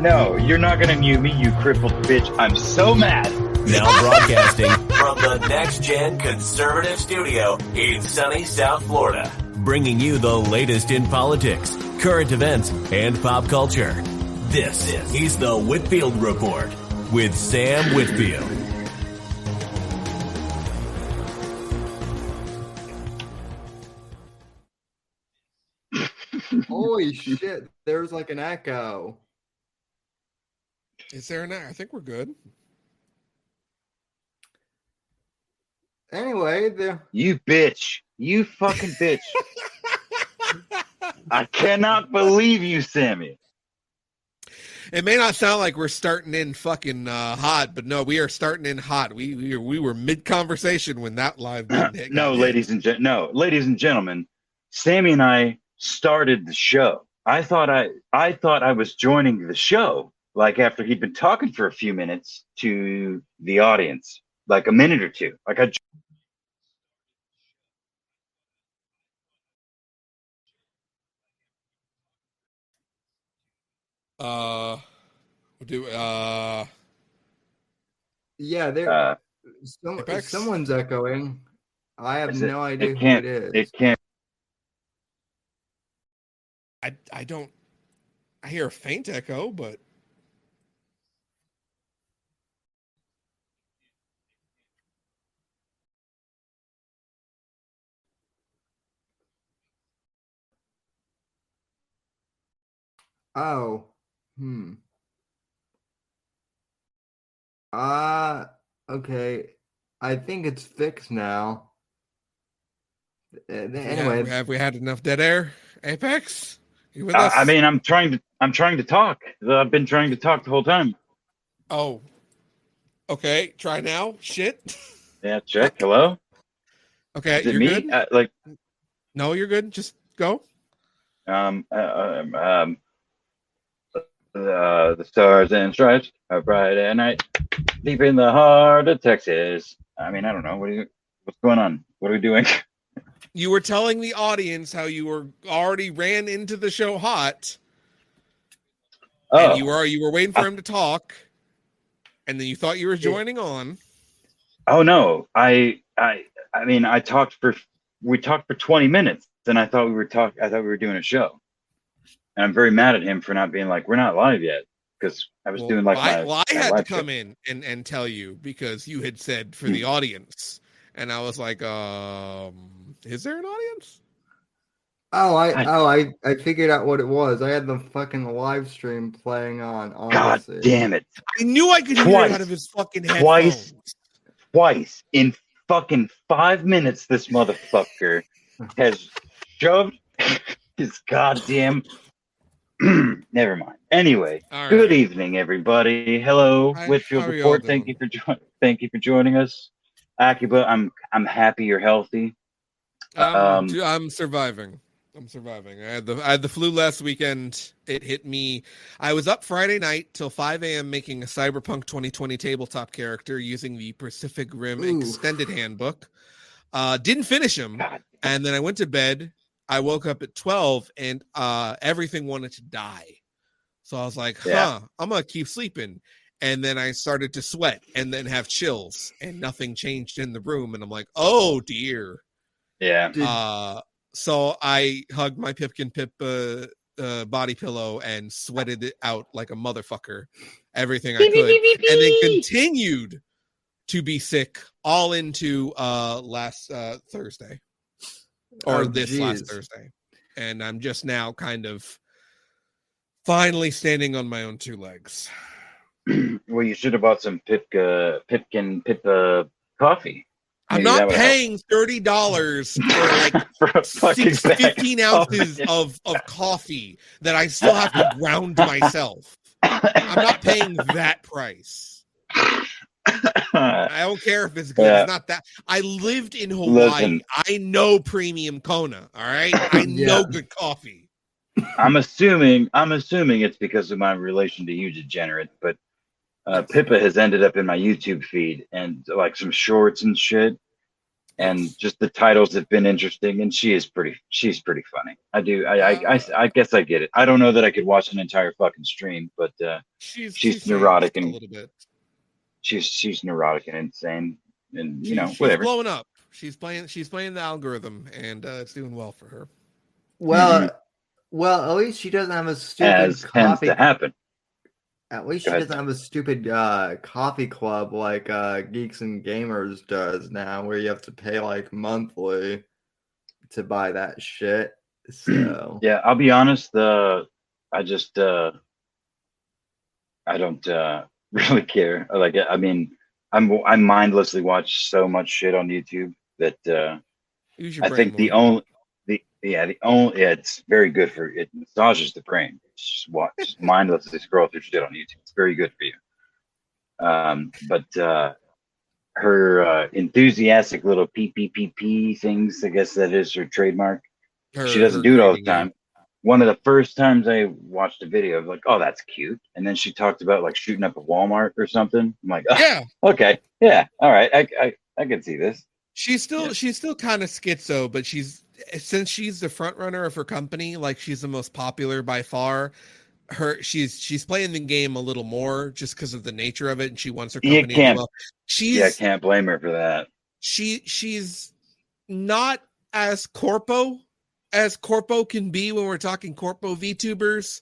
No, you're not gonna mute me, you crippled bitch. I'm so mad. Now broadcasting from the Next Gen Conservative Studio in sunny South Florida, bringing you the latest in politics, current events, and pop culture. This is the Whitfield Report with Sam Whitfield. Holy shit, there's like an echo. Is there an echo? I think we're good. Anyway, you bitch. You fucking bitch. I cannot believe you, Sammy. It may not sound like we're starting in fucking hot, but no, we are starting in hot. We were mid conversation when that live didn't hit. No, ladies and gentlemen, Sammy and I started the show. I thought I was joining the show, like after he'd been talking for a few minutes to the audience, like a minute or two. Like yeah, there. Someone's echoing. I have no idea who it is. It can't. I don't. I hear a faint echo, but. Oh. Okay. I think it's fixed now. Anyway, have we had enough dead air? Apex, you with us? I mean, I'm trying to talk. I've been trying to talk the whole time. Oh. Okay. Try now. Shit. Yeah. Check. Hello. Okay. Is it you're me? good. No, you're good. Just go. The stars and stripes are bright at night, deep in the heart of Texas. I mean, I don't know. What's going on? What are we doing? You were telling the audience how you were already ran into the show hot. Oh. And you were waiting for him to talk, and then you thought you were joining on. Oh no. I mean, we talked for 20 minutes, and I thought we were doing a show. And I'm very mad at him for not being like, we're not live yet, because I was doing like I had to come in and tell you because you had said for the audience, and I was like, is there an audience? I figured out what it was. I had the fucking live stream playing on. Honestly. God damn it! I knew I could hear it out of his fucking headphones. Twice in fucking 5 minutes, this motherfucker has shoved his goddamn. Never mind. Anyway, right. Good evening, everybody. Hello, Whitfield Report. Thank you for joining us. Akiba, I'm happy you're healthy. I'm surviving. I had the flu last weekend. It hit me. I was up Friday night till 5 a.m. making a Cyberpunk 2020 tabletop character using the Pacific Rim Extended Handbook. Didn't finish him, and then I went to bed. I woke up at 12 and everything wanted to die. So I was like, I'm going to keep sleeping. And then I started to sweat and then have chills and nothing changed in the room. And I'm like, oh dear. Yeah. So I hugged my Pipkin Pip body pillow and sweated it out like a motherfucker. Everything I could. And then continued to be sick all into last Thursday. Last Thursday. And I'm just now kind of finally standing on my own two legs. Well, you should have bought some Pipkin coffee. I'm not paying $30 for like 15 ounces of coffee that I still have to ground myself. I'm not paying that price. I don't care if it's good. Yeah. It's not that. I lived in Hawaii. Listen. I know premium Kona. All right, I know good coffee. I'm assuming it's because of my relation to you, degenerate. But Pippa has ended up in my YouTube feed and like some shorts and shit. and just the titles have been interesting. And she's pretty funny. I guess I get it. I don't know that I could watch an entire fucking stream, but she's neurotic and a little bit. She's neurotic and insane, and she's whatever. Blowing up. She's playing the algorithm, and it's doing well for her. Well, at least she doesn't have a stupid as tends to happen. At least she doesn't have a stupid coffee club like Geeks and Gamers does now, where you have to pay like monthly to buy that shit. So yeah, I'll be honest. I don't really care. Like, I mean, I mindlessly watch so much shit on YouTube that I think it's very good for it. Massages the brain. Just mindlessly scroll through shit on YouTube. It's very good for you. But her enthusiastic little PPPP things, I guess that is her trademark. She doesn't do it all the time. One of the first times I watched a video of like, oh, that's cute. And then she talked about like shooting up a Walmart or something. I'm like, oh, yeah, okay. Yeah. All right. I can see this. She's still kind of schizo, but since she's the front runner of her company, like she's the most popular by far. She's playing the game a little more just because of the nature of it, and she wants her company to do well. I can't blame her for that. She's not as corpo as corpo can be when we're talking corpo VTubers,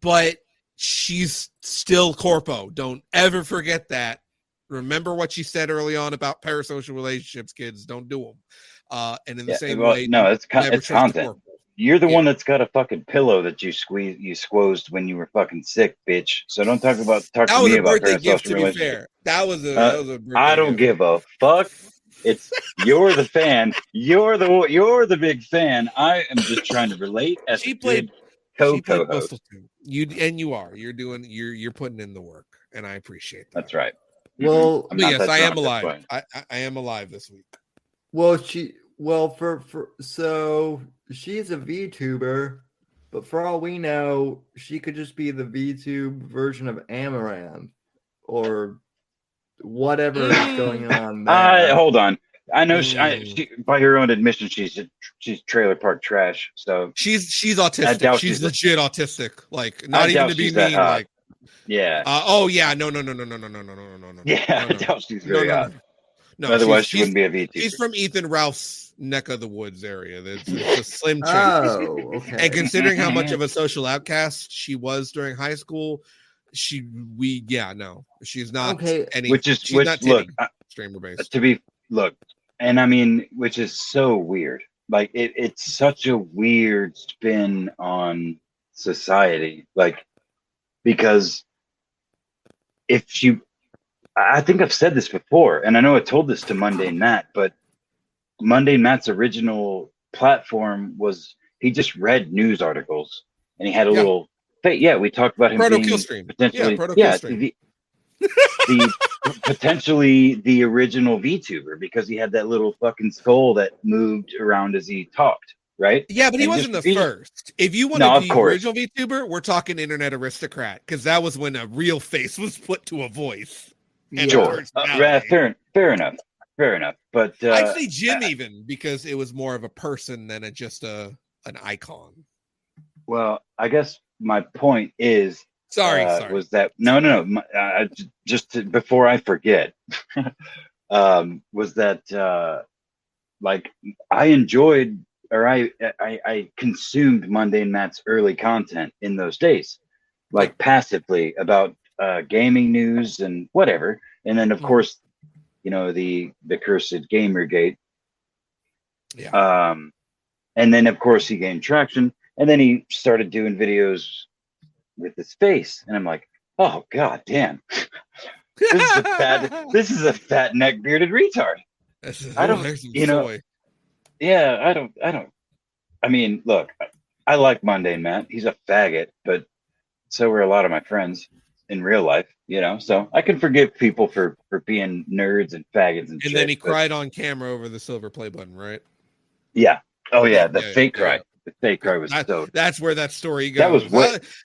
but she's still corpo. Don't ever forget that. Remember what she said early on about parasocial relationships, kids. Don't do them. And in the same way, no, it's content. You're the one that's got a fucking pillow that you squoezed when you were fucking sick, bitch. So don't talk to me about parasocial relationships. That was a birthday I don't give a fuck. It's you're the fan. You're the big fan. I am just trying to relate as she played co-host. You're putting in the work, and I appreciate that. That's right. Well, yes, I am alive. I am alive this week. Well, so she's a VTuber, but for all we know, she could just be the VTube version of Amaranth or whatever is going on there. Hold on. I know she, by her own admission, she's trailer park trash. So she's autistic. She's legit autistic. Like not even to be mean. Like yeah. No. Yeah, I doubt she's very hot. No, otherwise she wouldn't be a VTuber. She's from Ethan Ralph's neck of the woods area. It's a slim chance. Oh, okay. And considering how much of a social outcast she was during high school, she's not okay. Streamer based. And I mean, which is so weird. Like it's such a weird spin on society. Like, because I think I've said this before, and I know I told this to Mundane Matt, but Mundane Matt's original platform was he just read news articles, and he had a little. We talked about him being potentially, the potentially the original VTuber because he had that little fucking skull that moved around as he talked. Right? Yeah, but he wasn't the first. If you want to be original VTuber, we're talking internet aristocrat because that was when a real face was put to a voice. Sure, fair enough. But I'd say Jim even because it was more of a person than just an icon. Well, I guess my point is, sorry, was that no. Before I forget, was that like I enjoyed. Or I consumed Mundane Matt's early content in those days, like passively about gaming news and whatever. And then of course, the cursed Gamergate. Yeah. And then of course he gained traction, and then he started doing videos with his face, and I'm like, oh god damn, this is a fat neck bearded retard. I mean, look, I like Mundane Matt. He's a faggot, but so were a lot of my friends in real life, so I can forgive people for being nerds and faggots and shit. And then he cried on camera over the silver play button, right? Yeah. Oh yeah, the fake cry. The fake cry was that's where that story goes.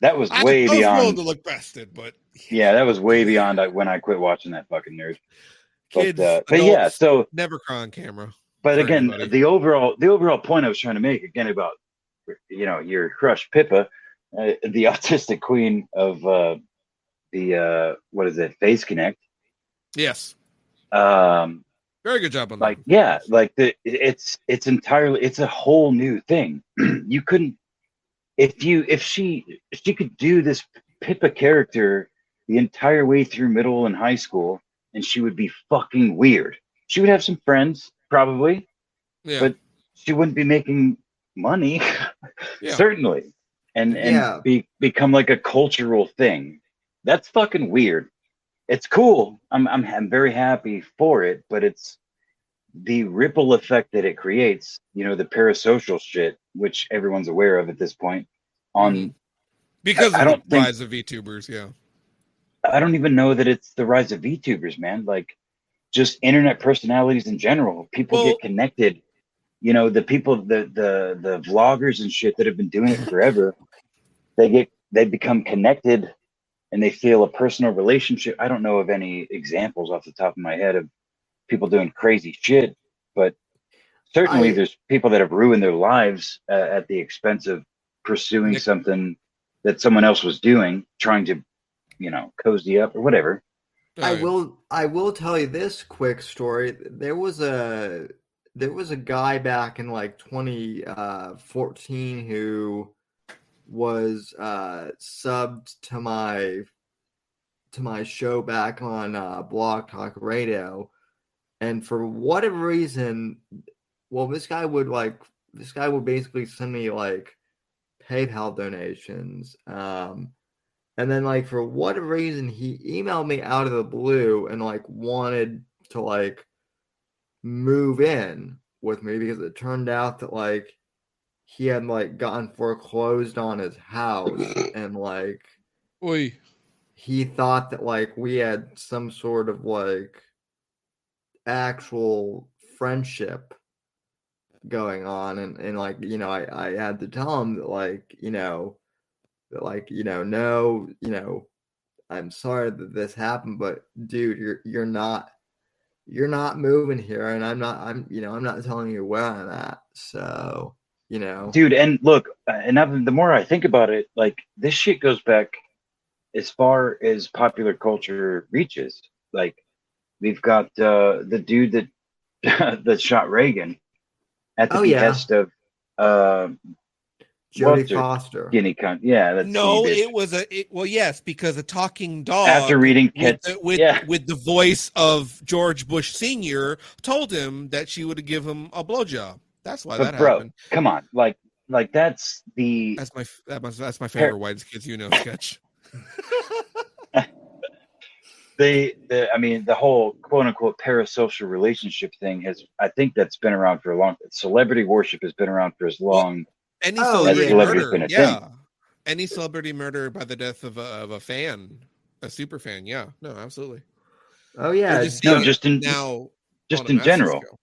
That was way beyond to look bested, but yeah, that was way beyond when I quit watching that fucking nerd. Kids, but yeah, so never cry on camera. But again, the overall point I was trying to make again about, your crush Pippa, the autistic queen of the what is it, Face Connect. Yes. Very good job on that. It's entirely, it's a whole new thing. You couldn't, if she could do this Pippa character the entire way through middle and high school, and she would be fucking weird. She would have some friends, probably, but she wouldn't be making money, certainly, and become like a cultural thing. That's fucking weird. It's cool. I'm very happy for it, but it's the ripple effect that it creates. The parasocial shit, which everyone's aware of at this point. Because of the rise of VTubers, I don't even know that it's the rise of VTubers, man. Like, just internet personalities in general. People get connected. The people, the vloggers and shit that have been doing it forever, they become connected, and they feel a personal relationship. I don't know of any examples off the top of my head of people doing crazy shit, but certainly there's people that have ruined their lives at the expense of pursuing something that someone else was doing, trying to, cozy up or whatever. I will tell you this quick story. There was a guy back in like 2014 who was subbed to my show back on Blog Talk Radio, and for whatever reason, this guy would basically send me like PayPal donations, and then like for whatever reason he emailed me out of the blue and like wanted to like move in with me because it turned out that like he had like gotten foreclosed on his house, and like he thought that like we had some sort of like actual friendship going on, and like I had to tell him that no, I'm sorry that this happened, but dude, you're not moving here, and I'm not telling you where I'm at, so dude. And look, and the more I think about it, like, this shit goes back as far as popular culture reaches. Like, we've got the dude that that shot Reagan at the behest of Jodie Foster. Guinea cunt. Yeah, that's yes, because a talking dog, after reading with the voice of George Bush Sr., told him that she would give him a blowjob. That's why that happened. Come on, like that's my favorite White Kids sketch. The whole quote unquote parasocial relationship thing I think that's been around for a long time. Celebrity worship has been around for as long. Any celebrity murder, any celebrity murder by the death of a fan, a super fan, absolutely. Oh yeah, just in general. Scale.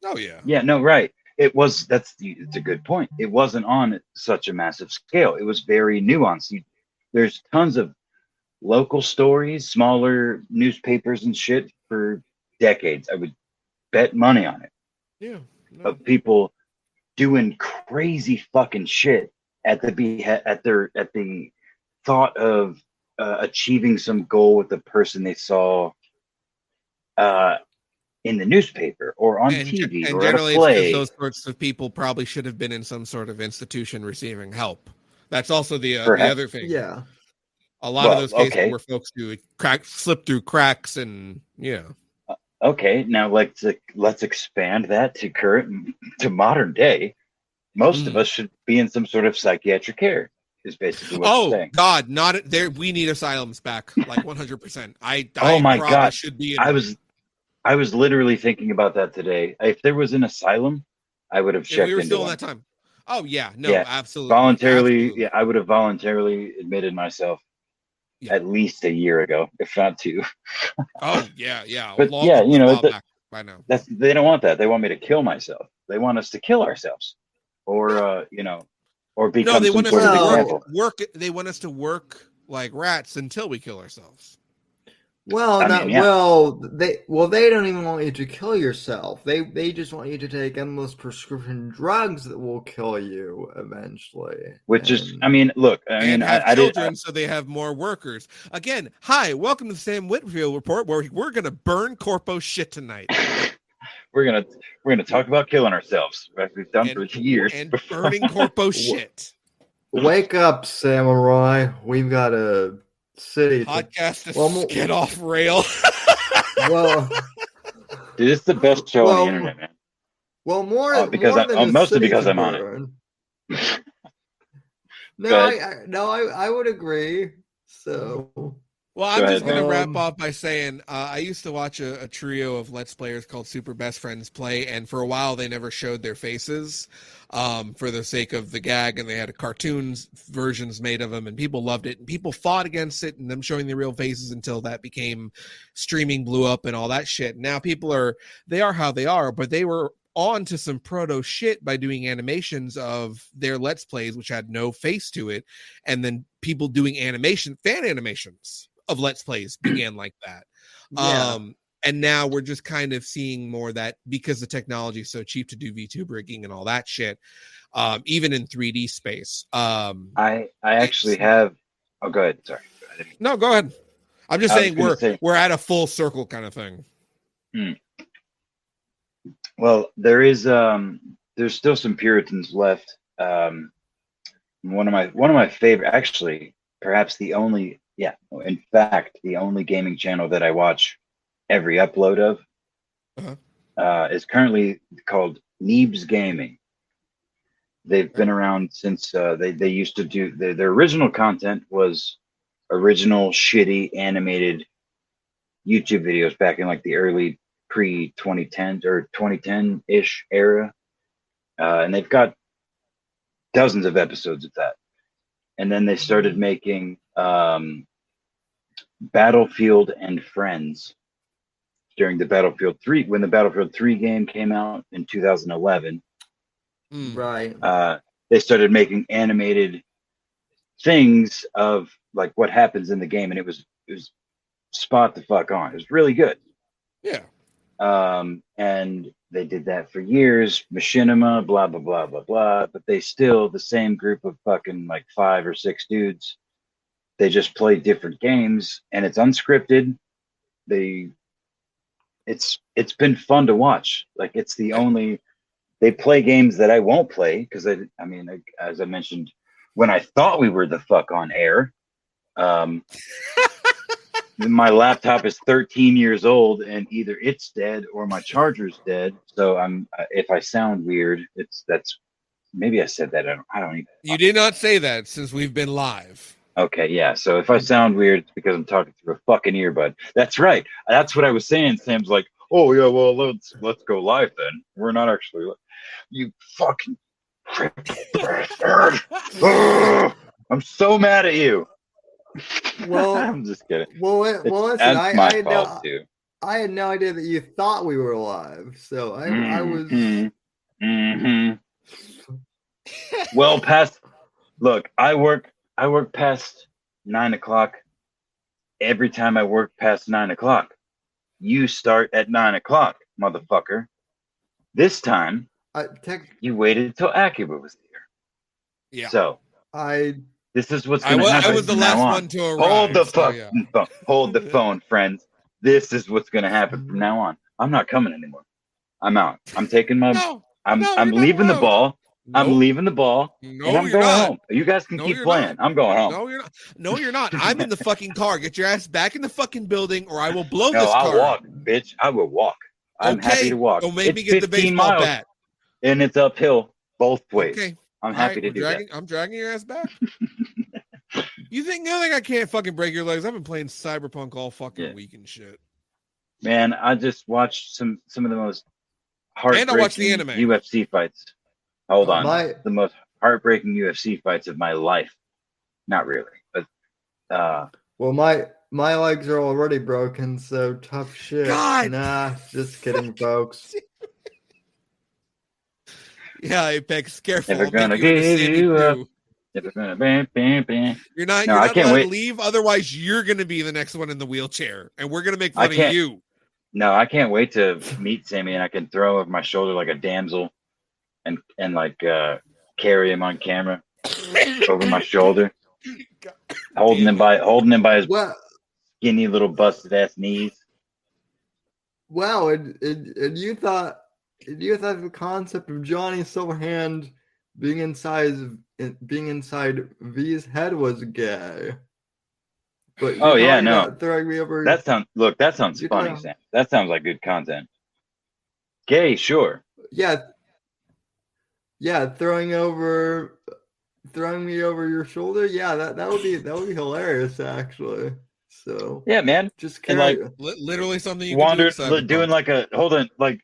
Oh yeah, no, right. It's a good point. It wasn't on such a massive scale. It was very nuanced. There's tons of local stories, smaller newspapers and shit for decades. I would bet money on it. Yeah, of people doing crazy fucking shit at the thought of achieving some goal with the person they saw in the newspaper or on TV or at a play. Those sorts of people probably should have been in some sort of institution receiving help. That's also the other thing. Yeah, a lot of those cases where folks do slip through cracks, and Okay, now let's expand that to modern day. Most of us should be in some sort of psychiatric care. Is basically what you're saying. God, not there. We need asylums back, like 100%. Oh my God, should be. I was literally thinking about that today. If there was an asylum, I would have checked. We were into still one. in that time. Oh yeah, no, absolutely. Voluntarily, absolutely. I would have voluntarily admitted myself at least a year ago, if not two. Oh yeah. But by now. They don't want that. They want me to kill myself. They want us to kill ourselves, or or become they some want us sort of to example. work. They want us to work like rats until we kill ourselves. Well, yeah. they don't even want you to kill yourself. They just want you to take endless prescription drugs that will kill you eventually. Which is, look, and have children so they have more workers. Again, hi, welcome to the Sam Whitfield Report, where we're gonna burn corpo shit tonight. we're gonna talk about killing ourselves, like we've done for years, and burning corpo shit. Wake up, samurai! We've got a city podcast to get off rail. Well, dude, it's the best show on the internet, man. Well, mostly because I'm on it. I would agree. So, well, I'm just gonna wrap up by saying I used to watch a trio of Let's Players called Super Best Friends play, and for a while they never showed their faces. For the sake of the gag, and they had cartoons versions made of them, and people loved it, and people fought against it and them showing their real faces until that became streaming, blew up, and all that shit. Now they are how they are, but they were on to some proto shit by doing animations of their Let's Plays, which had no face to it, and then people doing fan animations of Let's Plays began like that. Yeah. And now we're just kind of seeing more of that because the technology is so cheap to do VTube rigging and all that shit, even in 3D space. I actually have. Oh, go ahead. Sorry. No, go ahead. I'm just saying we're at a full circle kind of thing. Well, there's still some Puritans left. One of my favorite, actually, perhaps the only, in fact, the only gaming channel that I watch every upload of is currently called Neebs Gaming. They've been around since they used to do their original content was original shitty animated YouTube videos back in like the early pre-2010s or 2010-ish era, and they've got dozens of episodes of that. And then they started making Battlefield and Friends during the Battlefield 3, when the Battlefield 3 game came out in 2011. Right. They started making animated things of like what happens in the game, and it was spot the fuck on. It was really good. Yeah. And they did that for years, machinima, blah blah blah blah blah. But they still the same group of fucking like 5 or 6 dudes. They just play different games, and it's unscripted. It's been fun to watch. Like it's the only. They play games that I won't play because as I mentioned, when I thought we were the fuck on air, my laptop is 13 years old and either it's dead or my charger's dead. So if I sound weird, that's maybe I said that. I don't even. You did not say that since we've been live. Okay, yeah. So if I sound weird, it's because I'm talking through a fucking earbud. That's right. That's what I was saying. Sam's like, oh yeah, well let's go live then. We're not actually. You fucking bastard! I'm so mad at you. Well, I'm just kidding. Well, listen, that's my fault too. I had no idea that you thought we were live, so I was. Well, past. Look, I work past 9 o'clock. Every time I work past 9 o'clock, you start at 9 o'clock, motherfucker. This time, you waited till Akiba was here. Yeah. So this is what's going to happen. I was the last one to arrive. Hold the fucking phone. Hold the phone, friends. This is what's going to happen from now on. I'm not coming anymore. I'm out. I'm taking my. I'm leaving the ball. Nope. I'm leaving the ball. No, and I'm going home. You guys can keep playing. I'm going home. No, you're not. No, you're not. I'm in the fucking car. Get your ass back in the fucking building, or I will blow this car. I'll walk, bitch. I will walk. I'm happy to walk. Don't make me get the baseball bat. And it's uphill both ways. Okay. I'm happy to do that. I'm dragging your ass back. You think I can't fucking break your legs? I've been playing CyberPunk all fucking week and shit. Man, I just watched some of the most heartbreaking and I watched the anime. UFC fights. Hold on. The most heartbreaking UFC fights of my life. Not really, but well, my legs are already broken, so tough shit. God. Nah, just kidding, folks. Yeah, Apex, careful. Never gonna give you up. You're not allowed to leave, otherwise you're gonna be the next one in the wheelchair, and we're gonna make fun of you. No, I can't wait to meet Sammy, and I can throw over my shoulder like a damsel, and like carry him on camera over my shoulder, holding him by his skinny little busted ass knees. Wow, and you thought the concept of Johnny Silverhand being inside V's head was gay. But throwing me over. That sounds funny, Sam. That sounds like good content. Gay, sure. Yeah, throwing me over your shoulder. Yeah, that would be hilarious, actually. So yeah, man, just literally something you wander doing like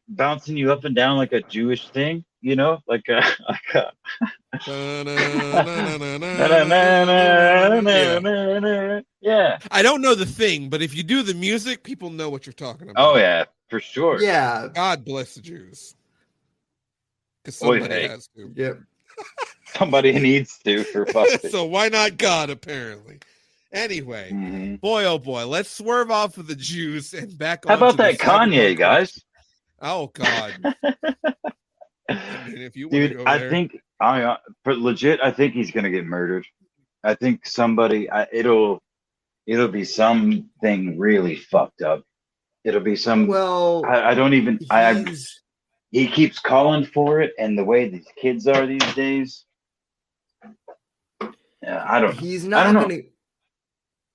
bouncing you up and down like a Jewish thing, like a yeah. I don't know the thing, but if you do the music, people know what you're talking about. Oh yeah, for sure. Yeah. God bless the Jews. Because somebody has to. Yep. Somebody needs to, for fuck's sake. So why not God, apparently? Anyway, boy, oh boy, let's swerve off of the Jews and back on. How about that Kanye, guys? Oh God. If you dude, I think but legit, I think he's gonna get murdered. I think somebody, it'll be something really fucked up. It'll be some. Well, I don't even. He keeps calling for it, and the way these kids are these days, I don't. He's not gonna.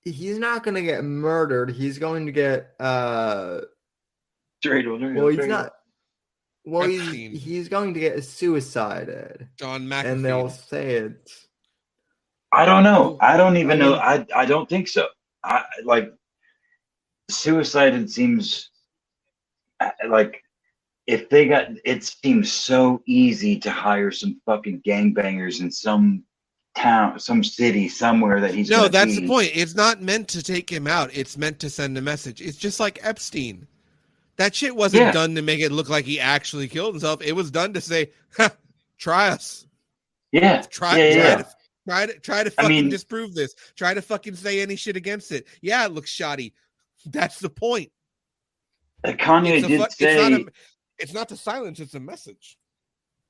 He's not going to get murdered. He's going to get Well, he's not. Well, he's going to get suicided. John McAfee. And they'll say it. I don't know. I don't even know. I don't think so. Suicided seems like if they got. It seems so easy to hire some fucking gangbangers in some town, some city, somewhere that he's. No, that's the point. It's not meant to take him out. It's meant to send a message. It's just like Epstein. That shit wasn't done to make it look like he actually killed himself. It was done to say, "Try us." Yeah. Try to fucking disprove this. Try to fucking say any shit against it. Yeah, it looks shoddy. That's the point. Kanye did say it's not to silence. It's a message.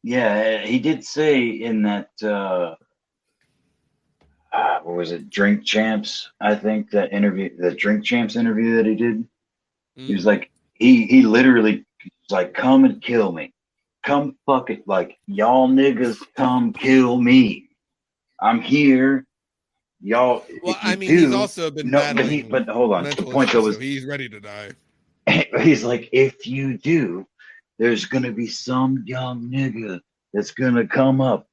Yeah, he did say in that. What was it? Drink Champs, I think, the Drink Champs interview that he did. He was like, he literally was like, come and kill me. Come fuck it. Like, y'all niggas come kill me. I'm here. Y'all. Well, I mean, he's also been battling. But hold on. The point though was he's ready to die. He's like, if you do, there's going to be some young nigga that's going to come up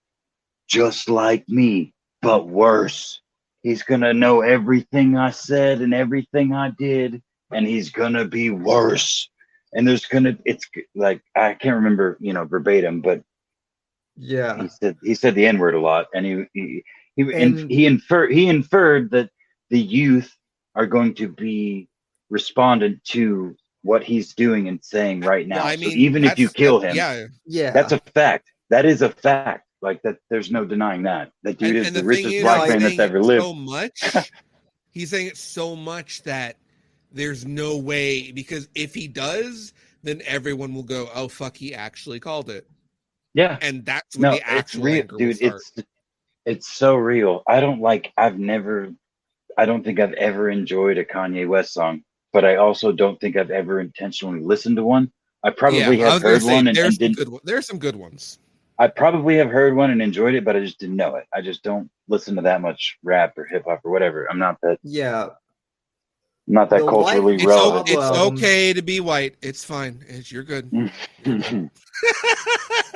just like me. But worse, he's going to know everything I said and everything I did, and he's going to be worse. And it's like, I can't remember, verbatim, but yeah, he said the N-word a lot. And he inferred that the youth are going to be respondent to what he's doing and saying right now. I mean, so even if you kill him, that's a fact. That is a fact. Like that, there's no denying that. That dude is the richest black man that's ever lived. So much, he's saying it so much that there's no way, because if he does, then everyone will go, "Oh fuck, he actually called it." Yeah, and that's when the actual anger will start. It's so real. I don't think I've ever enjoyed a Kanye West song, but I also don't think I've ever intentionally listened to one. I probably have heard one and didn't. There's some good ones. I probably have heard one and enjoyed it, but I just didn't know it. I just don't listen to that much rap or hip hop or whatever. I'm not that. Yeah. I'm not that culturally relevant. It's okay to be white. It's fine. You're good.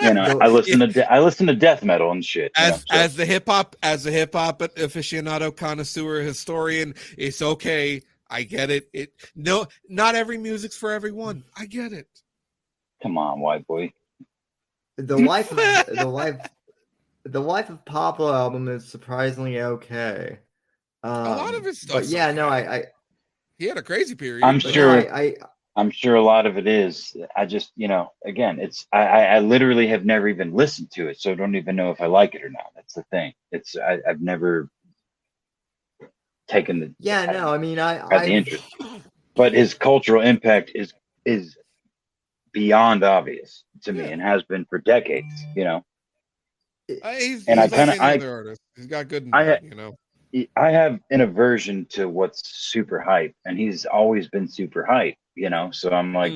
I listen to death metal and shit. As the hip hop aficionado, connoisseur, historian, it's okay. I get it. Not every music's for everyone. I get it. Come on, white boy. The Life of Pablo album is surprisingly okay. A lot of his stuff. But yeah, no, I he had a crazy period. I'm sure. I'm sure a lot of it is. I just, again, I literally have never even listened to it, so I don't even know if I like it or not. That's the thing. I've never taken the Yeah, no, I mean, had the interest, but his cultural impact is beyond obvious to me and has been for decades. He's and I like kind any of other artist. He's got good and bad, I have an aversion to what's super hype, and he's always been super hype, so I'm like,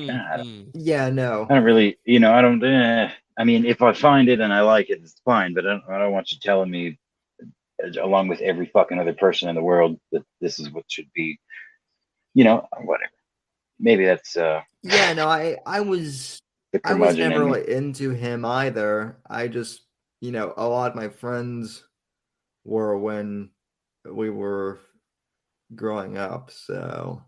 yeah, no, I don't really, I don't, I mean, if I find it and I like it, it's fine, but I don't want you telling me, along with every fucking other person in the world, that this is what should be, whatever. Maybe that's, yeah, no, I was never really into him either. I just, a lot of my friends were when we were growing up, so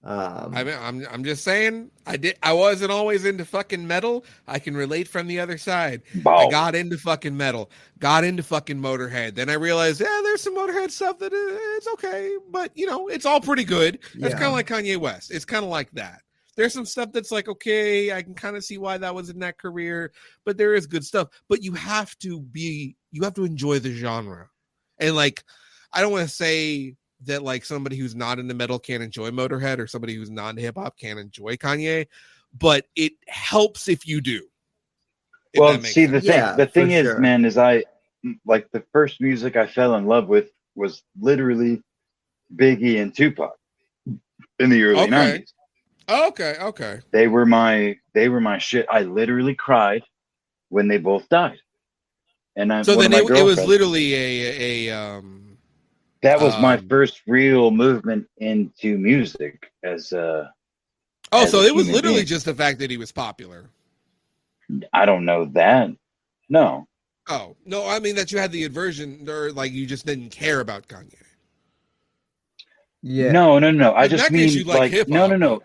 I mean, I'm just saying, I wasn't always into fucking metal. I can relate from the other side. I got into fucking metal, got into fucking Motorhead. Then I realized, there's some Motorhead stuff that it's okay, but it's all pretty good. That's kind of like Kanye West. It's kind of like that. There's some stuff that's like, okay, I can kind of see why that was in that career, but there is good stuff. But you have to enjoy the genre. And like, I don't want to say that like somebody who's not into metal can't enjoy Motorhead, or somebody who's not into hip hop can't enjoy Kanye, but it helps if you do. Well, see, the thing is, man, is I like the first music I fell in love with was literally Biggie and Tupac in the early 90s. Okay. They were my shit. I literally cried when they both died. And it was literally that was my first real movement into music as so it was literally just the fact that he was popular. I don't know that. No. Oh, no, I mean that you had the aversion, or like you just didn't care about Kanye. Yeah. No. I just mean like hip-hop,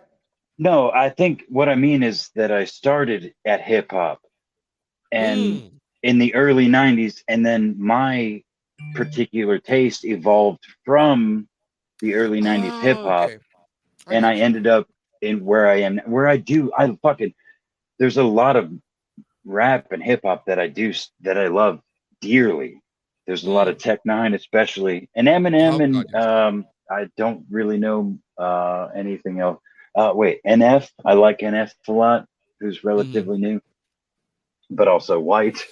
No, I think what I mean is that I started at hip hop and in the early 90s, and then my particular taste evolved from the early 90s hip hop, and I ended up in where I am, there's a lot of rap and hip hop that I love dearly. There's a lot of Tech Nine, especially, and Eminem, and I don't really know anything else. NF. I like NF a lot, who's relatively new, but also white.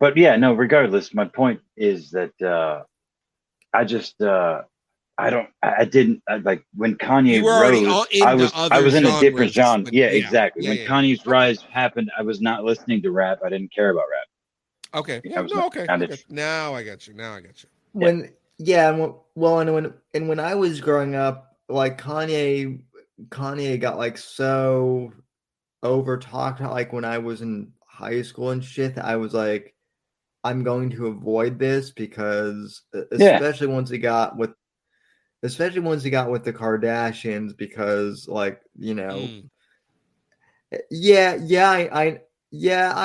But yeah, no, regardless, my point is that I didn't like when Kanye rose, I was in a different genre. Yeah, exactly. When Kanye's rise happened, I was not listening to rap. I didn't care about rap. Okay. Now I got you. When I was growing up, like Kanye got like so over talked, like when I was in high school and shit, I was like, I'm going to avoid this because especially once he got with the Kardashians, because like, I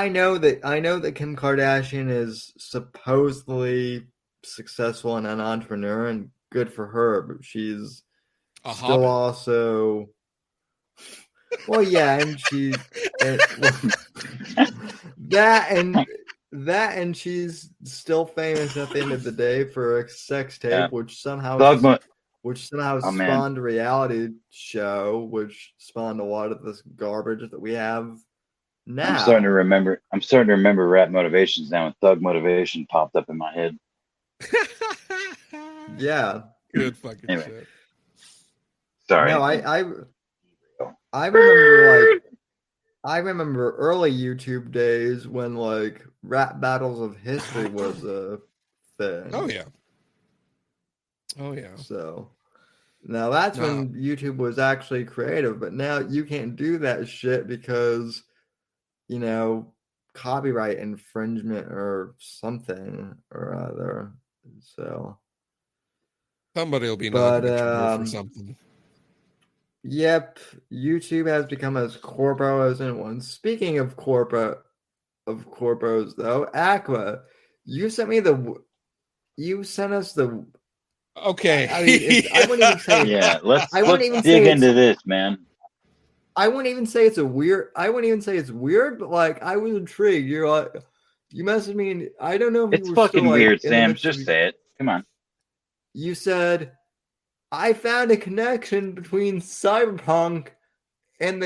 know that Kim Kardashian is supposedly successful and an entrepreneur, and good for her, but she's still also and she and she's still famous at the end of the day for a sex tape, which somehow spawned a reality show, which spawned a lot of this garbage that we have now. I'm starting to remember rap motivations now, and Thug Motivation popped up in my head. Yeah. Good fucking shit. Sorry. No, I remember early YouTube days when like rap battles of history was a thing. Oh yeah. So now that's when YouTube was actually creative, but now you can't do that shit because copyright infringement or something or other. So somebody will be knocking at your door for something. Yep, YouTube has become as corpo as anyone. Speaking of corpos, though, Aqua, you sent us the Okay. I wouldn't even say. Yeah, let's dig into this, man. I wouldn't even say it's weird, but like I was intrigued. You're like, you messaged me, and I don't know if it's you were fucking still, like, weird, Sam. Just say it. Come on. You said, I found a connection between Cyberpunk and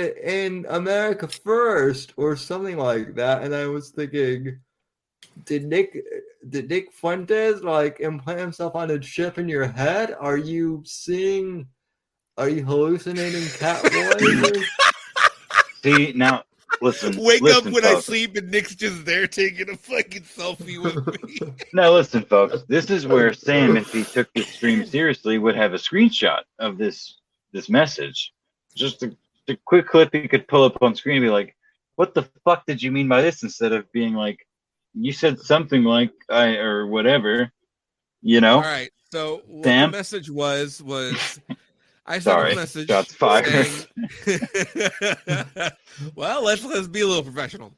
America First, or something like that, and I was thinking, did Nick Fuentes like implant himself on a chip in your head? Are you hallucinating cat voices? See, now, listen. Wake up when folks. I sleep and Nick's just there taking a fucking selfie with me. Now, listen, folks. This is where Sam, if he took this stream seriously, would have a screenshot of this message. Just a quick clip he could pull up on screen and be like, what the fuck did you mean by this? Instead of being like, you said something like, or whatever, you know? All right. So what Sam? The message was I sent a message. Shots fired. Well, let's be a little professional.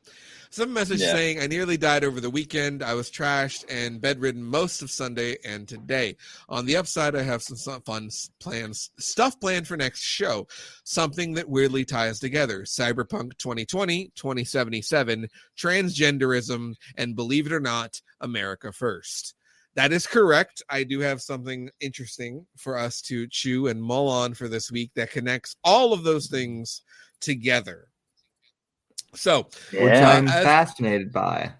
Some message saying, I nearly died over the weekend. I was trashed and bedridden most of Sunday and today. On the upside, I have some fun stuff planned for next show. Something that weirdly ties together. Cyberpunk 2020, 2077, transgenderism, and believe it or not, America First. That is correct. I do have something interesting for us to chew and mull on for this week that connects all of those things together. So, which I'm fascinated by.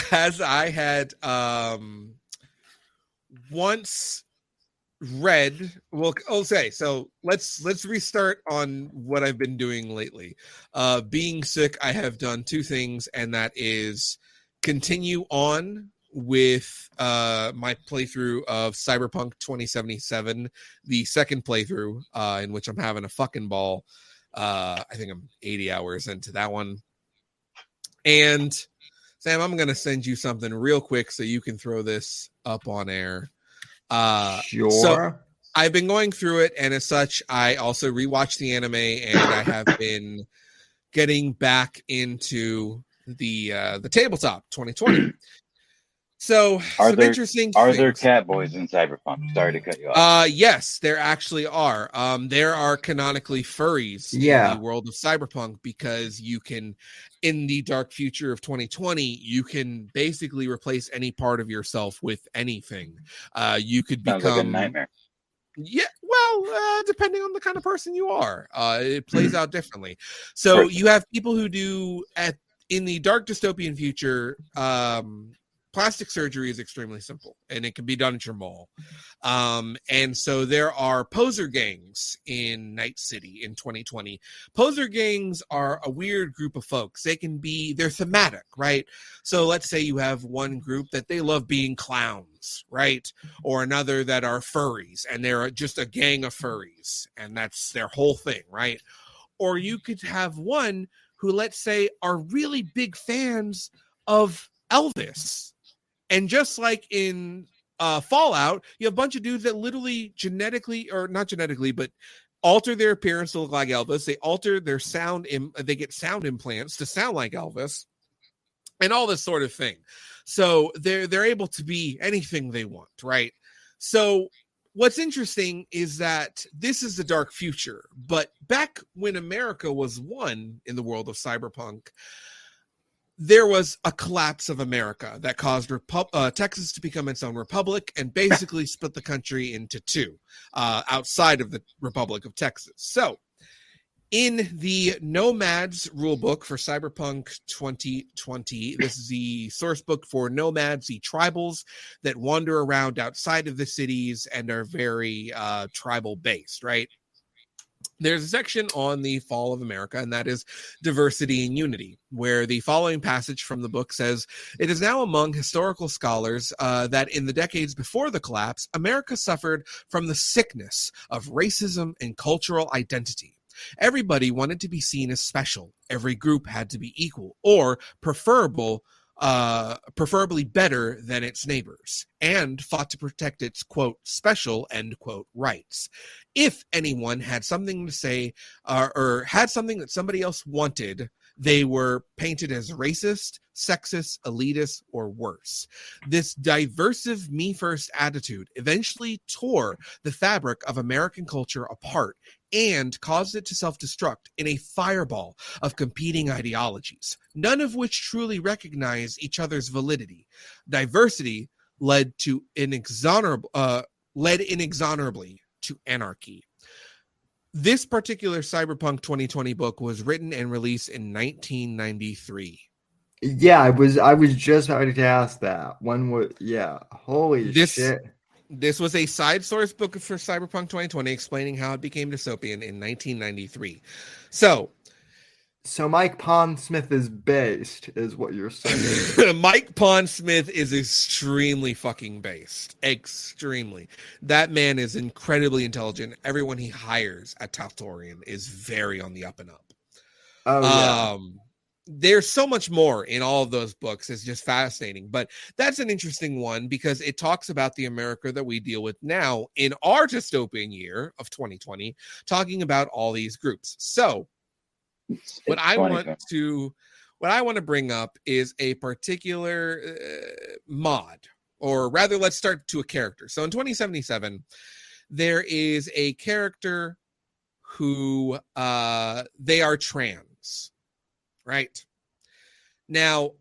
As I had once read, well, I'll say, so let's restart on what I've been doing lately. Being sick, I have done two things, and that is continue on with my playthrough of Cyberpunk 2077, the second playthrough, in which I'm having a fucking ball. I think I'm 80 hours into that one. And Sam, I'm going to send you something real quick so you can throw this up on air. Sure. So I've been going through it, and as such, I also rewatched the anime, and I have been getting back into the tabletop 2020. So are there cat boys in Cyberpunk? Sorry to cut you off. Yes, there actually are. There are canonically furries in the world of Cyberpunk, because you can, in the dark future of 2020, you can basically replace any part of yourself with anything. You could become like a nightmare. Yeah, well, depending on the kind of person you are, it plays out differently. So you have people who do in the dark dystopian future. Plastic surgery is extremely simple, and it can be done at your mall. And so there are poser gangs in Night City in 2020. Poser gangs are a weird group of folks. They're thematic, right? So let's say you have one group that they love being clowns, right? Or another that are furries, and they're just a gang of furries, and that's their whole thing, right? Or you could have one who, let's say, are really big fans of Elvis. And just like in Fallout, you have a bunch of dudes that literally not genetically, but alter their appearance to look like Elvis. They alter their sound. They get sound implants to sound like Elvis, and all this sort of thing. So they're able to be anything they want, right? So what's interesting is that this is the dark future, but back when America was one in the world of Cyberpunk, there was a collapse of America that caused Texas to become its own republic and basically split the country into two outside of the Republic of Texas. So in the Nomads rulebook for Cyberpunk 2020, this is the source book for nomads, the tribals that wander around outside of the cities and are very tribal based, right? There's a section on the fall of America, and that is diversity and unity, where the following passage from the book says, "It is now among historical scholars that in the decades before the collapse, America suffered from the sickness of racism and cultural identity. Everybody wanted to be seen as special. Every group had to be equal or preferably better than its neighbors, and fought to protect its, quote, special, end quote, rights. If anyone had something to say or had something that somebody else wanted, they were painted as racist, sexist, elitist, or worse. This diversive me-first attitude eventually tore the fabric of American culture apart and caused it to self-destruct in a fireball of competing ideologies, none of which truly recognize each other's validity. Diversity led inexorably to anarchy. This particular Cyberpunk 2020 book was written and released in 1993. Yeah, I was just about to ask that. Holy shit. This was a side source book for Cyberpunk 2020 explaining how it became dystopian in 1993. So Mike Pondsmith is based, is what you're saying. Mike Pondsmith is extremely fucking based. Extremely. That man is incredibly intelligent. Everyone he hires at Taltorian is very on the up and up. Oh, yeah. There's so much more in all of those books. It's just fascinating. But that's an interesting one because it talks about the America that we deal with now in our dystopian year of 2020, talking about all these groups. So what I want to bring up is a particular mod, or rather, let's start to a character. So in 2077, there is a character who they are trans, right? Now,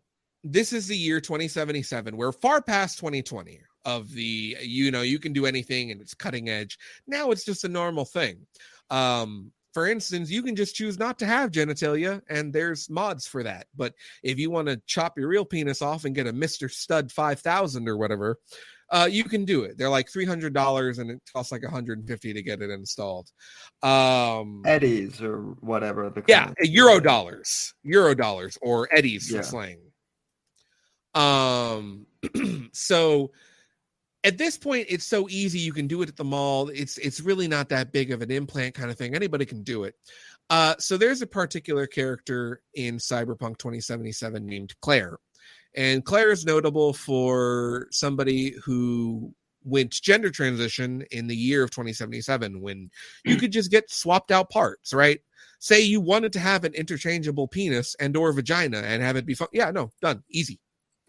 this is the year 2077. We're far past 2020 of the, you can do anything and it's cutting edge. Now it's just a normal thing. For instance, you can just choose not to have genitalia, and there's mods for that. But if you want to chop your real penis off and get a Mr. Stud 5000 or whatever, you can do it. They're like $300, and it costs like $150 to get it installed. Eddies or whatever. Euro dollars or eddies for slang. So at this point, it's so easy. You can do it at the mall. It's really not that big of an implant kind of thing. Anybody can do it. So there's a particular character in Cyberpunk 2077 named Claire. And Claire is notable for somebody who went gender transition in the year of 2077 when you could just get swapped out parts, right? Say you wanted to have an interchangeable penis and or vagina and have it be fun. Yeah, no, done. Easy.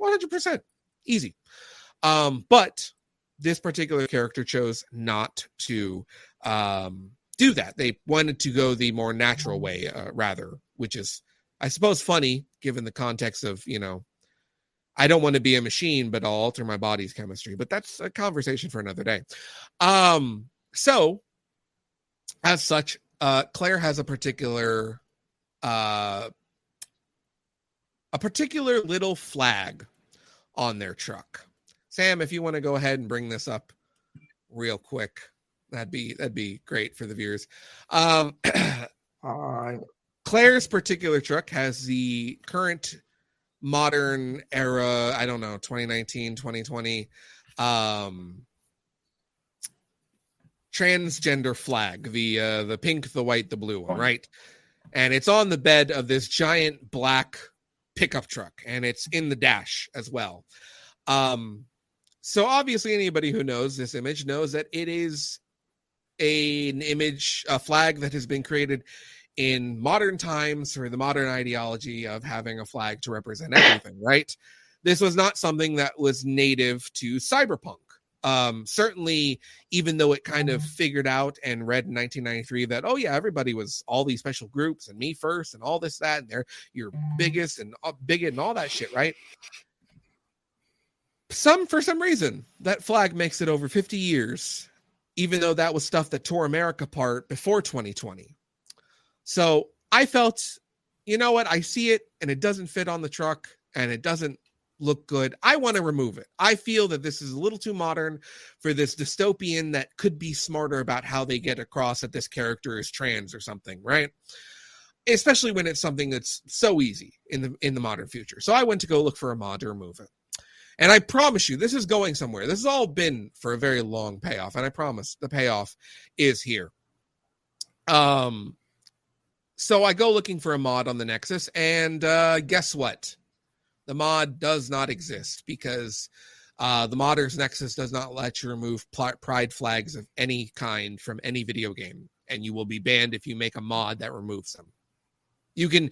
100%. Easy. But this particular character chose not to do that. They wanted to go the more natural way, rather, which is, I suppose, funny given the context of, I don't want to be a machine, but I'll alter my body's chemistry. But that's a conversation for another day. So, as such, Claire has a particular little flag on their truck. Sam, if you want to go ahead and bring this up real quick, that'd be great for the viewers. All right. Claire's particular truck has the current modern era, 2019, 2020, transgender flag, the pink, the white, the blue one, right? And it's on the bed of this giant black pickup truck, and it's in the dash as well. So obviously anybody who knows this image knows that it is a flag that has been created in modern times for the modern ideology of having a flag to represent everything, right? This was not something that was native to Cyberpunk. Certainly, even though it kind of figured out and read in 1993 that, oh yeah, everybody was all these special groups and me first and all this, that, and they're your biggest and bigot and all that shit, right? For some reason, that flag makes it over 50 years, even though that was stuff that tore America apart before 2020. So I felt, you know what? I see it and it doesn't fit on the truck and it doesn't look good. I want to remove it. I feel that this is a little too modern for this dystopian that could be smarter about how they get across that this character is trans or something, right? Especially when it's something that's so easy in the modern future. So I went to go look for a mod to remove it. And I promise you, this is going somewhere. This has all been for a very long payoff. And I promise the payoff is here. So I go looking for a mod on the Nexus, and guess what? The mod does not exist because the Modders Nexus does not let you remove pride flags of any kind from any video game, and you will be banned if you make a mod that removes them. You can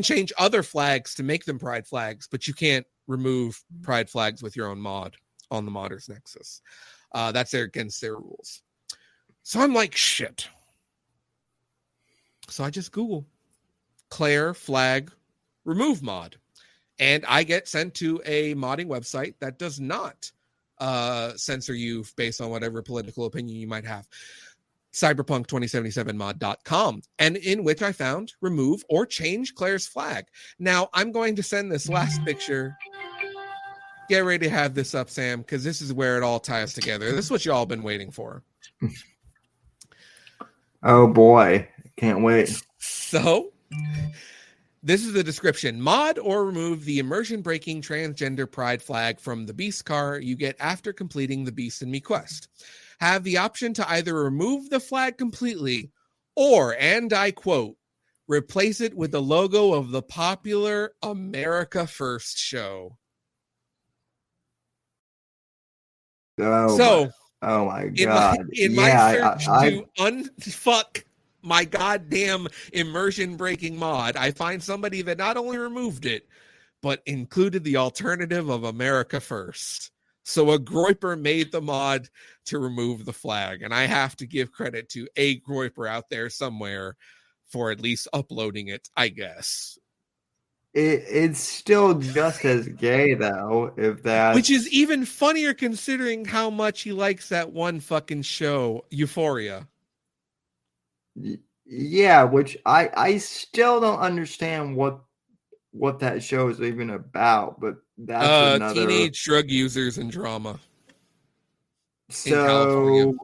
change other flags to make them pride flags, but you can't remove pride flags with your own mod on the Modders Nexus. That's against their rules. So I'm like, shit. So I just Google Claire flag remove mod, and I get sent to a modding website that does not censor you based on whatever political opinion you might have. Cyberpunk2077mod.com, and in which I found remove or change Claire's flag. Now, I'm going to send this last picture. Get ready to have this up, Sam, because this is where it all ties together. This is what y'all been waiting for. Oh, boy. Can't wait. So, this is the description. Mod or remove the immersion-breaking transgender pride flag from the Beast car you get after completing the Beast in Me quest. Have the option to either remove the flag completely or, and I quote, replace it with the logo of the popular America First show. Oh my God. In my search to unfuck my goddamn immersion breaking mod, I find somebody that not only removed it, but included the alternative of America First. So a groiper made the mod to remove the flag, and I have to give credit to a groiper out there somewhere for at least uploading it, I guess. It's still just as gay, though, if that. Which is even funnier considering how much he likes that one fucking show, Euphoria. Yeah, which I still don't understand what that show is even about, but that's another teenage drug users and drama. So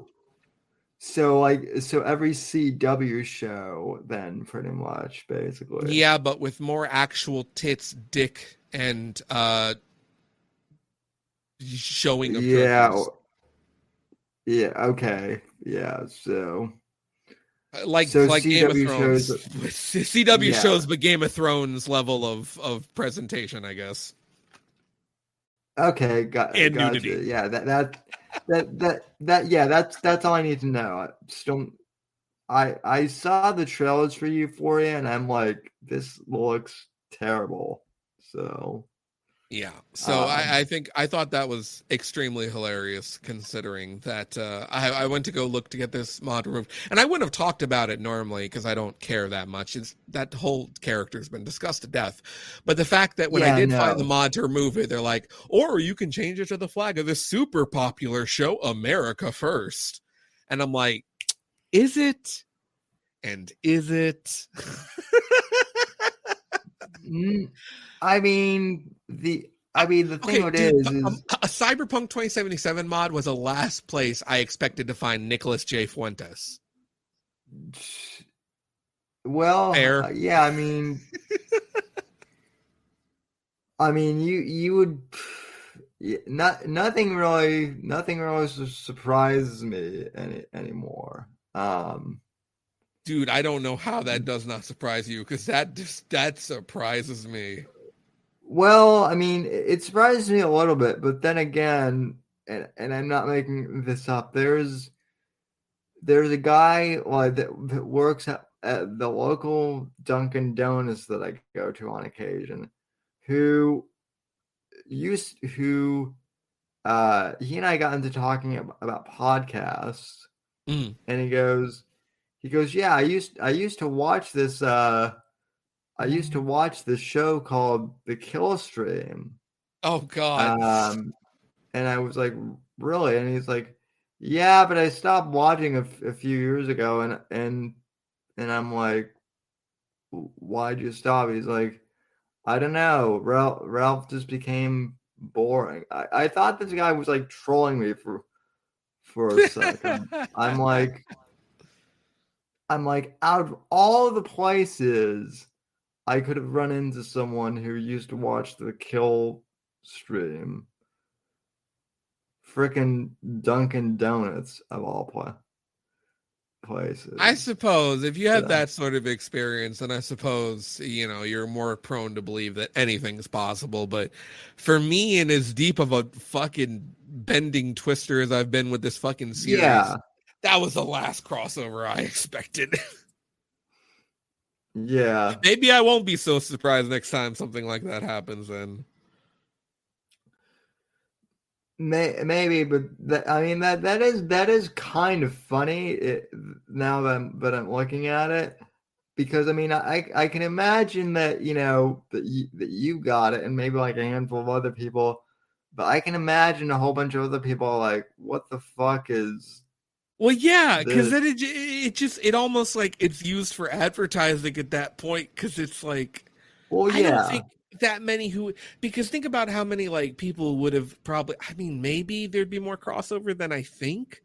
every CW show then pretty much basically. Yeah, but with more actual tits, dick, and showing of drug use. Yeah, okay. Yeah, so like Game of Thrones. CW shows but Game of Thrones level of presentation, I guess. Okay, and gotcha. Nudity. Yeah, that's all I need to know. I saw the trailers for Euphoria and I'm like, this looks terrible. So yeah. So I thought that was extremely hilarious considering that I went to go look to get this mod removed. And I wouldn't have talked about it normally because I don't care that much. That whole character's been discussed to death. But the fact that when I did find the mod to remove it, they're like, or you can change it to the flag of this super popular show, America First. And I'm like, is it? And is it? I mean, the thing is a Cyberpunk 2077 mod was the last place I expected to find Nicholas J. Fuentes. Well, yeah, I mean, you would nothing really surprises me anymore. Dude, I don't know how that does not surprise you because that surprises me. Well, I mean, it surprises me a little bit, but then again, and I'm not making this up. There's a guy that works at the local Dunkin' Donuts that I go to on occasion, who he and I got into talking about podcasts, and he goes, yeah, I used to watch this. I used to watch this show called The Kill Stream. Oh God! And I was like, really? And he's like, yeah, but I stopped watching a few years ago. And I'm like, why'd you stop? He's like, I don't know. Ralph just became boring. I thought this guy was like trolling me for a second. I'm like, out of all the places I could have run into someone who used to watch the Kill stream, frickin' Dunkin' Donuts of all places. I suppose if you have that sort of experience, then I suppose, you're more prone to believe that anything's possible. But for me, and as deep of a fucking bending twister as I've been with this fucking series, that was the last crossover I expected. Yeah. Maybe I won't be so surprised next time something like that happens. Then maybe, but that is kind of funny now that I'm looking at it. Because I mean, I can imagine that that you got it, and maybe like a handful of other people, but I can imagine a whole bunch of other people like, what the fuck is? Well, yeah, because this? then it almost like it's used for advertising at that point. Because it's like, Well, I don't yeah. think that many because think about how many like people would have probably. I mean, maybe there'd be more crossover than I think.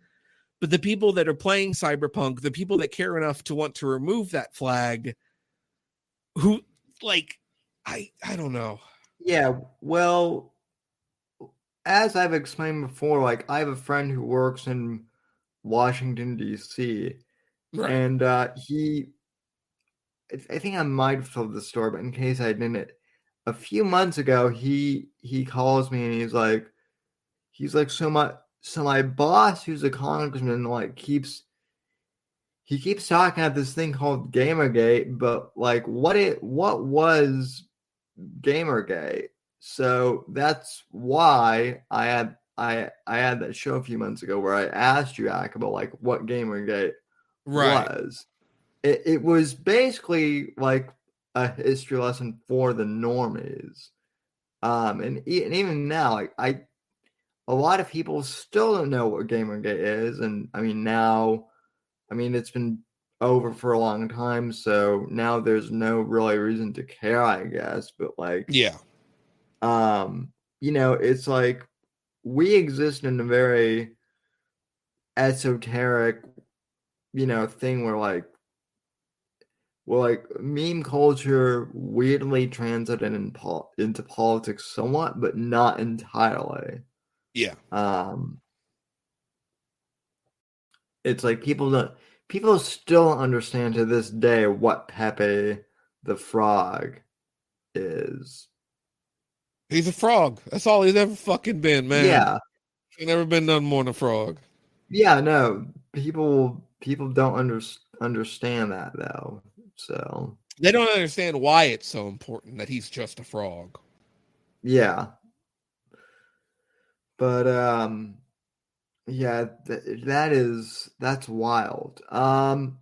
But the people that are playing Cyberpunk, the people that care enough to want to remove that flag, who like, I don't know. Yeah, well, as I've explained before, like I have a friend who works in Washington D.C. Right. and I think I might have told the story, but in case I didn't, a few months ago he calls me and he's like, so my boss, who's a congressman, like keeps talking about this thing called Gamergate, but like what was Gamergate? So that's why I had that show a few months ago where I asked you, Ak, about like what Gamergate Right. was. It was basically like a history lesson for the normies. And even now, like a lot of people still don't know what Gamergate is, and I mean now, I mean it's been over for a long time, so now there's no really reason to care, I guess. But like, Yeah. it's like we exist in a very esoteric, thing where meme culture weirdly transited into politics somewhat, but not entirely. Yeah. It's like people still don't understand to this day what Pepe the Frog is. He's a frog. That's all he's ever fucking been, man. Yeah. He's never been nothing more than a frog. Yeah, no. People don't understand that though. So, They don't understand why it's so important that he's just a frog. yeah. But yeah, that's wild. I'm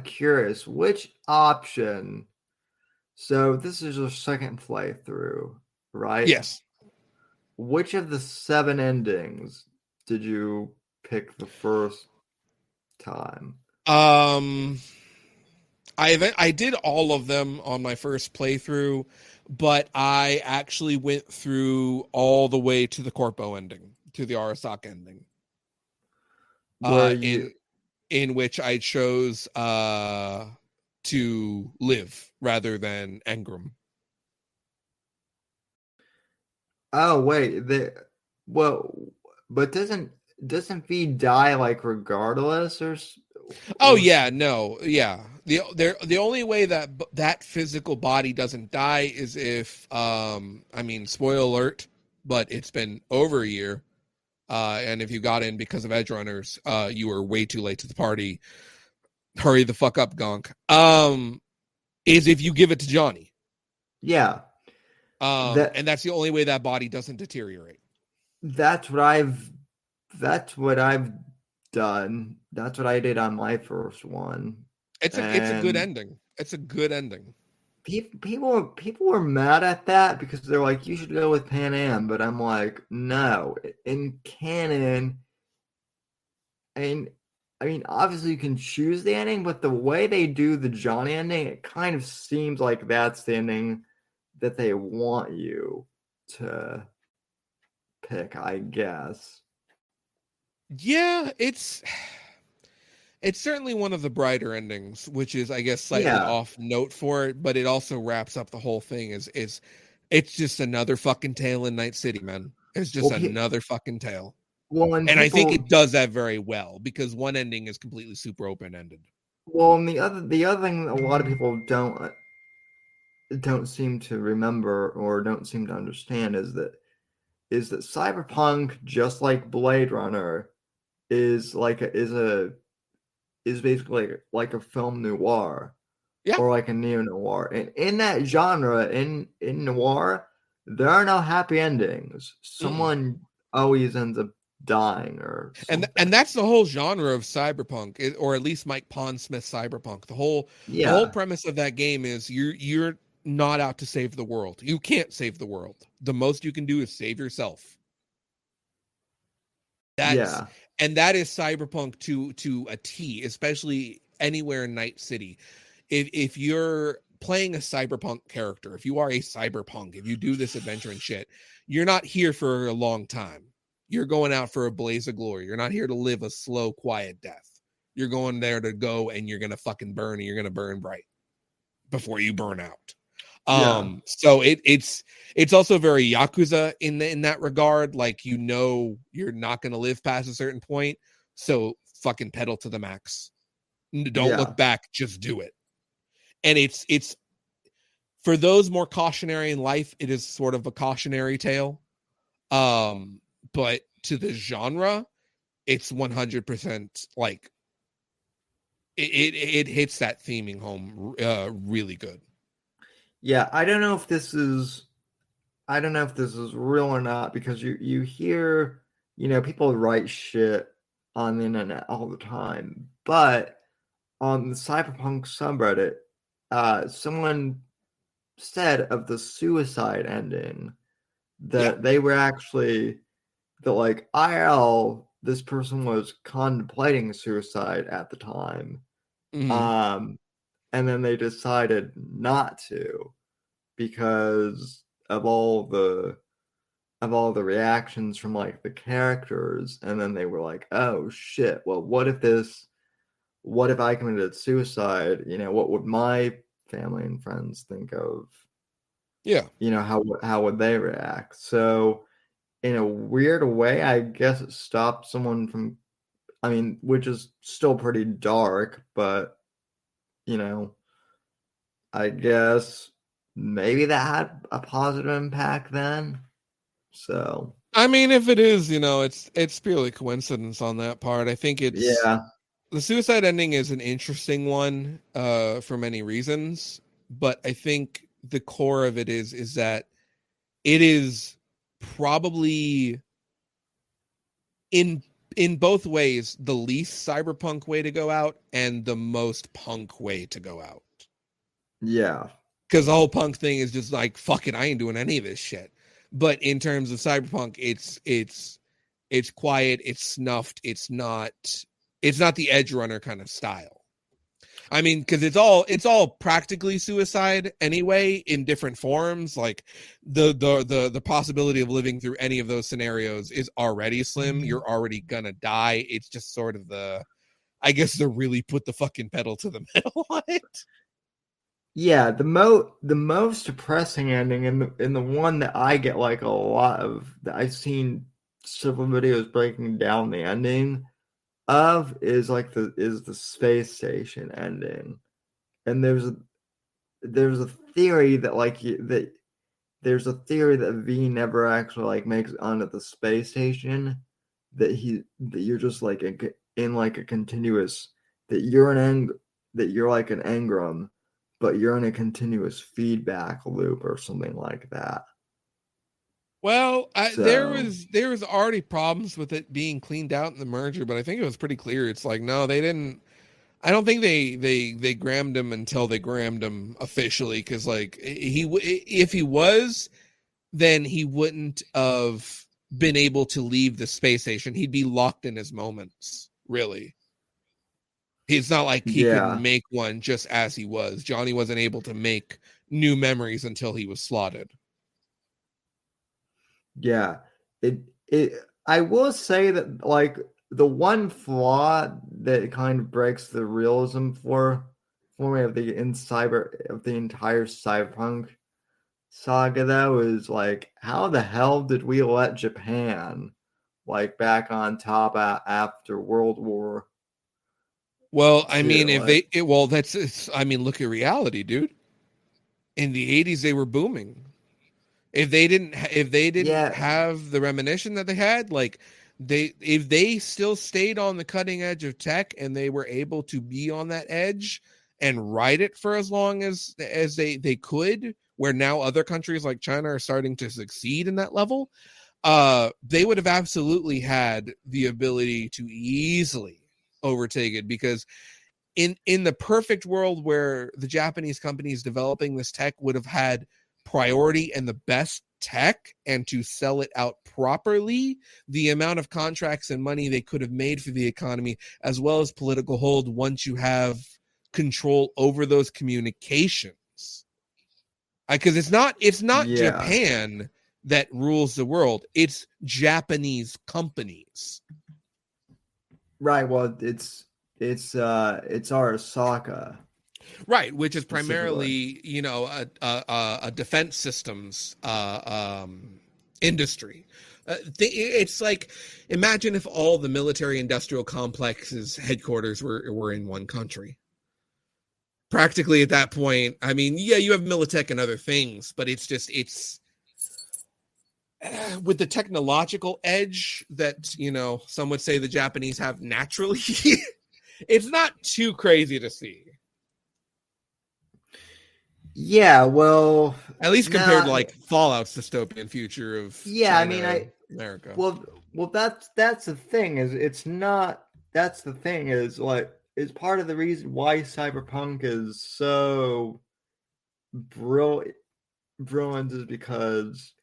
curious which option. So this is your second playthrough, right? Yes. Which of the 7 endings did you pick the first time? I did all of them on my first playthrough, but I actually went through all the way to the Corpo ending, to the Arasaka ending. Where you in which I chose to live rather than Engram. Oh wait, well, but doesn't V die like regardless Oh or yeah, no, yeah. The only way that physical body doesn't die is if I mean, spoiler alert, but it's been over a year. And if you got in because of EdgeRunners, you were way too late to the party. Hurry the fuck up, Gonk. Is if you give it to Johnny. Yeah. And that's the only way that body doesn't deteriorate. That's what I've done. That's what I did on my first one. It's a good ending. It's a good ending. People were mad at that because they're like, you should go with Pan Am, but I'm like, no. In canon, and I mean, obviously you can choose the ending, but the way they do the Johnny ending, it kind of seems like that's the ending that they want you to pick, I guess. Yeah, it's certainly one of the brighter endings, which is, I guess, slightly off note for it, but it also wraps up the whole thing. Is it's just another fucking tale in Night City, man. It's just another fucking tale. Well, and I think it does that very well because one ending is completely super open ended. Well, and the other thing a lot of people don't seem to remember or don't seem to understand is that Cyberpunk, just like Blade Runner, is a is basically like a film noir, Yeah. or like a neo noir. And in that genre, in noir, there are no happy endings. Someone always ends up dying or something. And that's the whole genre of cyberpunk, or at least Mike Pondsmith's cyberpunk. The whole premise of that game is you're not out to save the world. You can't save the world. The most you can do is save yourself. And that is cyberpunk to a T, especially anywhere in Night City. If you're playing a cyberpunk character, if you are a cyberpunk, if you do this adventure and shit, you're not here for a long time. You're going out for a blaze of glory. You're not here to live a slow, quiet death. You're going there to go, and you're gonna fucking burn, and you're gonna burn bright before you burn out. So it's also very Yakuza in that regard. Like, you know, you're not gonna live past a certain point, so fucking pedal to the max. Don't look back, just do it. And it's for those more cautionary in life, it is sort of a cautionary tale. But to the genre, it's 100% like it hits that theming home really good. Yeah, I don't know if this is real or not, because you hear, you know, people write shit on the internet all the time, but on the Cyberpunk subreddit, someone said of the suicide ending that they were actually, that like IRL, this person was contemplating suicide at the time. And then they decided not to, because of all the reactions from like the characters. And then they were like, oh shit, well, what if I committed suicide? You know, what would my family and friends think of? Yeah. You know, how would they react? So in a weird way, I guess it stopped someone from, I mean, which is still pretty dark, but, you know, I guess maybe that had a positive impact then. So, I mean, if it is, you know, it's purely coincidence on that part. I think it's the suicide ending is an interesting one for many reasons, but I think the core of it is that it is probably in both ways the least cyberpunk way to go out and the most punk way to go out. Yeah. Because the whole punk thing is just like, fuck it, I ain't doing any of this shit. But in terms of cyberpunk, it's quiet, it's snuffed, it's not the edge runner kind of style. I mean, because it's all practically suicide anyway, in different forms. Like the possibility of living through any of those scenarios is already slim. You're already gonna die. It's just sort of I guess to really put the fucking pedal to the metal on it. Yeah, the most depressing ending, and the one that I get like a lot of, that I've seen several videos breaking down the ending of, is the space station ending. And there's a theory that there's a theory that V never actually like makes it onto the space station, that you're just like in like a continuous, that you're like an engram, but you're in a continuous feedback loop or something like that. Well, there was already problems with it being cleaned out in the merger, but I think it was pretty clear. It's like, no, they didn't. I don't think they grammed him until they grammed him officially, because like if he was, then he wouldn't have been able to leave the space station. He'd be locked in his moments, really. It's not like he could make one just as he was. Johnny wasn't able to make new memories until he was slotted. Yeah. I will say that like the one flaw that kind of breaks the realism for me of the entire cyberpunk saga, though, is like, how the hell did we let Japan like back on top after World War? Well, I mean, I mean, look at reality, dude. In the 80s, they were booming. If they didn't have the reminiscence that they had, like if they still stayed on the cutting edge of tech and they were able to be on that edge and ride it for as long as they could, where now other countries like China are starting to succeed in that level, they would have absolutely had the ability to easily overtake it, because in the perfect world where the Japanese companies developing this tech would have had priority and the best tech and to sell it out properly, the amount of contracts and money they could have made for the economy, as well as political hold once you have control over those communications. Because it's not Japan that rules the world, it's Japanese companies. Right. Well, it's Arasaka. Right, which is primarily, a defense systems industry. It's like, imagine if all the military industrial complexes headquarters were in one country. Practically at that point, I mean, yeah, you have Militech and other things, but it's with the technological edge that, some would say the Japanese have naturally, it's not too crazy to see. Yeah, well, at least compared to like Fallout's dystopian future of America. Well, that's the thing is is part of the reason why Cyberpunk is so brilliant is because,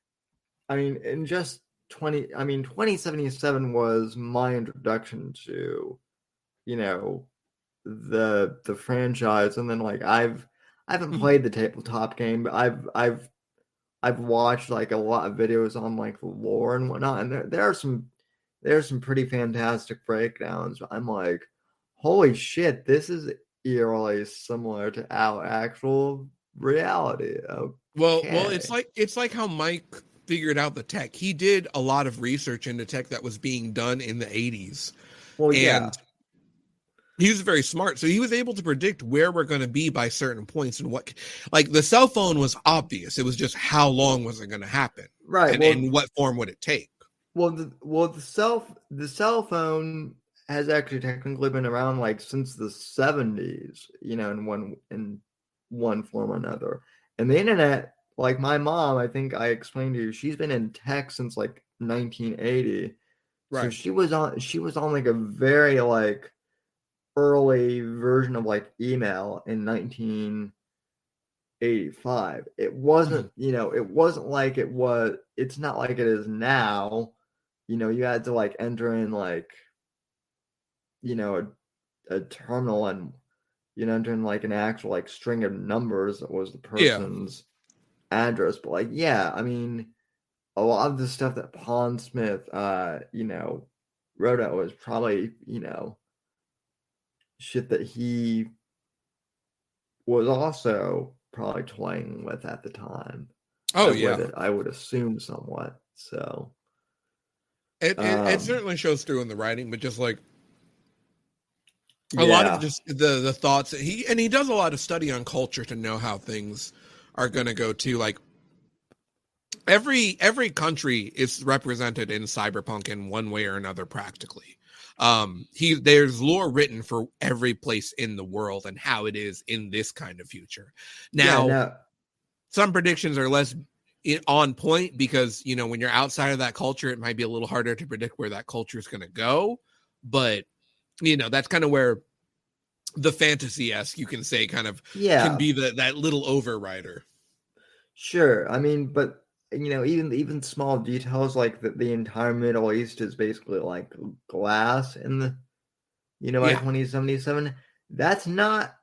I mean, in just 2077 was my introduction to, the franchise, and then like I haven't played the tabletop game, but I've watched like a lot of videos on like the lore and whatnot, and there are some pretty fantastic breakdowns. I'm like, holy shit, this is eerily similar to our actual reality. Okay. Well, it's like how Mike figured out the tech. He did a lot of research into tech that was being done in the 80s. Well, yeah. He was very smart, so he was able to predict where we're going to be by certain points, and what, like the cell phone was obvious. It was just how long was it going to happen, right? And what form would it take? Well, the cell phone has actually technically been around like since the 70s, in one form or another. And the internet, like my mom, I think I explained to you, she's been in tech since like 1980. Right. So she was on like a very like early version of like email in 1985. It wasn't, it wasn't like it's not like it is now. You had to like enter in like, a terminal, and enter in like an actual like string of numbers that was the person's address. But like, yeah, I mean, a lot of the stuff that Pawn Smith, wrote out was probably, shit that he was also probably toying with at the time. I would assume somewhat. So it certainly shows through in the writing, but just like a lot of just the thoughts that he does a lot of study on culture to know how things are going to go too. Like every country is represented in Cyberpunk in one way or another, practically. There's lore written for every place in the world and how it is in this kind of future. Now, some predictions are less on point because, when you're outside of that culture, it might be a little harder to predict where that culture is going to go. But, that's kind of where the fantasy-esque, you can say, kind of can be that little overrider. Sure. I mean, but even small details like the entire Middle East is basically like glass in the, by 2077. That's not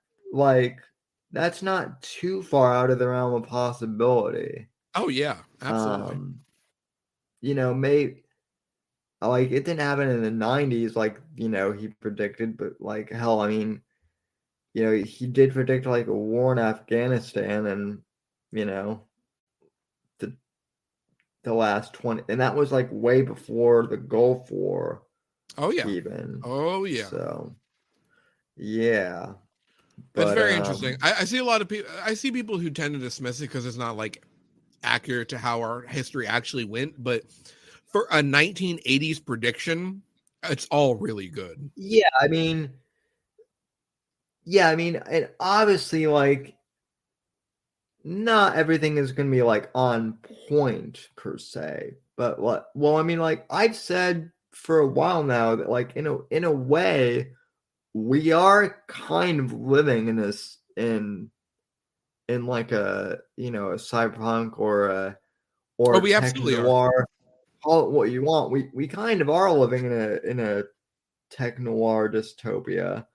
too far out of the realm of possibility. Oh yeah, absolutely. Maybe like it didn't happen in the 90s, like he predicted, but like hell, I mean, he did predict like a war in Afghanistan, and the last 20, and that was like way before the Gulf War. Oh yeah. Even. Oh yeah. So yeah. That's very interesting. I see a lot of people. I see people who tend to dismiss it because it's not like accurate to how our history actually went. But for a 1980s prediction, it's all really good. Yeah, I mean, and obviously, like, not everything is going to be like on point per se, but I mean, like I've said for a while now that like in a way we are kind of living in this in like a a cyberpunk or we tech absolutely noir. are. Call it what you want. We kind of are living in a tech noir dystopia.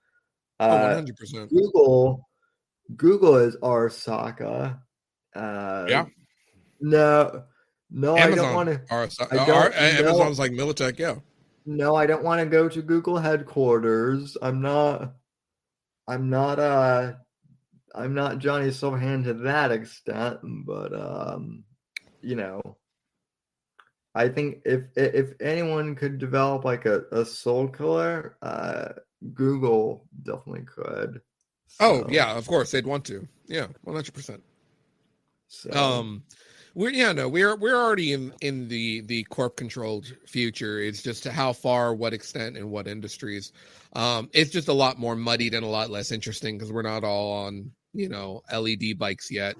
100%. Google is Arasaka. Yeah. No, I don't Amazon. want to. Amazon's like Militech, yeah. No, I don't want to go to Google headquarters. I'm not Johnny Silverhand to that extent, but I think if anyone could develop like a soul killer, Google definitely could. So. Oh yeah, of course they'd want to. Yeah, 100%. So. We're already in the corp controlled future. It's just to how far, what extent, and what industries. It's just a lot more muddied and a lot less interesting because we're not all on LED bikes yet.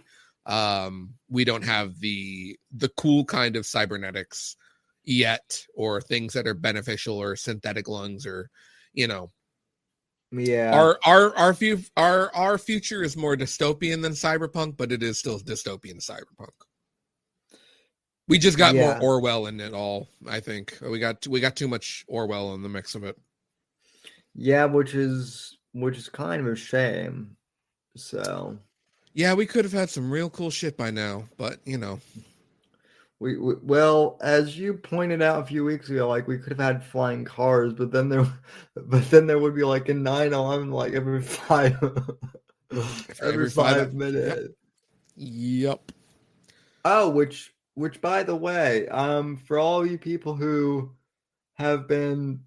We don't have the cool kind of cybernetics yet, or things that are beneficial, or synthetic lungs, or Yeah. Our future is more dystopian than cyberpunk, but it is still dystopian cyberpunk. We just got more Orwell in it all, I think. We got too much Orwell in the mix of it. Yeah, which is kind of a shame. So. Yeah, we could have had some real cool shit by now, but We well, as you pointed out a few weeks ago, like we could have had flying cars, but then there would be like a 9/11 like every 5 minutes. Yep. Oh, which by the way, for all you people who have been,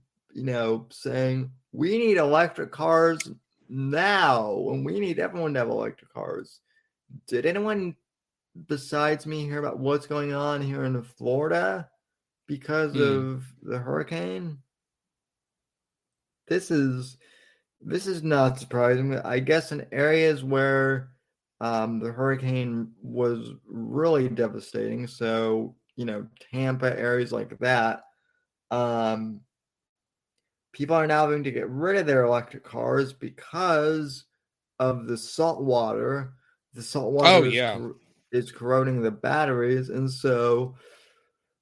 saying we need electric cars now, and we need everyone to have electric cars. Did anyone besides me hear about what's going on here in Florida because of the hurricane? This is not surprising. I guess in areas where the hurricane was really devastating, so Tampa, areas like that, people are now having to get rid of their electric cars because of the salt water. The salt water is corroding the batteries, and so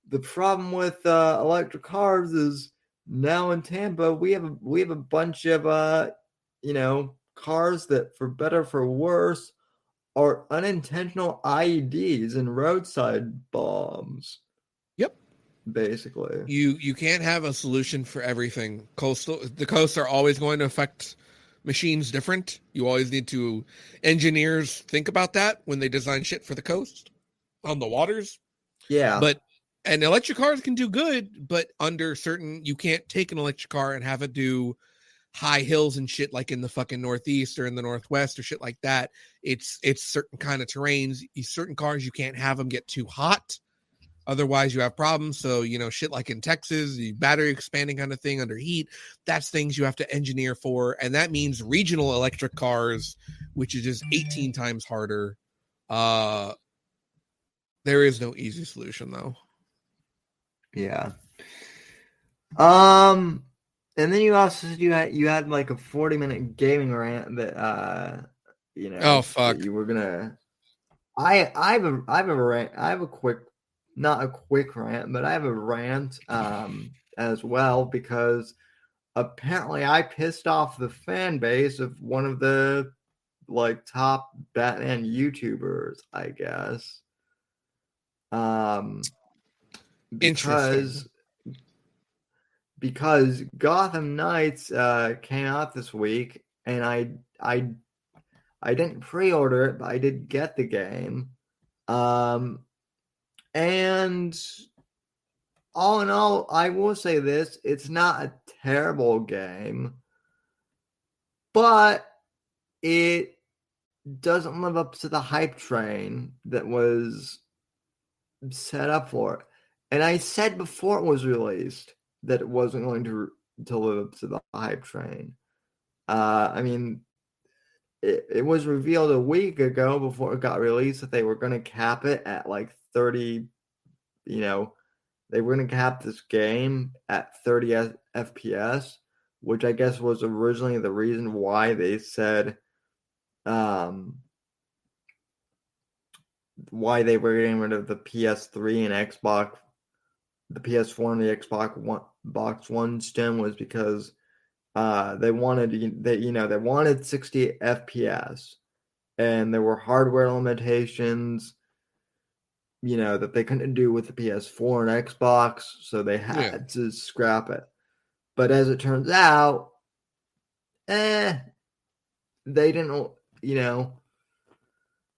the problem with electric cars is now in Tampa we have a bunch of cars that, for better or for worse, are unintentional IEDs and roadside bombs. Yep. Basically, you can't have a solution for everything. The coasts are always going to affect machines different. You always need to engineers think about that when they design shit for the coast on the waters. Yeah. And electric cars can do good, but under certain, you can't take an electric car and have it do high hills and shit like in the fucking Northeast or in the Northwest or shit like that. It's certain kind of terrains. Certain cars, you can't have them get too hot. Otherwise, you have problems. So, shit like in Texas, the battery expanding kind of thing under heat, that's things you have to engineer for. And that means regional electric cars, which is just 18 times harder. There is no easy solution, though. Yeah. And then you also said you had like a 40-minute gaming rant that oh fuck, that you were gonna. I have a rant. I have a quick, not a quick rant, but I have a rant as well, because apparently I pissed off the fan base of one of the like top Batman YouTubers, I guess. Because Gotham Knights came out this week, and I didn't pre-order it, but I did get the game. And all in all, I will say this: it's not a terrible game, but it doesn't live up to the hype train that was set up for it. And I said before it was released that it wasn't going to live up to the hype train. I mean, it was revealed a week ago before it got released that they were going to cap it at like 30, you know, they were going to cap this game at 30 FPS, which I guess was originally the reason why they said why they were getting rid of the PS3 and Xbox, the PS4 and the Xbox One stem, was because they wanted 60 FPS, and there were hardware limitations, that they couldn't do with the PS4 and Xbox, so they had to scrap it. But as it turns out, they didn't,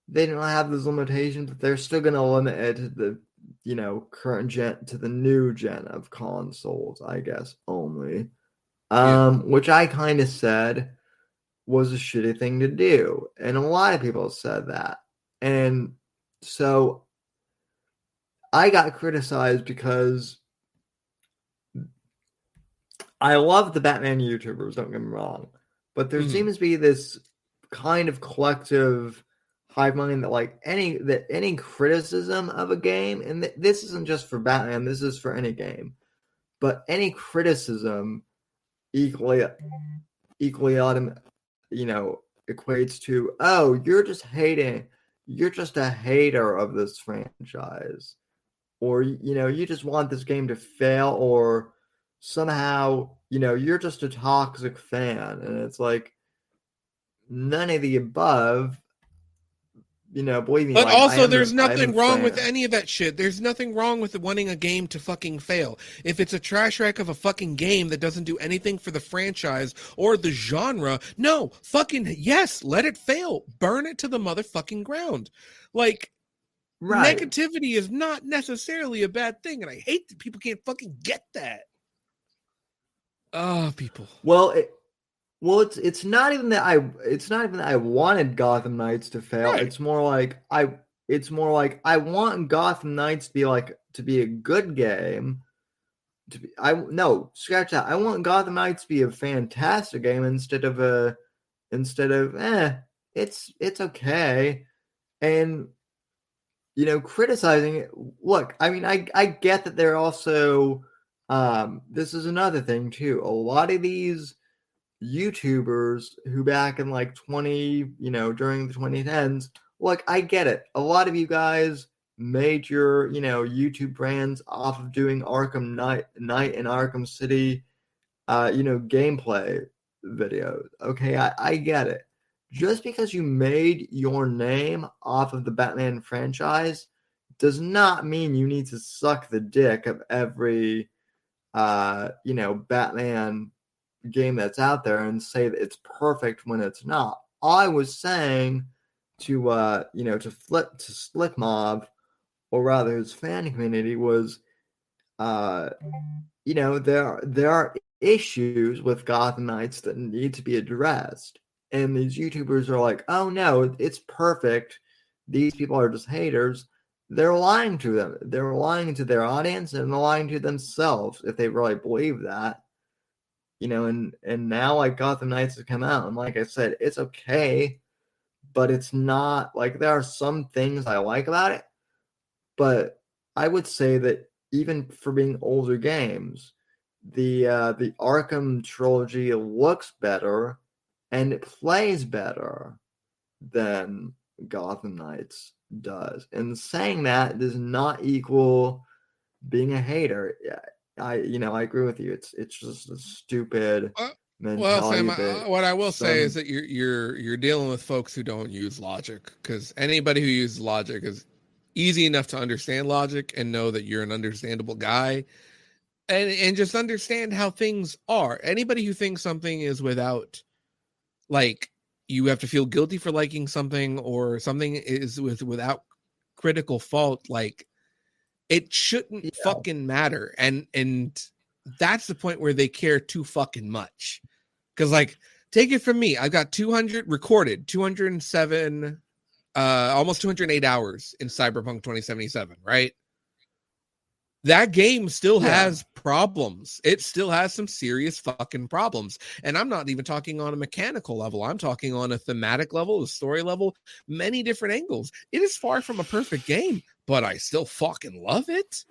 they didn't have those limitations, but they're still going to limit it to the, current gen, to the new gen of consoles, I guess, only. Which I kind of said was a shitty thing to do. And a lot of people said that. And so I got criticized because I love the Batman YouTubers, don't get me wrong. But there seems to be this kind of collective hive mind that any criticism of a game, and this isn't just for Batman, this is for any game, but any criticism equally equates to, oh, you're just a hater of this franchise, or you just want this game to fail, or somehow you're just a toxic fan. And it's like none of the above. Believe me. But also, there's nothing wrong with any of that shit. There's nothing wrong with wanting a game to fucking fail. If it's a trash wreck of a fucking game that doesn't do anything for the franchise or the genre, no, fucking yes, let it fail. Burn it to the motherfucking ground. Like, right. Negativity is not necessarily a bad thing, and I hate that people can't fucking get that. Oh, people. Well, it's not even that I wanted Gotham Knights to fail. Right. It's more like I want Gotham Knights to be a good game. Scratch that. I want Gotham Knights to be a fantastic game instead of it's okay. And criticizing it. Look, I mean, I get that they're also this is another thing too. A lot of these YouTubers who back in during the 2010s, I get it. A lot of you guys made your YouTube brands off of doing Arkham Knight and Arkham City gameplay videos. Okay, I get it. Just because you made your name off of the Batman franchise does not mean you need to suck the dick of every Batman game that's out there and say that it's perfect when it's not. I was saying to Slick Mob, or rather his fan community, was there are issues with Gotham Knights that need to be addressed, and these YouTubers are like, oh no, it's perfect, these people are just haters. They're lying to them. They're lying to their audience, and they're lying to themselves if they really believe that. And now Gotham Knights has come out, and like I said, it's okay, but it's not there are some things I like about it, but I would say that even for being older games, the Arkham trilogy looks better and it plays better than Gotham Knights does. And saying that does not equal being a hater. Yeah. I agree with you. It's just a stupid mentality. Well, Sam, what I will say is that you're dealing with folks who don't use logic, because anybody who uses logic is easy enough to understand logic and know that you're an understandable guy, and just understand how things are. Anybody who thinks something is without, you have to feel guilty for liking something, or something is without critical fault, it shouldn't fucking matter. And that's the point where they care too fucking much. Because, take it from me. I've got 207, almost 208 hours in Cyberpunk 2077, right? that game still has problems. It still has some serious fucking problems. And I'm not even talking on a mechanical level. I'm talking on a thematic level, a story level, many different angles. It is far from a perfect game, but I still fucking love it.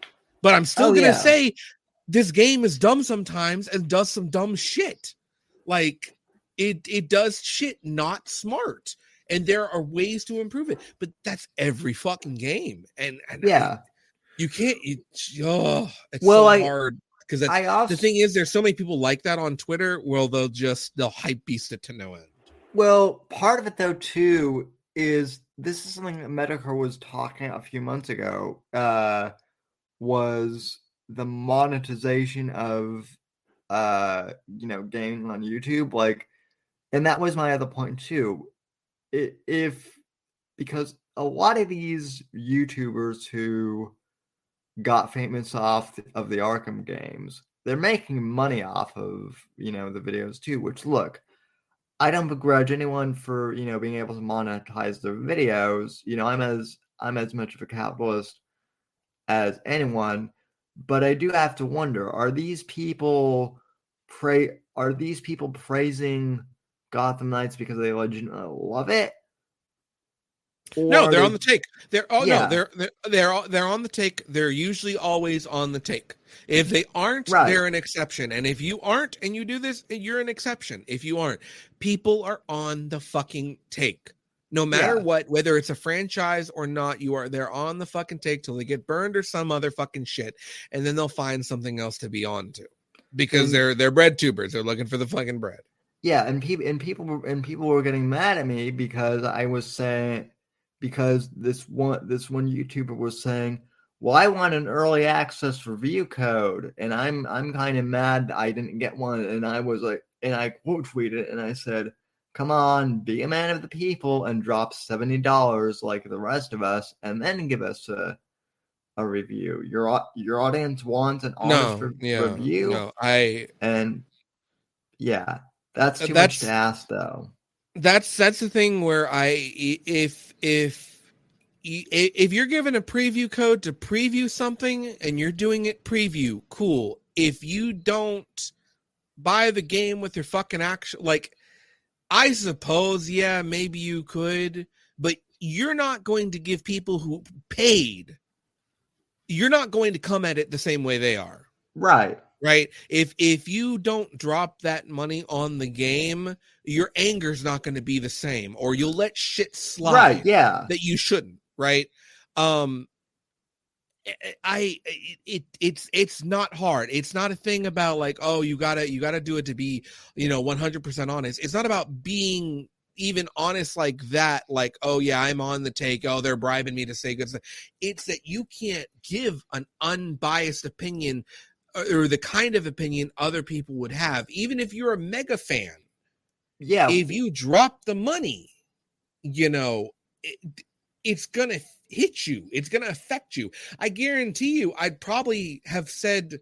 But I'm still going to say this game is dumb sometimes and does some dumb shit. Like, it does shit not smart. And there are ways to improve it. But that's every fucking game. And you can't. It's so hard because the thing is, there's so many people like that on Twitter. Well, they'll hype beast it to no end. Well, part of it though too is this is something that Medicare was talking a few months ago. Was the monetization of gaming on YouTube, like, and that was my other point too. Because a lot of these YouTubers who got famous off of the Arkham games, they're making money off of the videos too, which, look, I don't begrudge anyone for being able to monetize their videos. I'm as much of a capitalist as anyone, but I do have to wonder, are these people praising Gotham Knights because they legitimately love it? No, they're on the take. They're on the take. They're usually always on the take. If they aren't, they're an exception. And if you aren't and you do this, you're an exception. If you aren't, people are on the fucking take. No matter what, whether it's a franchise or not, they're on the fucking take till they get burned or some other fucking shit, and then they'll find something else to be on to. Because they're bread tubers. They're looking for the fucking bread. Yeah, and people were getting mad at me because I was saying, because this one YouTuber was saying, well, I want an early access review code, and I'm kind of mad that I didn't get one. And I was like, and I quote tweeted and I said, come on, be a man of the people and drop $70 like the rest of us, and then give us a review. Your audience wants an honest review. No, that's too much to ask, though. That's the thing where if you're given a preview code to preview something and you're doing it preview, cool. If you don't buy the game with your fucking action, like, I suppose, maybe you could, but you're not going to give people who paid, you're not going to come at it the same way they are. Right. If you don't drop that money on the game, your anger's not going to be the same, or you'll let shit slide. Right, yeah. That you shouldn't, right? It's not hard. It's not a thing about like, oh, you gotta do it to be 100% honest. It's not about being even honest like that, like, oh yeah, I'm on the take, oh, they're bribing me to say good stuff. It's that you can't give an unbiased opinion or the kind of opinion other people would have, even if you're a mega fan. Yeah, if you drop the money, it's gonna hit you. It's gonna affect you. I guarantee you, I'd probably have said,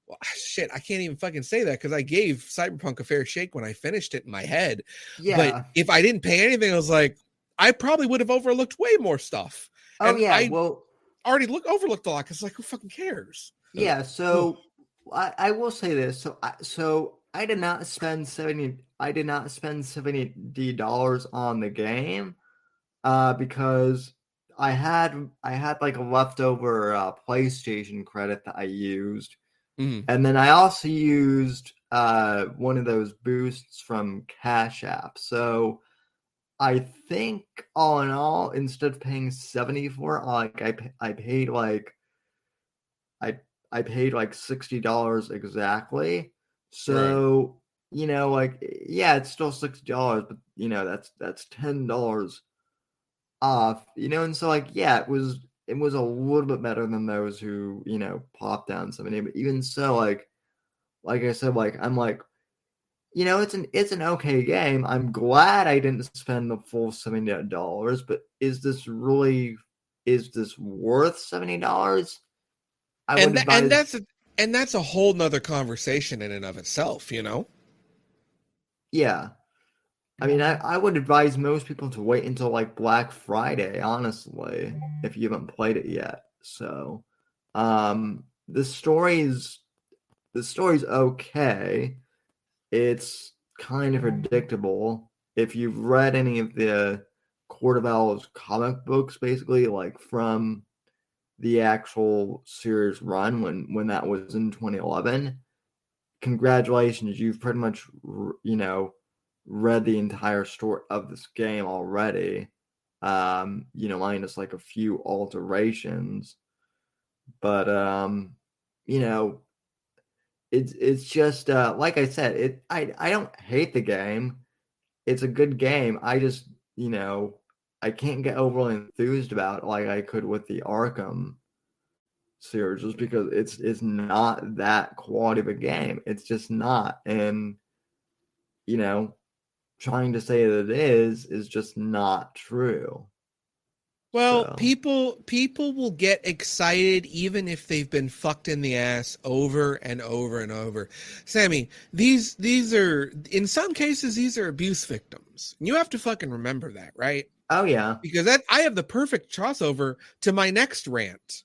well, shit, I can't even fucking say that because I gave Cyberpunk a fair shake when I finished it in my head. Yeah. But if I didn't pay anything, I was like, I probably would have overlooked way more stuff. Oh, and yeah. I well, already overlooked a lot because, like, who fucking cares? Yeah. So I will say this. So I did not spend $70 on the game because I had like a leftover PlayStation credit that I used. Mm-hmm. And then I also used one of those boosts from Cash App. So I think all in all, instead of paying $70 for it, I paid like $60 exactly. So it's still $60, but that's $10 off. And so it was a little bit better than those who popped down $70. But even so, like I said, I'm like, it's an okay game. I'm glad I didn't spend the full $70, but is this worth $70? And that's a whole nother conversation in and of itself, Yeah. I mean, I would advise most people to wait until like Black Friday, honestly, if you haven't played it yet. So, the story's okay. It's kind of predictable. If you've read any of the Court of Owls comic books, basically, like from the actual series run when that was in 2011, congratulations, you've pretty much, read the entire story of this game already. Minus like a few alterations. But it's just like I said, I don't hate the game. It's a good game. I just, I can't get overly enthused about it like I could with the Arkham series, just because it's not that quality of a game. It's just not. And trying to say that it is just not true. Well, so people will get excited even if they've been fucked in the ass over and over and over. Sammy, these are, in some cases, these are abuse victims. You have to fucking remember that, right? Oh yeah. Because I have the perfect crossover to my next rant,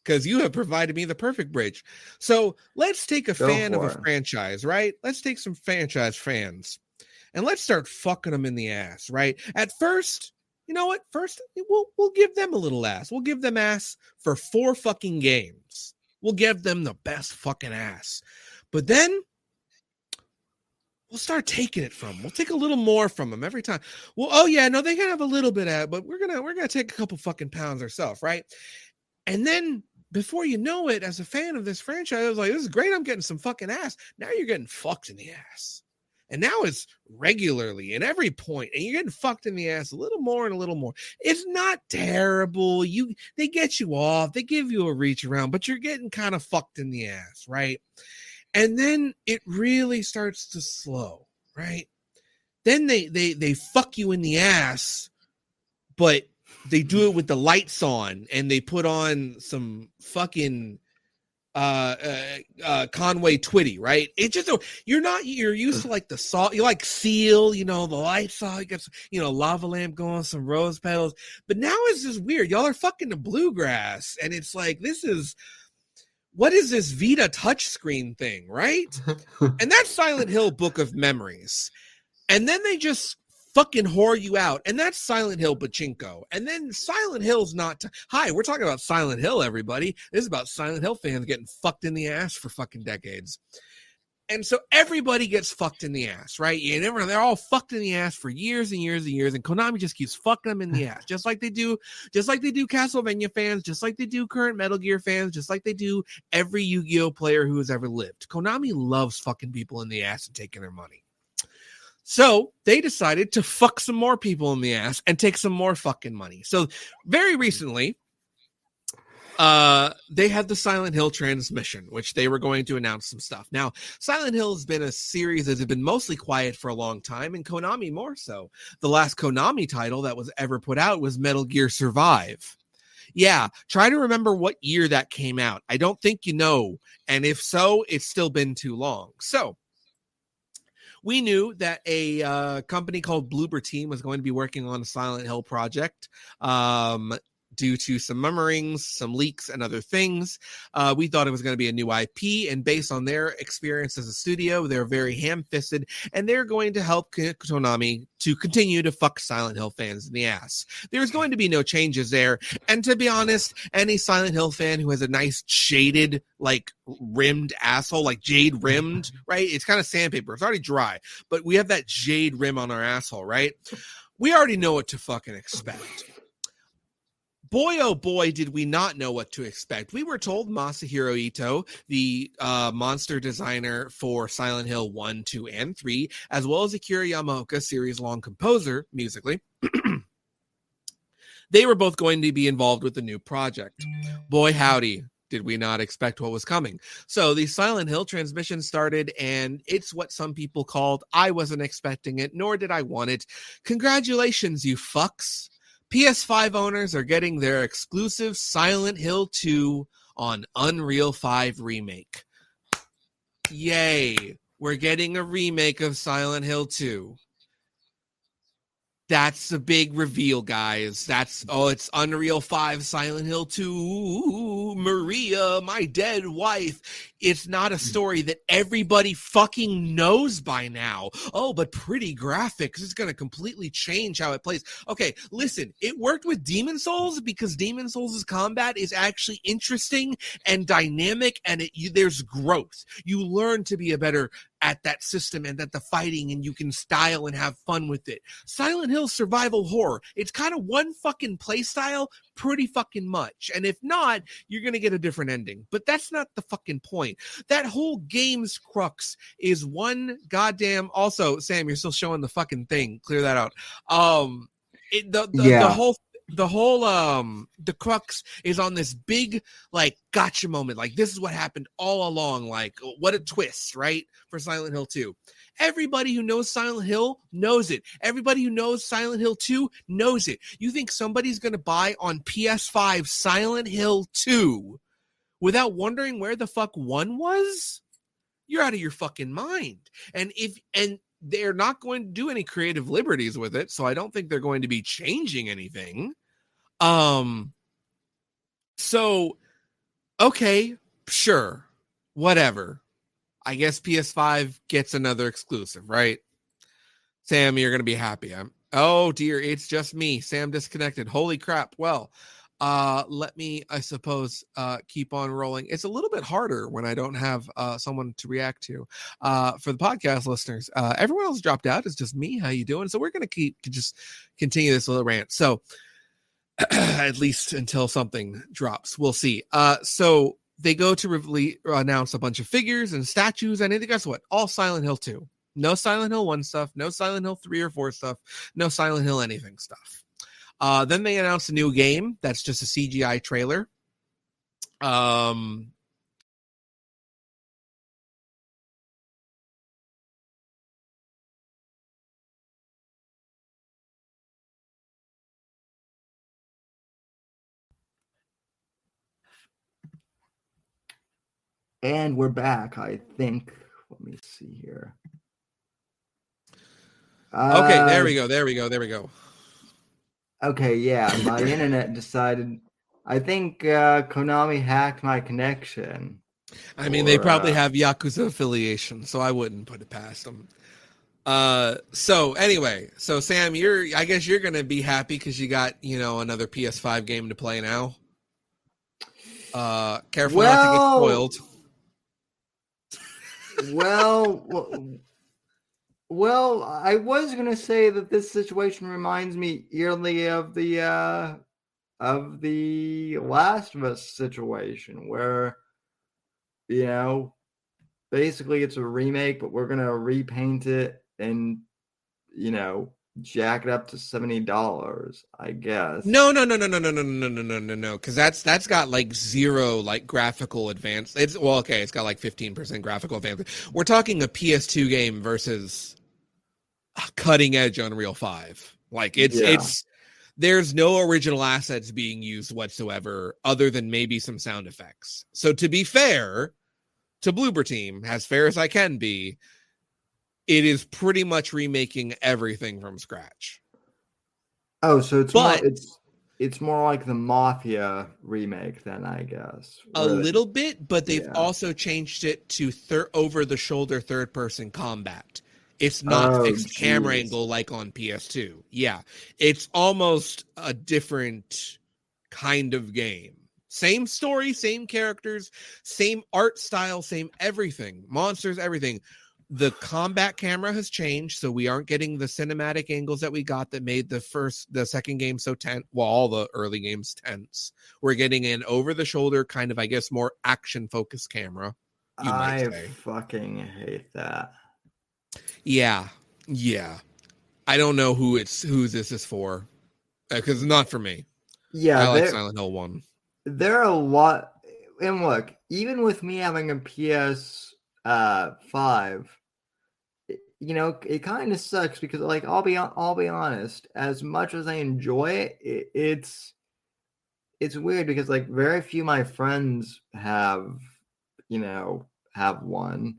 because you have provided me the perfect bridge. So let's take a fan of a franchise, right? Let's take some franchise fans and let's start fucking them in the ass, right? At first, you know what? First, we'll give them a little ass. We'll give them ass for 4 fucking games. We'll give them the best fucking ass. But then we'll start taking it from them. We'll take a little more from them every time. Well, oh yeah, no, they can have a little bit of, but we're gonna take a couple fucking pounds ourselves, right? And then before you know it, as a fan of this franchise, I was like, this is great. I'm getting some fucking ass. Now you're getting fucked in the ass. And now it's regularly in every point, and you're getting fucked in the ass a little more and a little more. It's not terrible. They get you off, they give you a reach around, but you're getting kind of fucked in the ass, right? And then it really starts to slow, right? Then they fuck you in the ass, but they do it with the lights on, and they put on some fucking Conway Twitty, right? It's just, you're used to like the salt, you like Seal, the lights on, you got lava lamp going, some rose petals, but now it's just weird. Y'all are fucking the bluegrass, and it's like, what is this Vita touchscreen thing, right? And that's Silent Hill Book of Memories. And then they just fucking whore you out, and that's Silent Hill Pachinko. And then Silent Hill's not hi, we're talking about Silent Hill, everybody. This is about Silent Hill fans getting fucked in the ass for fucking decades. And so everybody gets fucked in the ass, right? They're all fucked in the ass for years and years and years, and Konami just keeps fucking them in the ass, just like they do Castlevania fans, just like they do current Metal Gear fans, just like they do every Yu-Gi-Oh player who has ever lived. Konami loves fucking people in the ass and taking their money. So they decided to fuck some more people in the ass and take some more fucking money. So very recently, they had the Silent Hill transmission, which they were going to announce some stuff. Now, Silent Hill has been a series that has been mostly quiet for a long time, and Konami more so. The last Konami title that was ever put out was Metal Gear Survive. Yeah, try to remember what year that came out. I don't think you know, and if so, it's still been too long. So we knew that a company called Bloober Team was going to be working on a Silent Hill project. Due to some murmurings, some leaks, and other things. We thought it was going to be a new IP, and based on their experience as a studio, they're very ham-fisted, and they're going to help Konami to continue to fuck Silent Hill fans in the ass. There's going to be no changes there, and to be honest, any Silent Hill fan who has a nice shaded, like, rimmed asshole, like jade rimmed, right? It's kind of sandpaper. It's already dry, but we have that jade rim on our asshole, right? We already know what to fucking expect. Boy, oh boy, did we not know what to expect. We were told Masahiro Ito, the monster designer for Silent Hill 1, 2, and 3, as well as Akira Yamaoka, series-long composer, musically, they were both going to be involved with the new project. Boy, howdy, did we not expect what was coming. So the Silent Hill transmission started, and it's what some people called, I wasn't expecting it, nor did I want it. Congratulations, you fucks. PS5 owners are getting their exclusive Silent Hill 2 on Unreal 5 Remake. Yay, we're getting a remake of Silent Hill 2. That's the big reveal, guys. It's Unreal 5, Silent Hill 2, Maria, my dead wife. It's not a story that everybody fucking knows by now. Oh, but pretty graphics is going to completely change how it plays. Okay, listen, it worked with Demon Souls because Demon Souls' combat is actually interesting and dynamic, and there's growth. You learn to be a better at that system and at the fighting, and you can style and have fun with it. Silent Hill survival horror. It's kind of one fucking play style pretty fucking much. And if not, you're going to get a different ending. But that's not the fucking point. That whole game's crux is one goddamn... Also, Sam, you're still showing the fucking thing. Clear that out. The crux is on this big, like, gotcha moment. Like, this is what happened all along. Like, what a twist, right? For Silent Hill 2. Everybody who knows Silent Hill knows it. Everybody who knows Silent Hill 2 knows it. You think somebody's going to buy on PS5 Silent Hill 2 without wondering where the fuck 1 was? You're out of your fucking mind. And they're not going to do any creative liberties with it, so I don't think they're going to be changing anything. So, okay, sure, whatever. I guess PS5 gets another exclusive, right? Sam, you're going to be happy. Oh dear, it's just me. Sam disconnected. Holy crap. Well, let me, I suppose, keep on rolling. It's a little bit harder when I don't have someone to react to. For the podcast listeners, everyone else dropped out. It's just me. How you doing? So we're going to just continue this little rant. So at least until something drops. We'll see. So they go to announce a bunch of figures and statues, and guess what? All Silent Hill 2. No Silent Hill 1 stuff, no Silent Hill 3 or 4 stuff, no Silent Hill anything stuff. Then they announced a new game that's just a CGI trailer. And we're back, I think. Let me see here. Okay, there we go. Okay, yeah, my internet decided. I think Konami hacked my connection. I mean, they probably have Yakuza affiliation, so I wouldn't put it past them. So anyway, Sam, I guess you're gonna be happy because you got another PS5 game to play now. Careful not to get spoiled. Well, I was gonna say that this situation reminds me eerily of the Last of Us situation, where basically it's a remake, but we're gonna repaint it and jack it up to $70, I guess. No, because that's got like zero like graphical advance. It's got like 15% graphical advance. We're talking a PS2 game versus a cutting edge Unreal 5. Like it's there's no original assets being used whatsoever other than maybe some sound effects. So to be fair to Bloober Team, as fair as I can be, it is pretty much remaking everything from scratch. Oh, so it's more like the Mafia remake then, I guess. A little bit, but they've also changed it to over-the-shoulder third-person combat. It's not fixed camera angle like on PS2. Yeah, it's almost a different kind of game. Same story, same characters, same art style, same everything. Monsters, everything. The combat camera has changed, so we aren't getting the cinematic angles that we got that made the second game so tense. Well, all the early games tense. We're getting an over-the-shoulder kind of, I guess, more action-focused camera. I fucking hate that. Yeah. I don't know who this is for, because it's not for me. Yeah, I like Silent Hill 1. There are a lot, and look, even with me having a PS5. It kind of sucks because, like, I'll be honest. As much as I enjoy it, it's weird because, like, very few of my friends have one.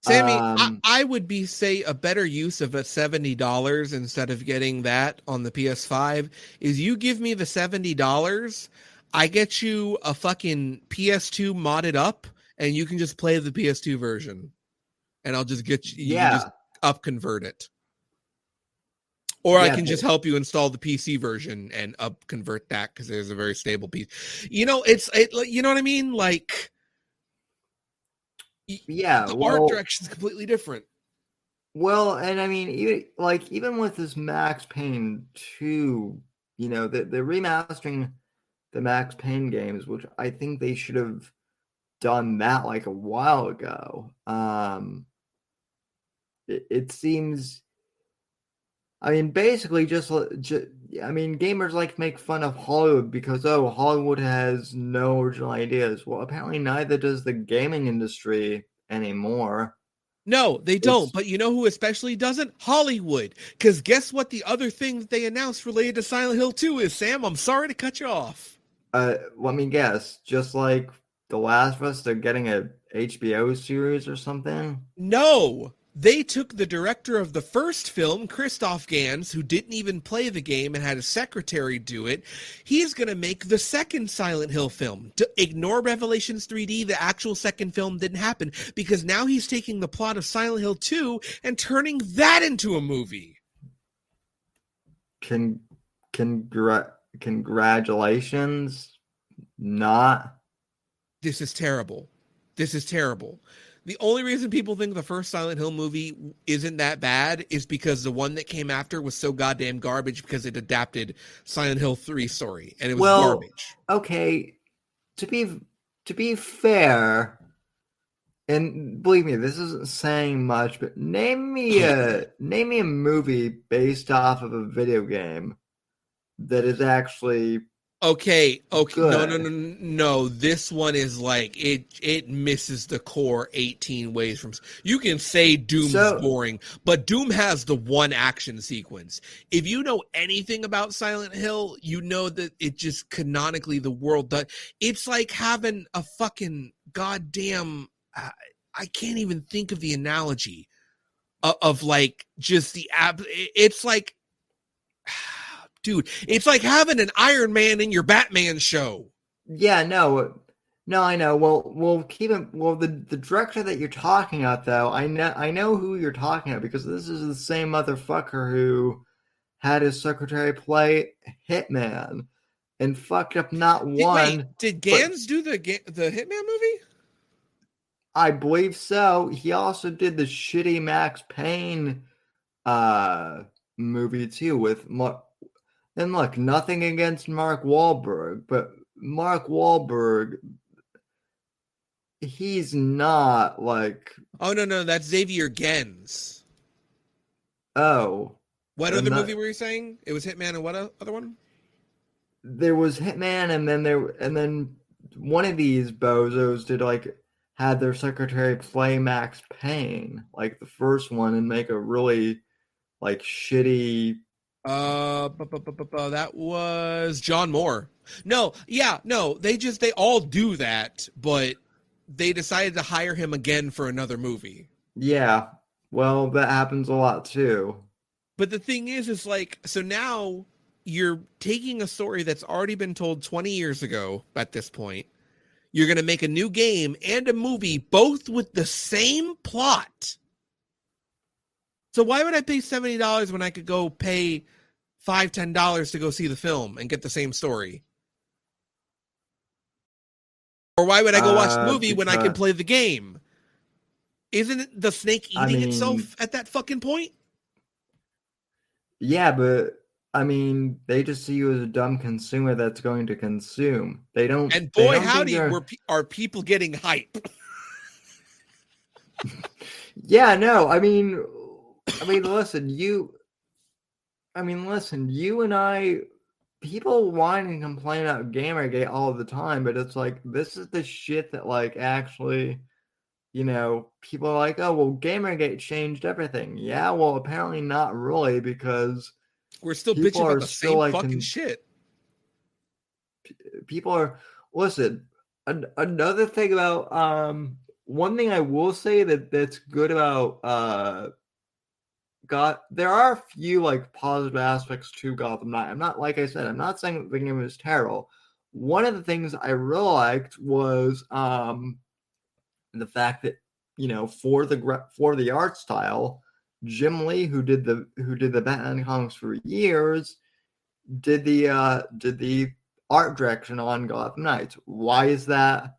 Sammy, I would say a better use of a $70 instead of getting that on the PS5 is you give me the $70, I get you a fucking PS2 modded up, and you can just play the PS2 version, and I'll just get you can just up convert it. Or I can just help you install the PC version and up convert that because there's a very stable piece. You know, you know what I mean? Like, the art direction is completely different. Well, and I mean, even with this Max Payne 2, you know, the remastering the Max Payne games, which I think they should have done that like a while ago. It seems. I mean, basically, I mean, gamers like to make fun of Hollywood because, Hollywood has no original ideas. Well, apparently neither does the gaming industry anymore. No, they don't. But you know who especially doesn't? Hollywood. Because guess what the other thing that they announced related to Silent Hill 2 is, Sam? I'm sorry to cut you off. Let me guess. Just like The Last of Us, they're getting a HBO series or something? No. They took the director of the first film, Christoph Gans, who didn't even play the game and had a secretary do it. He's going to make the second Silent Hill film. Ignore Revelations 3D. The actual second film didn't happen because now he's taking the plot of Silent Hill 2 and turning that into a movie. Congratulations. Not. This is terrible. This is terrible. The only reason people think the first Silent Hill movie isn't that bad is because the one that came after was so goddamn garbage because it adapted Silent Hill 3 story, and it was garbage. Okay, to be fair, and believe me, this isn't saying much, but name me a movie based off of a video game that is actually Okay. good. No. This one is like it misses the core 18 ways from. You can say Doom's boring, but Doom has the one action sequence. If you know anything about Silent Hill, you know that it just canonically the world does. It's like having a fucking goddamn. I can't even think of the analogy of like just the app. It's like. Dude, it's like having an Iron Man in your Batman show. Yeah, no, I know. Well, keep it. Well, the director that you're talking about, though, I know who you're talking about because this is the same motherfucker who had his secretary play Hitman and fucked up not one. Did Gans do the Hitman movie? I believe so. He also did the shitty Max Payne movie too with. And look, nothing against Mark Wahlberg, but Mark Wahlberg, he's not like. Oh no, that's Xavier Gens. Oh, what other movie were you saying? It was Hitman, and what other one? There was Hitman, and then one of these bozos had their secretary play Max Payne, like the first one, and make a really like shitty. That was John Moore. No, they all do that, but they decided to hire him again for another movie. Yeah, well, that happens a lot too. But the thing is like, so now you're taking a story that's already been told 20 years ago at this point. You're going to make a new game and a movie, both with the same plot. So why would I pay $70 when I could go pay $5-10 to go see the film and get the same story? Or why would I go watch the movie when I can play the game? Isn't it the snake eating itself at that fucking point? Yeah, but I mean, they just see you as a dumb consumer that's going to consume. They don't. And boy, howdy, are people getting hype? Yeah, no, I mean, listen, you and I, people whine and complain about Gamergate all the time, but it's like, this is the shit that, like, actually, you know, people are like, oh, well, Gamergate changed everything. Yeah, well, apparently not really, because we're still bitching about the same fucking shit. People are, listen, another thing about one thing I will say that's good about there are a few like positive aspects to Gotham Knight. I'm not, like I said, I'm not saying that the game is terrible. One of the things I really liked was the fact that, you know, for the art style, Jim Lee, who did the Batman comics for years, did the art direction on Gotham Knights. Why is that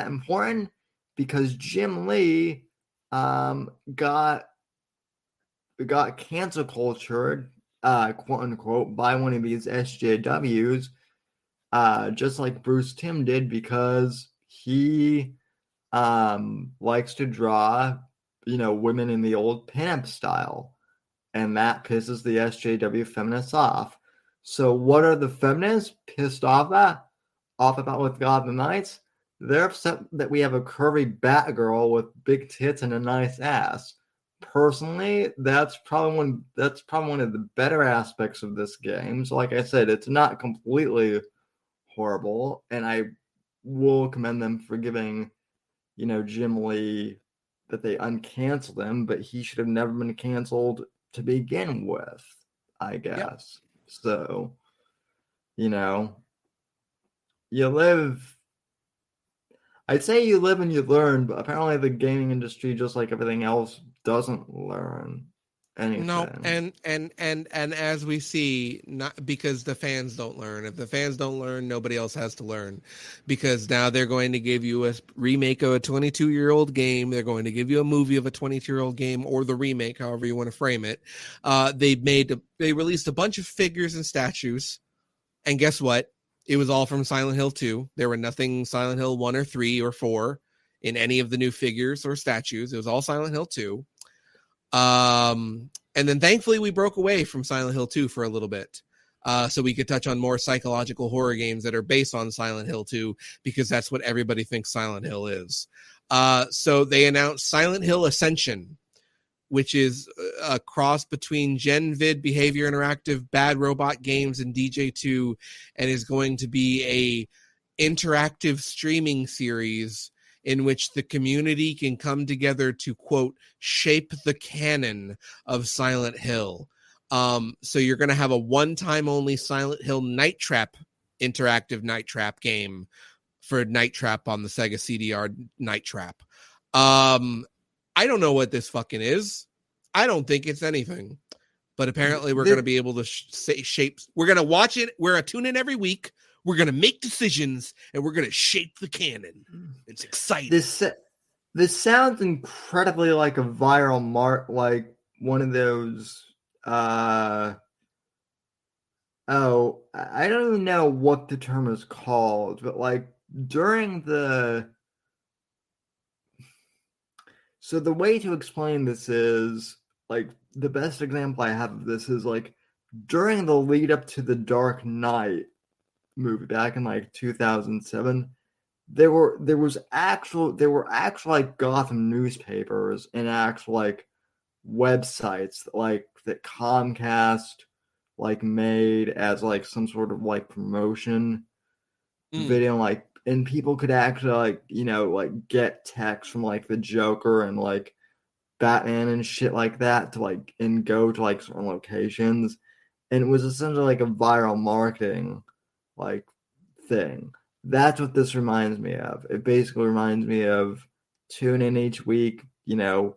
important? Because Jim Lee got cancel culture, quote unquote, by one of these SJWs, just like Bruce Timm did, because he likes to draw, you know, women in the old pinup style, and that pisses the SJW feminists off. So what are the feminists pissed off about with Gotham Knights? They're upset that we have a curvy Batgirl with big tits and a nice ass. Personally, that's probably one of the better aspects of this game. So like I said, it's not completely horrible, and I will commend them for giving, you know, Jim Lee, that they uncanceled him, but he should have never been canceled to begin with, I guess. Yep. So, you know, I'd say you live and you learn, but apparently the gaming industry, just like everything else, doesn't learn anything. No, and as we see, not because the fans don't learn. If the fans don't learn, nobody else has to learn, because now they're going to give you a remake of a 22-year-old game. They're going to give you a movie of a 22-year-old game, or the remake, however you want to frame it. They released a bunch of figures and statues, and guess what? It was all from Silent Hill 2. There were nothing Silent Hill 1 or 3 or 4 in any of the new figures or statues. It was all Silent Hill 2. And then thankfully we broke away from Silent Hill 2 for a little bit, so we could touch on more psychological horror games that are based on Silent Hill 2, because that's what everybody thinks Silent Hill is. So they announced Silent Hill Ascension, which is a cross between GenVid, Behavior Interactive, Bad Robot Games, and DJ2, and is going to be a interactive streaming series in which the community can come together to, quote, shape the canon of Silent Hill. So you're going to have a one-time only Silent Hill Night Trap interactive Night Trap game for Night Trap on the Sega CDR Night Trap. I don't know what this fucking is. I don't think it's anything. But apparently we're going to be able to shape. We're going to watch it. We're going to tune in every week. We're going to make decisions, and we're going to shape the canon. It's exciting. This sounds incredibly like a viral mark, like one of those. I don't even know what the term is called, but like during the. So the way to explain this is, like, the best example I have of this is like during the lead up to the Dark Knight movie back in like 2007. There were actual like Gotham newspapers and actual like websites that Comcast like made as like some sort of like promotion video, like, and people could actually like, you know, like get text from like the Joker and like Batman and shit like that to like, and go to like certain locations, and it was essentially like a viral marketing like thing. That's what this reminds me of. It basically reminds me of tune in each week, you know,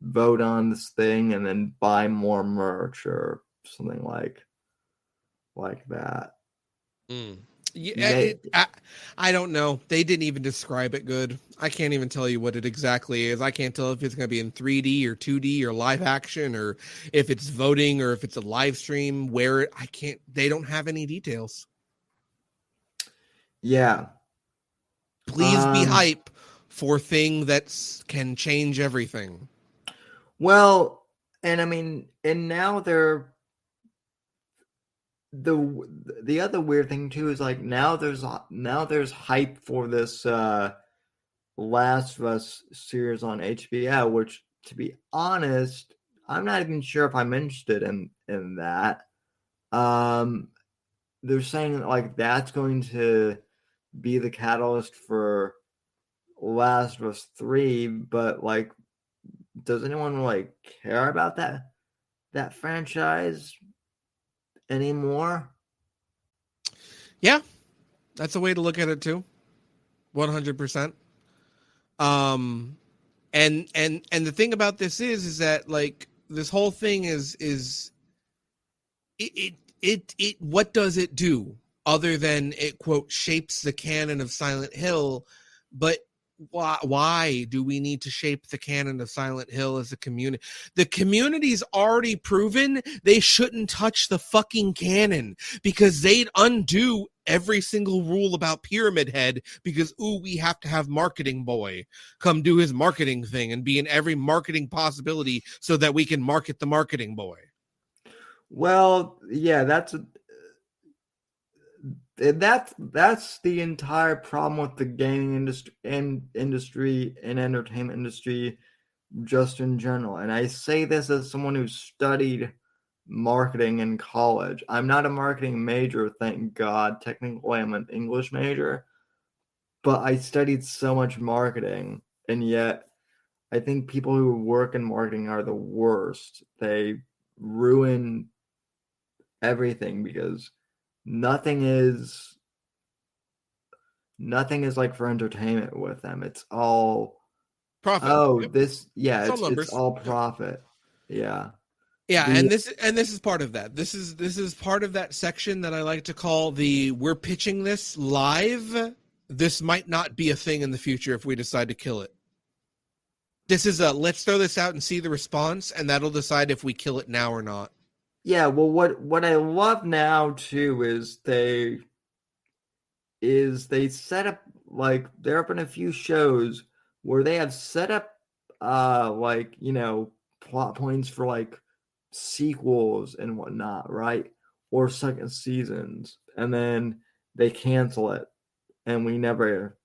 vote on this thing, and then buy more merch or something like that. Yeah, I don't know. They didn't even describe it good. I can't even tell you what it exactly is. I can't tell if it's going to be in 3D or 2D or live action, or if it's voting, or if it's a live stream. They don't have any details. Yeah. Please be hype for thing that can change everything. Well, and I mean, and now they're the other weird thing too is like now there's hype for this Last of Us series on HBO, which, to be honest, I'm not even sure if I'm interested in that. They're saying that like that's going to be the catalyst for Last of Us 3, but like, does anyone like care about that franchise anymore? Yeah, that's a way to look at it too. 100%. And the thing about this is that like this whole thing is it what does it do other than it quote shapes the canon of Silent Hill? But why do we need to shape the canon of Silent Hill as a community? The community's already proven they shouldn't touch the fucking canon because they'd undo every single rule about Pyramid Head because, ooh, we have to have Marketing Boy come do his marketing thing and be in every marketing possibility so that we can market the Marketing Boy. Well, yeah, that's the entire problem with the gaming industry and entertainment industry just in general. And I say this as someone who studied marketing in college. I'm not a marketing major, thank God. Technically, I'm an English major, but I studied so much marketing, and yet I think people who work in marketing are the worst. They ruin everything because nothing is like for entertainment with them. It's all profit. It's all profit. Yeah. And this is part of that. This is part of that section that I like to call the we're pitching this live. This might not be a thing in the future if we decide to kill it. This is a let's throw this out and see the response, and that'll decide if we kill it now or not. Yeah, well, what I love now too is they set up, like, there have been a few shows where they have set up like, you know, plot points for like sequels and whatnot, right? Or second seasons, and then they cancel it, and we never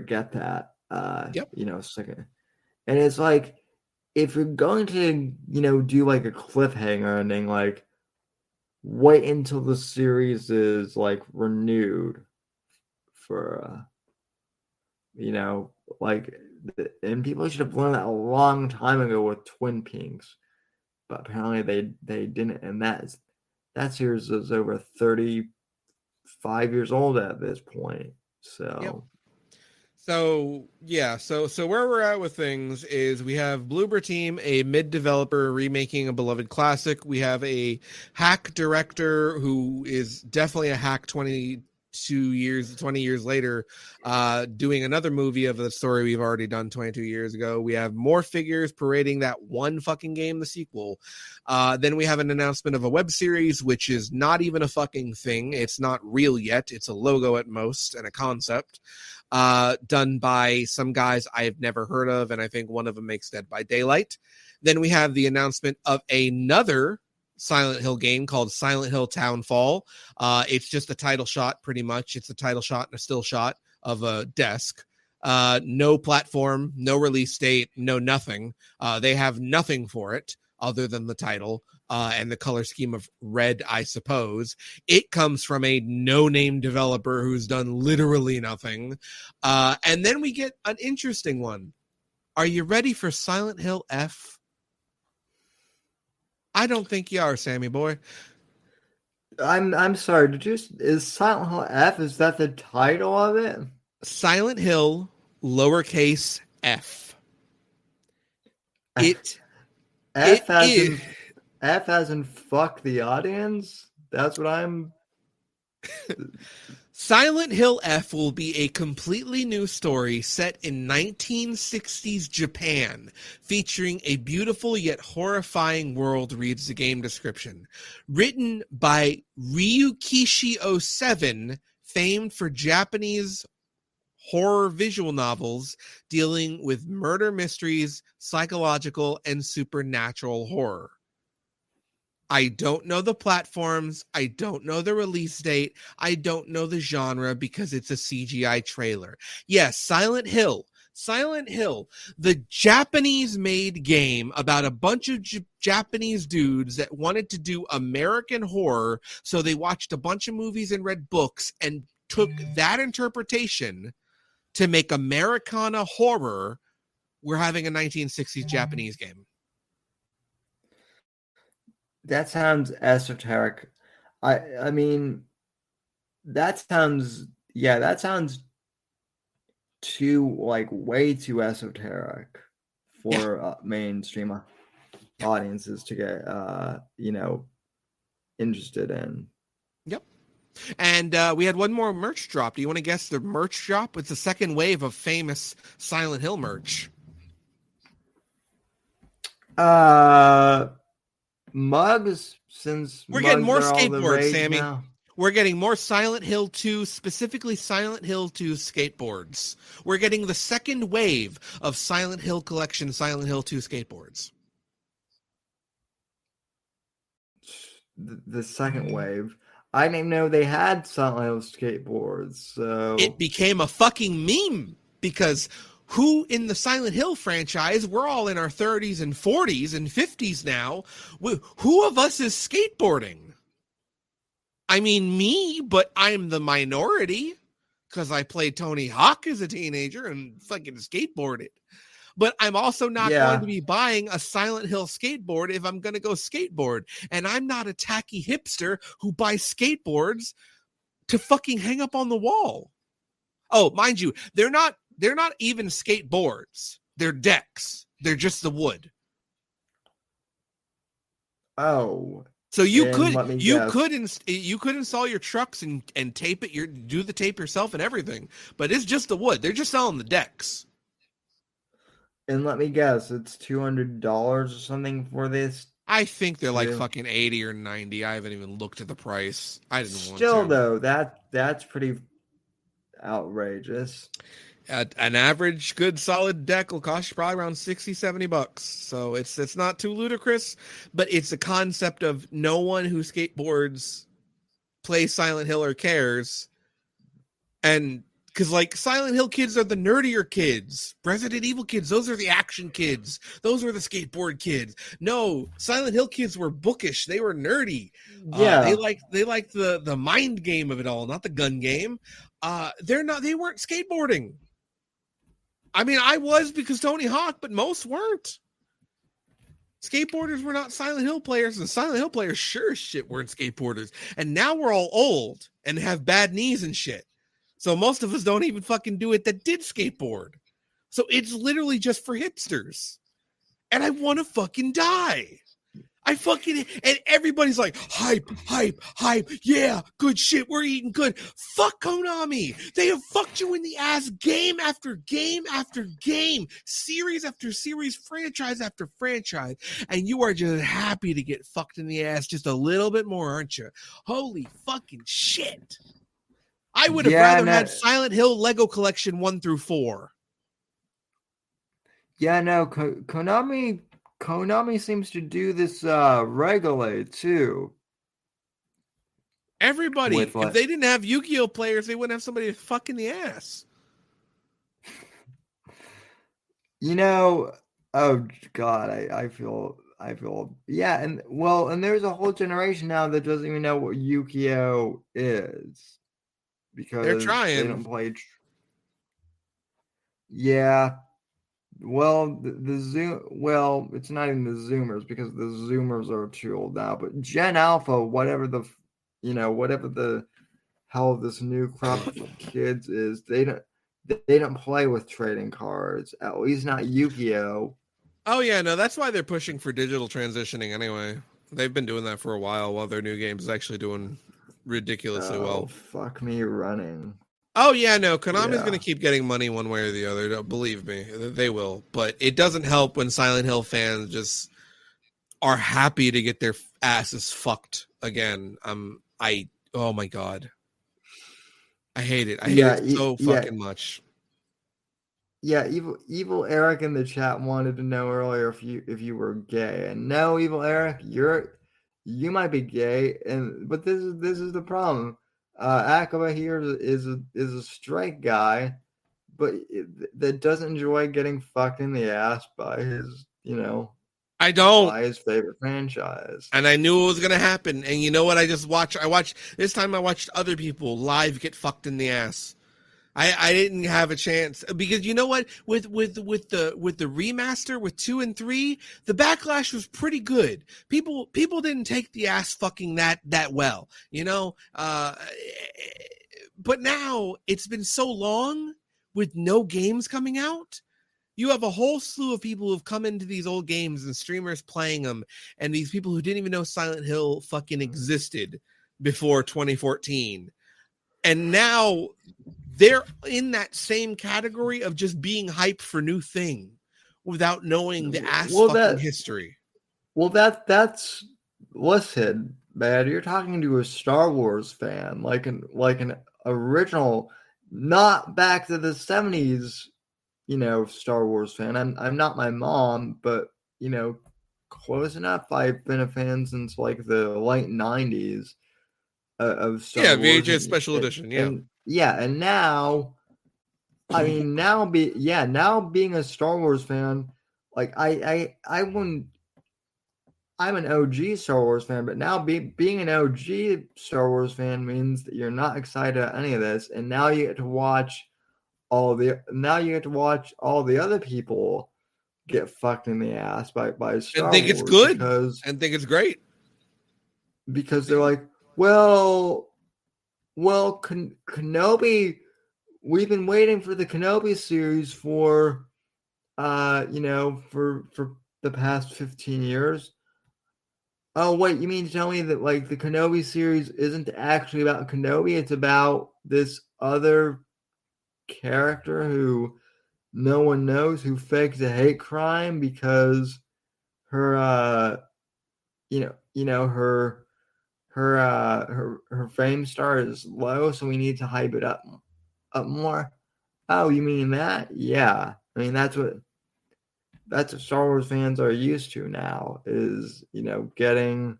get that you know, second. And it's like, if you're going to, you know, do like a cliffhanger ending, like, wait until the series is like renewed for you know, like, and people should have learned that a long time ago with Twin Peaks, but apparently they didn't. And that series is over 35 years old at this point. So yep. So yeah, so where we're at with things is we have Bloober Team, a mid developer remaking a beloved classic. We have a hack director who is definitely a hack 20 years later, doing another movie of the story we've already done 22 years ago. We have more figures parading that one fucking game, the sequel. Then we have an announcement of a web series, which is not even a fucking thing. It's not real yet. It's a logo at most and a concept. Done by some guys I have never heard of, and I think one of them makes Dead by Daylight. Then we have the announcement of another Silent Hill game called Silent Hill Townfall. It's just a title shot, pretty much. It's a title shot and a still shot of a desk. No platform, no release date, no nothing. They have nothing for it other than the title and the color scheme of red, I suppose. It comes from a no-name developer who's done literally nothing. And then we get an interesting one. Are you ready for Silent Hill F? I don't think you are, Sammy boy. I'm sorry. Is Silent Hill F? Is that the title of it? Silent Hill lowercase f. F as in fuck the audience. That's what I'm. Silent Hill F will be a completely new story set in 1960s Japan, featuring a beautiful yet horrifying world, reads the game description. Written by Ryukishi 07, famed for Japanese horror visual novels dealing with murder mysteries, psychological, and supernatural horror. I don't know the platforms. I don't know the release date. I don't know the genre because it's a CGI trailer. Yes, Silent Hill, the Japanese-made game about a bunch of Japanese dudes that wanted to do American horror, so they watched a bunch of movies and read books and took that interpretation to make Americana horror, we're having a 1960s Japanese game. That sounds esoteric. I mean, that sounds too, like, way too esoteric for mainstream audiences to get interested in. Yep. And we had one more merch drop. Do you want to guess the merch drop? It's the second wave of famous Silent Hill merch. Mugs, since we're getting more skateboards, Sammy. Now. We're getting more Silent Hill 2, specifically Silent Hill 2 skateboards. We're getting the second wave of Silent Hill collection Silent Hill 2 skateboards. The second wave. I didn't even know they had Silent Hill skateboards. So it became a fucking meme because who in the Silent Hill franchise, we're all in our 30s and 40s and 50s now. Who of us is skateboarding? I mean, me, but I'm the minority because I played Tony Hawk as a teenager and fucking skateboarded. But I'm also not going to be buying a Silent Hill skateboard if I'm going to go skateboard. And I'm not a tacky hipster who buys skateboards to fucking hang up on the wall. Oh, mind you, they're not even skateboards. They're decks. They're just the wood. Oh. So you could install your trucks and tape it. Do the tape yourself and everything, but it's just the wood. They're just selling the decks. And let me guess, it's $200 or something for this. I think they're like fucking 80 or 90. I haven't even looked at the price. I didn't want to. Still though, that's pretty outrageous. An average good solid deck will cost you probably around $60-$70. So it's not too ludicrous, but it's a concept of no one who skateboards plays Silent Hill or cares. And because like Silent Hill kids are the nerdier kids, Resident Evil kids, those are the action kids, those were the skateboard kids. No, Silent Hill kids were bookish, they were nerdy. They like the mind game of it all, not the gun game. They weren't skateboarding. I mean, I was because Tony Hawk, but most weren't. Skateboarders were not Silent Hill players, and Silent Hill players sure as shit weren't skateboarders. And now we're all old and have bad knees and shit. So most of us don't even fucking do it that did skateboard. So it's literally just for hipsters. And I want to fucking die. And everybody's like, hype, yeah, good shit, we're eating good. Fuck Konami. They have fucked you in the ass game after game after game, series after series, franchise after franchise, and you are just happy to get fucked in the ass just a little bit more, aren't you? Holy fucking shit. I would have rather had Silent Hill Lego Collection 1 through 4. Yeah, no, Konami seems to do this regularly too. Everybody, if they didn't have Yu-Gi-Oh players, they wouldn't have somebody to fuck in the ass. Oh God, I feel yeah, and there's a whole generation now that doesn't even know what Yu-Gi-Oh is because they're trying. They don't play. Yeah. Well, the Zoom. Well, it's not even the Zoomers because the Zoomers are too old now. But Gen Alpha, whatever the hell this new crop of kids is, they don't play with trading cards. At least not Yu-Gi-Oh. Oh yeah, no, that's why they're pushing for digital transitioning anyway. They've been doing that for a while their new game is actually doing ridiculously well. Fuck me running. Oh, yeah, no, Konami's going to keep getting money one way or the other. Don't believe me. They will. But it doesn't help when Silent Hill fans just are happy to get their asses fucked again. Oh, my God. I hate it. I hate it so fucking much. Yeah, Evil Eric in the chat wanted to know earlier if you were gay. And no, Evil Eric, you might be gay, but this is the problem. Akaba here is a straight guy, but that doesn't enjoy getting fucked in the ass by his, I don't. By his favorite franchise. And I knew it was gonna happen. And you know what? I watched other people live get fucked in the ass. I didn't have a chance because you know what, with the remaster with 2 and 3, the backlash was pretty good. People didn't take the ass fucking that well, you know. But now it's been so long with no games coming out. You have a whole slew of people who've come into these old games and streamers playing them, and these people who didn't even know Silent Hill fucking existed before 2014. And now they're in that same category of just being hyped for new thing without knowing the fucking history. Well, that's listen, man. You're talking to a Star Wars fan, like an original, not back to the 70s, you know, Star Wars fan. I'm not my mom, but you know, close enough. I've been a fan since like the late 90s. Of Star Wars. VHS special edition, and now, I mean, now being a Star Wars fan, like I wouldn't. I'm an OG Star Wars fan, but now being an OG Star Wars fan means that you're not excited about any of this, and now you get to watch all the other people get fucked in the ass by Star and think Wars it's good and think it's great because they're like, well, Kenobi. We've been waiting for the Kenobi series for, you know, for the past 15 years. Oh wait, you mean to tell me that like the Kenobi series isn't actually about Kenobi? It's about this other character who no one knows, who fakes a hate crime because her, her fame star is low, so we need to hype it up more. Oh, you mean that? Yeah. I mean that's what Star Wars fans are used to now, is, you know, getting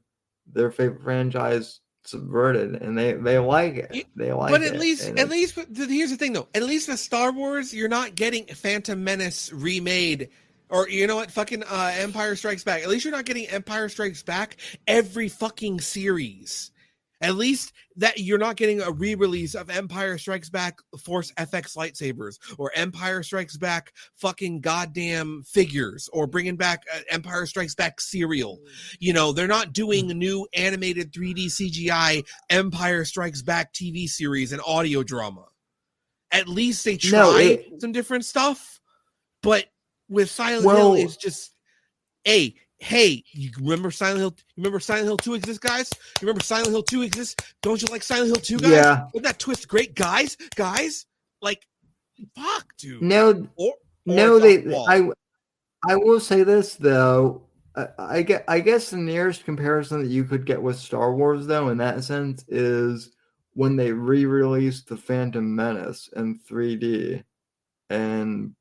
their favorite franchise subverted, and they like it. They like it. But at least here's the thing though. At least with Star Wars, you're not getting Phantom Menace remade. Or, you know what, fucking Empire Strikes Back. At least you're not getting Empire Strikes Back every fucking series. At least that you're not getting a re-release of Empire Strikes Back Force FX lightsabers, or Empire Strikes Back fucking goddamn figures, or bringing back Empire Strikes Back cereal. You know, they're not doing a new animated 3D CGI Empire Strikes Back TV series and audio drama. At least they try some different stuff, but with Silent Hill, it's just, hey, you remember Silent Hill? You remember Silent Hill 2 exists, guys? You remember Silent Hill 2 exists? Don't you like Silent Hill 2, guys? Yeah. Isn't that twist great, guys? Like, fuck, dude. I will say this though. I guess the nearest comparison that you could get with Star Wars, though, in that sense, is when they re-released the Phantom Menace in 3D, and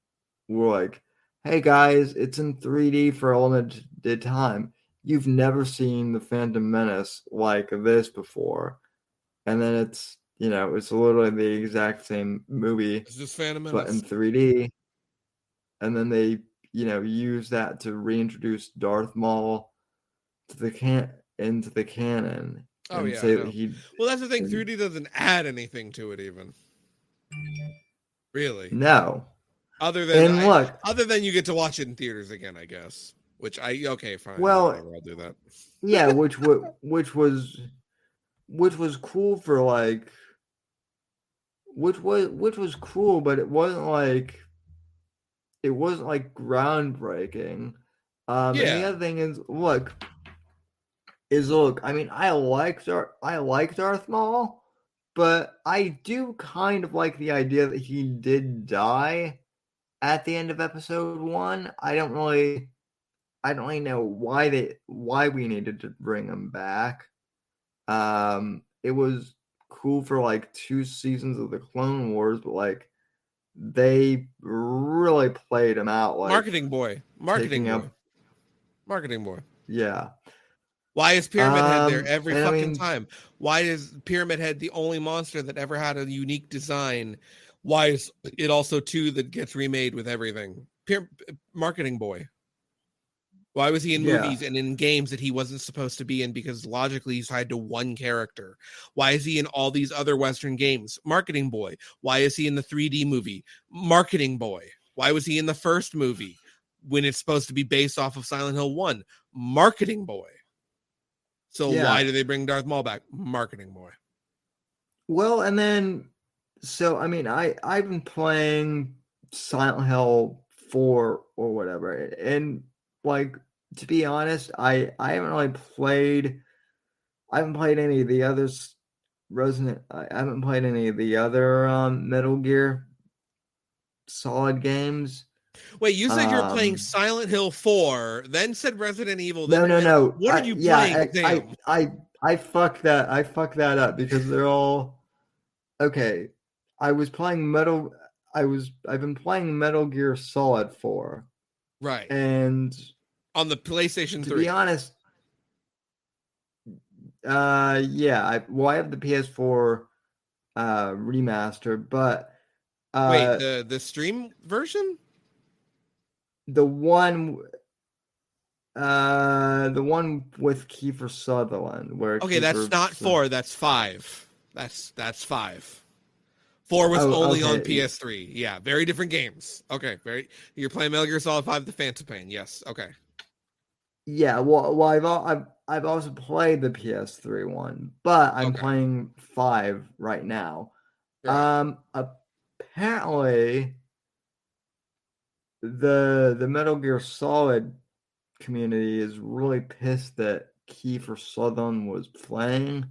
we're like, hey guys, it's in 3D for a limited time. You've never seen the Phantom Menace like this before. And then it's, you know, it's literally the exact same movie. It's just Phantom Menace, but in 3D. And then they, you know, use that to reintroduce Darth Maul into the canon. Oh, yeah. Well, that's the thing. 3D doesn't add anything to it, even. Really? No. Other than you get to watch it in theaters again, I guess. Okay, fine. Well, I'll do that. Yeah, which was cool for like, which was cool, but it wasn't like groundbreaking. And the other thing is, look. I mean, I like Darth Maul, but I do kind of like the idea that he did die at the end of episode 1. I don't really know why we needed to bring him back. It was cool for like 2 seasons of the Clone Wars, but like they really played him out like marketing boy. Yeah. Why is Pyramid Head there every fucking time? Why is Pyramid Head the only monster that ever had a unique design? Why is it also 2 that gets remade with everything? Marketing boy. Why was he in movies and in games that he wasn't supposed to be in because logically he's tied to one character? Why is he in all these other Western games? Marketing boy. Why is he in the 3D movie? Marketing boy. Why was he in the first movie when it's supposed to be based off of Silent Hill 1? Marketing boy. So why do they bring Darth Maul back? Marketing boy. Well, and then, so, I mean, I've been playing Silent Hill 4 or whatever, and, like, to be honest, I haven't really played, I haven't played any of the others, I haven't played any of the other Metal Gear Solid games. Wait, you said you were playing Silent Hill 4, then said Resident Evil. No. What are you playing? I fucked that up because they're all okay. I've been playing Metal Gear Solid 4. Right. And on the PlayStation 3. To be honest, I have the PS4 remaster, but wait, the stream version? The one with Kiefer Sutherland, where that's not 4, that's 5. That's 5. 4 was only on PS3. Yeah, very different games. Okay, you're playing Metal Gear Solid 5: The Phantom Pain. Yes, okay. Yeah, well, I've also played the PS3 one, but I'm playing 5 right now. Right. Apparently, the Metal Gear Solid community is really pissed that Kiefer Sutherland was playing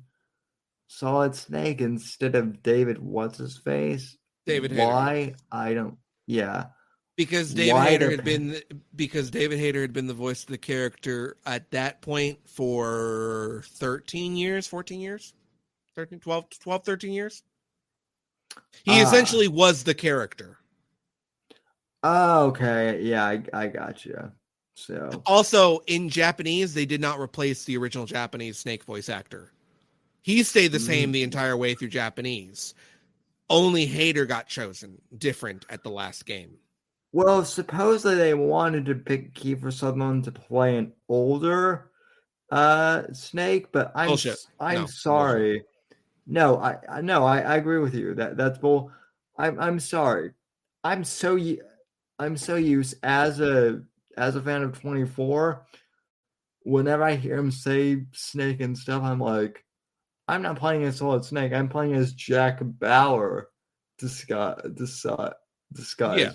Solid Snake instead of David what's-his-face. David Hayter. Why? I don't. Yeah. Because David Hayter had been the voice of the character at that point for 13 years, 14 years, 13 years. He essentially was the character. Oh, okay. Yeah, I got you. So also in Japanese, they did not replace the original Japanese Snake voice actor. He stayed the same the entire way through Japanese. Only Hayter got chosen different at the last game. Well, supposedly they wanted to pick Kiefer Sutherland to play an older Snake, but I'm sorry. Bullshit. No, I agree with you. That's bull. I'm sorry. I'm so used as a fan of 24. Whenever I hear him say Snake and stuff, I'm like, I'm not playing as Solid Snake. I'm playing as Jack Bauer disguised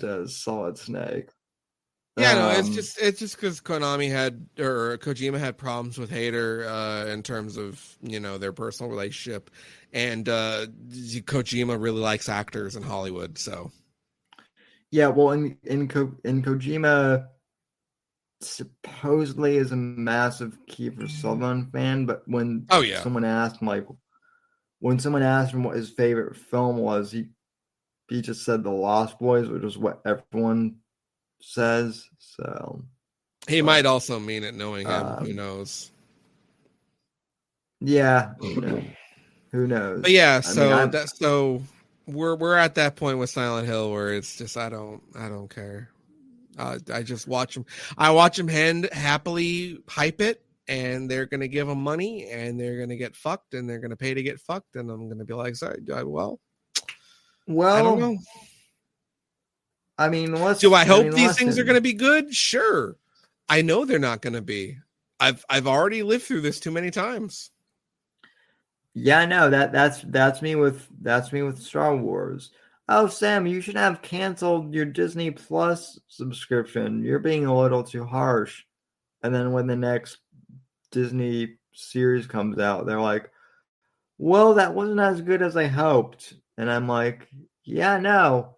as Solid Snake. Yeah, no, it's just because Kojima had problems with Hayter in terms of their personal relationship, and Kojima really likes actors in Hollywood, so. Yeah, well, in Kojima supposedly is a massive Kiefer Sutherland fan, but when someone asked him what his favorite film was, he just said The Lost Boys, which is what everyone says. So he might also mean it, knowing him. Who knows? Yeah, who knows? But yeah, so we're at that point with Silent Hill where it's just I don't care. I just watch them. I watch them happily hype it, and they're gonna give them money, and they're gonna get fucked, and they're gonna pay to get fucked, and I'm gonna be like, sorry, well, I don't know. I mean, do I hope these things are gonna be good? Sure. I know they're not gonna be. I've already lived through this too many times. Yeah, no, that's me with Star Wars. Oh, Sam, you should have canceled your Disney Plus subscription. You're being a little too harsh. And then when the next Disney series comes out, they're like, well, that wasn't as good as I hoped. And I'm like, yeah, no.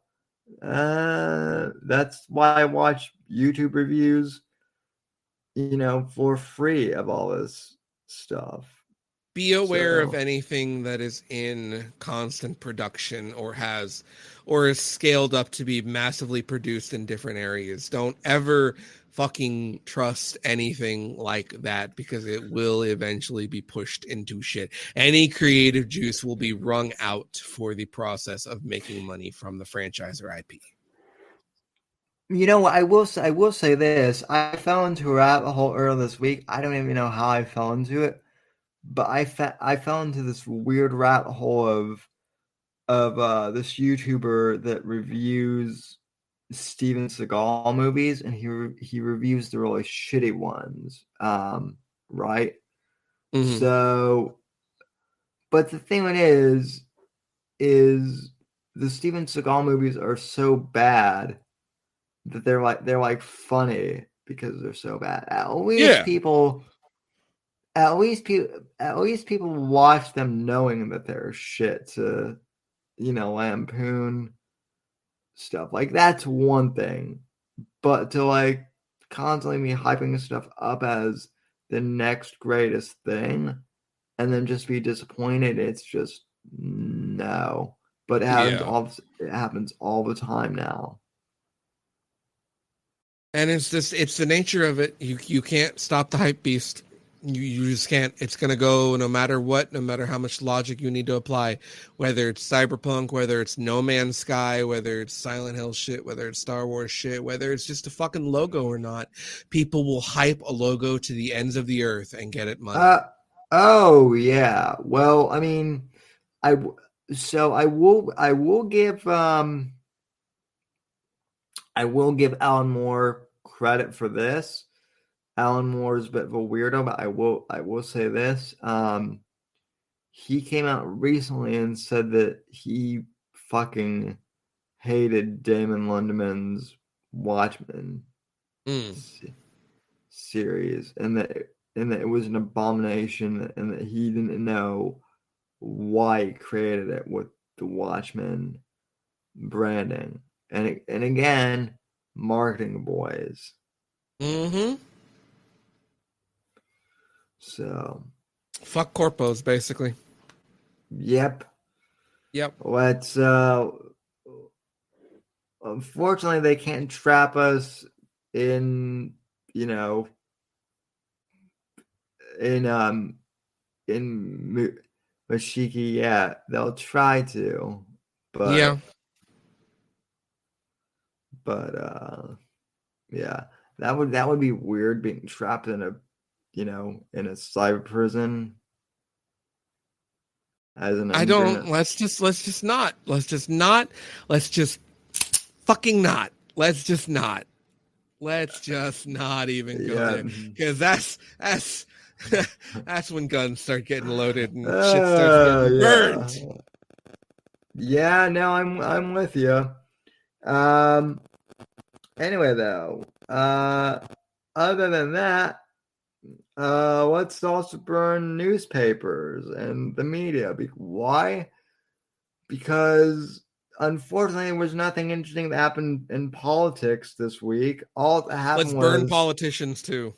That's why I watch YouTube reviews, for free of all this stuff. Be aware of anything that is in constant production or is scaled up to be massively produced in different areas. Don't ever fucking trust anything like that, because it will eventually be pushed into shit. Any creative juice will be wrung out for the process of making money from the franchise or IP. You know what? I will say this. I fell into a rabbit hole earlier this week. I don't even know how I fell into it, but I fell into this weird rabbit hole of this YouTuber that reviews Steven Seagal movies, and he reviews the really shitty ones. Right? Mm-hmm. So, but the thing is the Steven Seagal movies are so bad that they're like funny because they're so bad. At least people watch them knowing that they're shit to, lampoon stuff. Like that's one thing. But to like constantly be hyping stuff up as the next greatest thing and then just be disappointed, it's just no. But it happens all the time now. And it's the nature of it. You can't stop the hype beast. You just can't. It's gonna go no matter what, no matter how much logic you need to apply. Whether it's Cyberpunk, whether it's No Man's Sky, whether it's Silent Hill shit, whether it's Star Wars shit, whether it's just a fucking logo or not, people will hype a logo to the ends of the earth and get it money. Oh yeah. Well, I mean, I will give Alan Moore credit for this. Alan Moore is a bit of a weirdo, but I will say this. He came out recently and said that he fucking hated Damon Lindeman's Watchmen series, and that it was an abomination, and that he didn't know why he created it with the Watchmen branding, and again, marketing boys. Mm-hmm. So, fuck corpos, basically. Yep. Let's. Unfortunately, they can't trap us in, in Mashiki. Yeah, they'll try to, but yeah. But yeah, that would be weird, being trapped in a cyber prison. As an I don't. Let's just fucking not. Let's just not. Let's just not even go there, because that's when guns start getting loaded and shit starts getting burned. Yeah, no, I'm with you. Anyway, though, other than that, let's also burn newspapers and the media. Why? Because unfortunately, there was nothing interesting that happened in politics this week. All that happened Let's burn politicians too.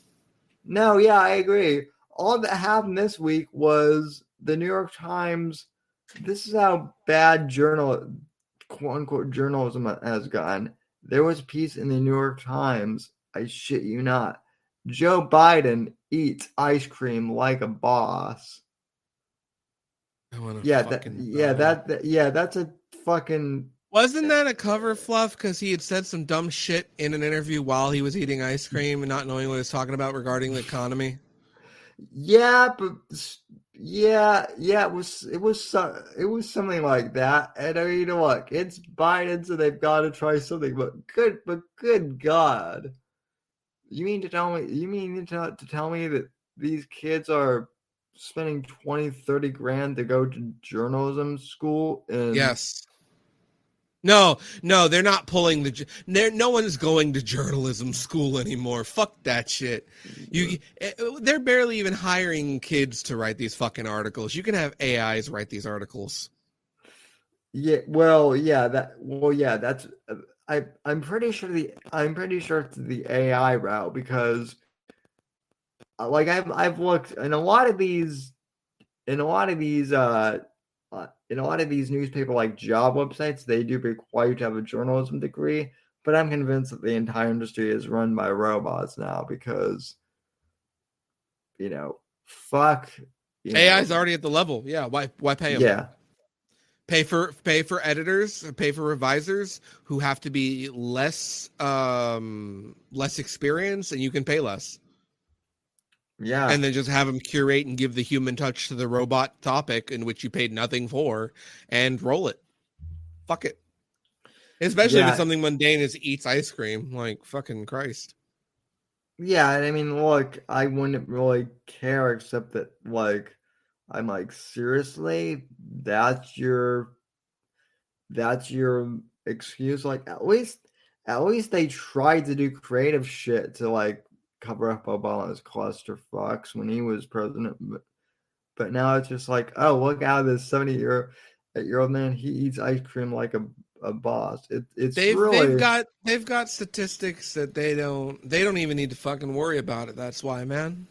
No, yeah, I agree. All that happened this week was the New York Times. This is how bad quote unquote journalism has gone. There was a piece in the New York Times, I shit you not, Joe Biden eats ice cream like a boss. That's a fucking. Wasn't that a cover fluff because he had said some dumb shit in an interview while he was eating ice cream and not knowing what he was talking about regarding the economy? Yeah, but it was something like that. And I mean, look, it's Biden, so they've got to try something. But good God, you mean to tell me that these kids are spending 20-30 grand to go to journalism school? Yes. No, they're not pulling no one's going to journalism school anymore. Fuck that shit. They're barely even hiring kids to write these fucking articles. You can have AIs write these articles. Yeah, that's I'm pretty sure it's the AI route, because like I've looked in a lot of these newspaper like job websites. They do require you to have a journalism degree, but I'm convinced that the entire industry is run by robots now, because fuck, AI's already at the level. Yeah, why pay them? Yeah, Pay for editors, pay for revisers who have to be less experienced, and you can pay less. Yeah. And then just have them curate and give the human touch to the robot topic in which you paid nothing for, and roll it. Fuck it. Especially if it's something mundane as eats ice cream. Like, fucking Christ. Yeah, I mean, look, I wouldn't really care except that, like, I'm like, seriously? That's your excuse? Like, at least they tried to do creative shit to, like, cover up Obama's clusterfucks when he was president. But now it's just like, oh, look out, this 70-year-old man, he eats ice cream like a boss. They've got statistics that they don't even need to fucking worry about it. That's why, man.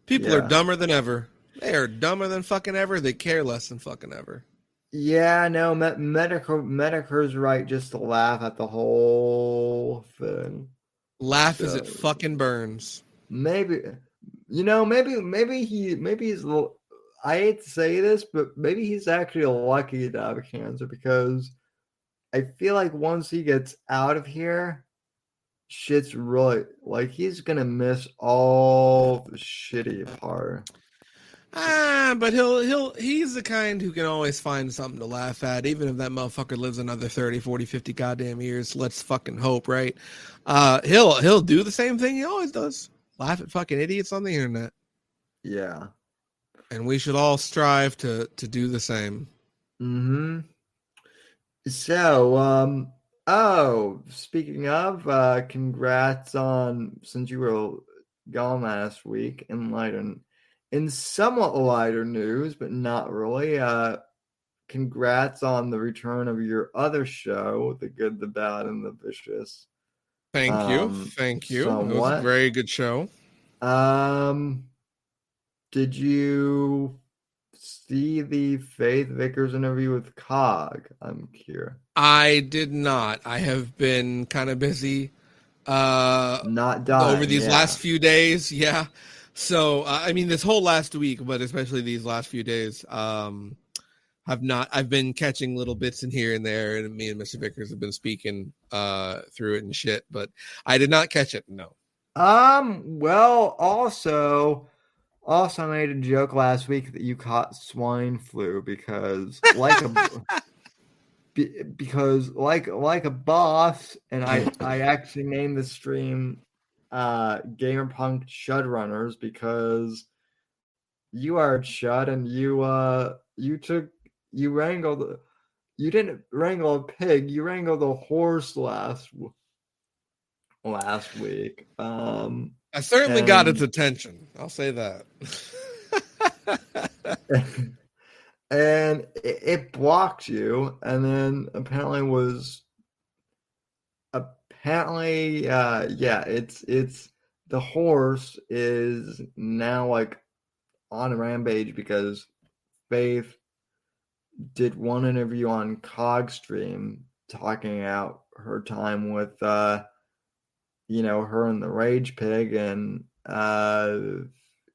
People are dumber than ever. They are dumber than fucking ever. They care less than fucking ever. Yeah, no, Medicare's right just to laugh at the whole thing. Laugh as it fucking burns. Maybe, maybe he's a little, I hate to say this, but maybe he's actually lucky to have cancer, because I feel like once he gets out of here, shit's really, like, he's gonna miss all the shitty part. But he's the kind who can always find something to laugh at, even if that motherfucker lives another 30, 40, 50 goddamn years. Let's fucking hope, right? He'll do the same thing he always does. Laugh at fucking idiots on the internet. Yeah. And we should all strive to do the same. Mm-hmm. So, speaking of, congrats on, since you were gone last week, in somewhat lighter news, but not really, congrats on the return of your other show, The Good, the Bad, and the Vicious. Thank you. It was a very good show. Did you see the Faith Vickers interview with Cog? I'm curious. I did not. I have been kind of busy not done over these last few days. Yeah. So, I mean, this whole last week, but especially these last few days, I've been catching little bits in here and there, and me and Mr. Vickers have been speaking through it and shit, but I did not catch it. No. Well, also I made a joke last week that you caught swine flu because like a boss, and I actually named the stream GamerPunk ChudRunners because you are a chud, and you didn't wrangle a pig, you wrangled a horse last week. I certainly got its attention. I'll say that. And it blocked you, and then it's the horse is now like on a rampage because Faith did one interview on Cog Stream talking out her time with her and the Rage Pig, and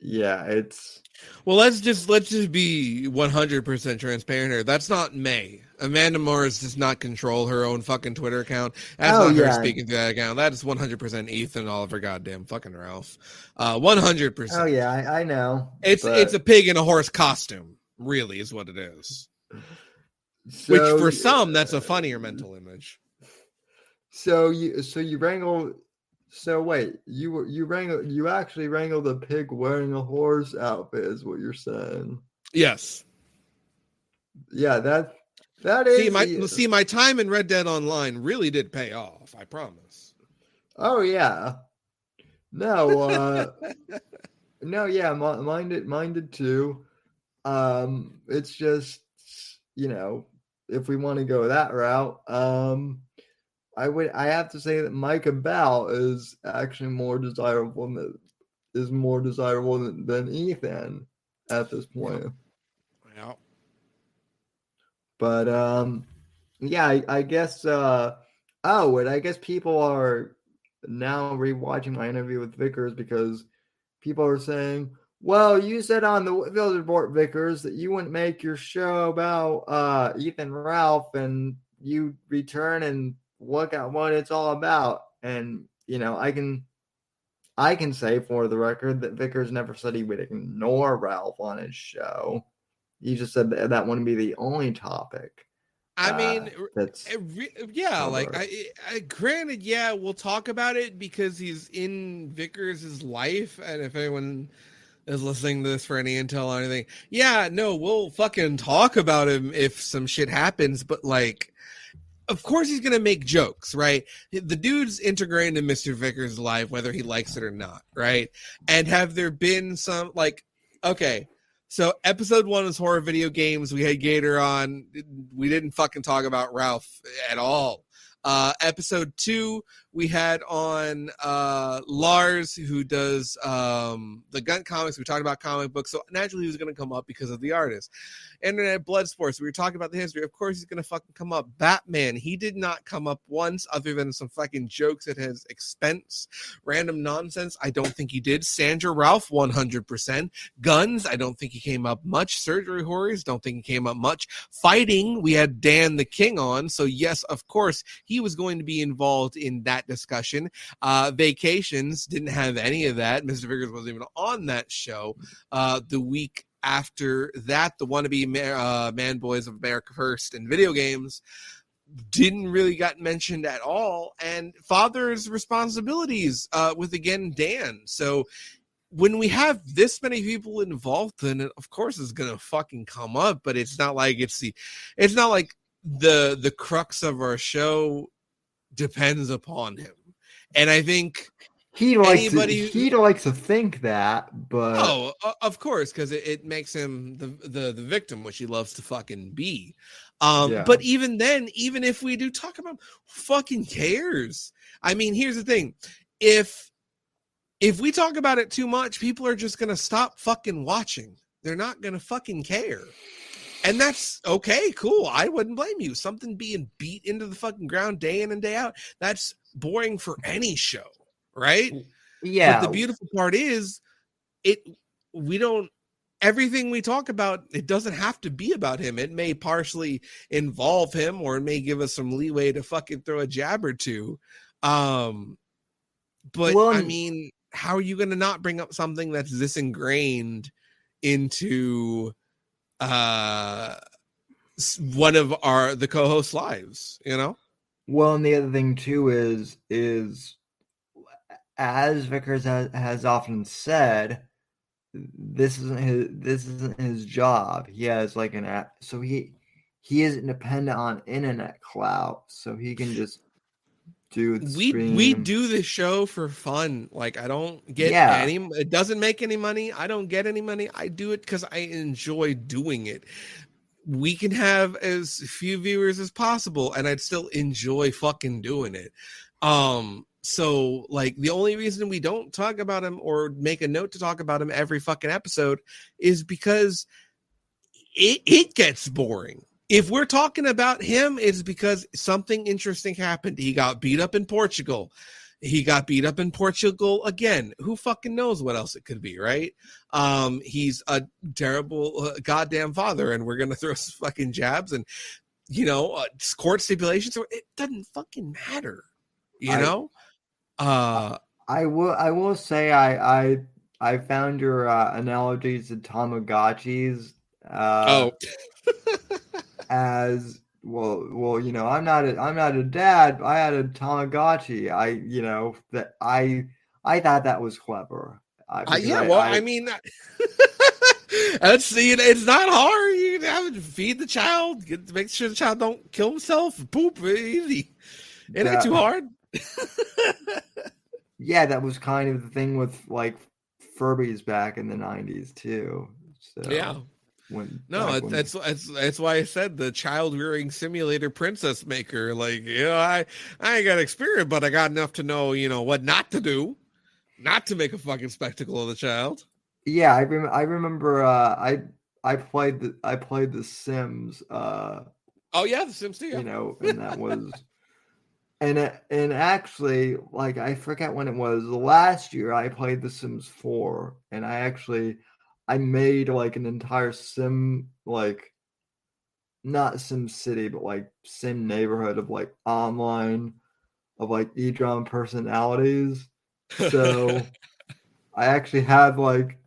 it's let's just be 100% transparent here. That's not May. Amanda Morris does not control her own fucking Twitter account. That's not her speaking to that account. That is 100% Ethan Oliver, goddamn fucking Ralph. 100%. Oh yeah, I know. It's a pig in a horse costume. Really, is what it is. So, which for some, that's a funnier mental image. So you wrangle. So wait, you actually wrangled a pig wearing a horse outfit, is what you're saying? Yes. Yeah, that is. See, my time in Red Dead Online really did pay off. I promise. Oh yeah. No. No. Yeah. Mine did too. It's just, if we want to go that route, I have to say that Micah Bell is actually more desirable than Ethan at this point. Yeah. But I guess and I guess people are now rewatching my interview with Vickers because people are saying, Well, you said on the Village Report, Vickers, that you wouldn't make your show about Ethan Ralph, and you return and look at what it's all about. And I can say for the record that Vickers never said he would ignore Ralph on his show. He just said that wouldn't be the only topic. I mean, that's yeah, covered. like I granted, yeah, we'll talk about it because he's in Vickers' life, and if anyone is listening to this for any intel or anything, yeah, no, we'll fucking talk about him if some shit happens, but like, of course he's gonna make jokes, right? The dude's integrated in Mr. Vickers' life, whether he likes it or not, right? And have there been some, like, okay, so episode 1 was horror video games. We had Gator on. We didn't fucking talk about Ralph at all. Episode 2, we had on Lars, who does the Gun comics. We talked about comic books, so naturally he was going to come up because of the artist. Internet Blood Sports, we were talking about the history. Of course he's going to fucking come up. Batman, he did not come up once other than some fucking jokes at his expense. Random nonsense, I don't think he did. Sandra Ralph, 100%. Guns, I don't think he came up much. Surgery horrors, don't think he came up much. Fighting, we had Dan the King on, so yes, of course, he was going to be involved in that discussion. Vacations, didn't have any of that. Mr. Vickers wasn't even on that show. The week after that, the wannabe man boys of America First and video games didn't really got mentioned at all. And father's responsibilities with, again, Dan. So when we have this many people involved in it, of course it's gonna fucking come up, but it's not like it's not like the crux of our show depends upon him. And I think he'd like to think that, but of course, because it makes him the victim, which he loves to fucking be. But even then, even if we do talk about him, who fucking cares? I mean, here's the thing: if we talk about it too much, people are just gonna stop fucking watching. They're not gonna fucking care. And that's okay, cool. I wouldn't blame you. Something being beat into the fucking ground day in and day out, that's boring for any show, right? Yeah. But the beautiful part is everything we talk about, it doesn't have to be about him. It may partially involve him, or it may give us some leeway to fucking throw a jab or two. But I mean, how are you going to not bring up something that's this ingrained into one of the co-hosts' lives, Well, and the other thing too is as Vickers has often said, this isn't his job. He has like an app, so he isn't dependent on internet clout, so he can just do the stream. We do this show for fun. Like, I don't get any, it doesn't make any money. I don't get any money. I do it because I enjoy doing it. We can have as few viewers as possible, and I'd still enjoy fucking doing it. So like, the only reason we don't talk about him or make a note to talk about him every fucking episode is because it gets boring. If we're talking about him, it's because something interesting happened. He got beat up in Portugal. He got beat up in Portugal again. Who fucking knows what else it could be, right? He's a terrible goddamn father, and we're gonna throw some fucking jabs and court stipulations. It doesn't fucking matter, I will say I found your analogies to Tamagotchis. As well, I'm not a dad. I had a Tamagotchi. I thought that was clever. I mean, let's see. It's not hard. You have to feed the child, make sure the child don't kill himself. Poop, easy. It ain't too hard. Yeah, that was kind of the thing with like Furbies back in the 90s too. So yeah. That's why I said the child rearing simulator princess maker. Like, I ain't got experience, but I got enough to know, what not to do, not to make a fucking spectacle of the child. Yeah, I remember. I played the Sims. Oh yeah, the Sims too. Yeah. And that was, and actually, like, I forget when it was. Last year, I played the Sims 4, and I I made like an entire sim, like not Sim City, but like sim neighborhood of like online of like e-drum personalities. So I actually had like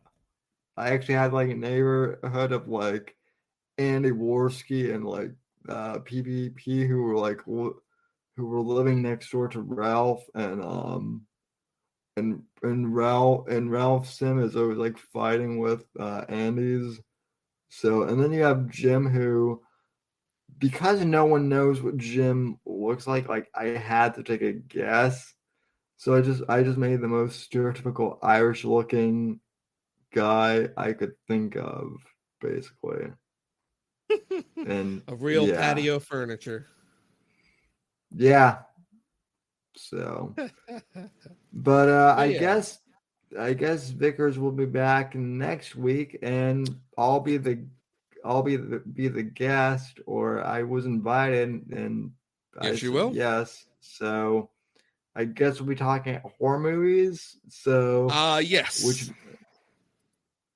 a neighborhood of like Andy Worski and like PvP who were like who were living next door to Ralph and Ralph Sim is always like fighting with Andy's. So and then you have Jim who, because no one knows what Jim looks like I had to take a guess. So I just made the most stereotypical Irish looking guy I could think of, basically. And of real yeah. patio furniture. Yeah. So but I guess Vickers will be back next week and be the guest, or I was invited and I Yes, you said will. yes. So I guess we'll be talking horror movies. So yes.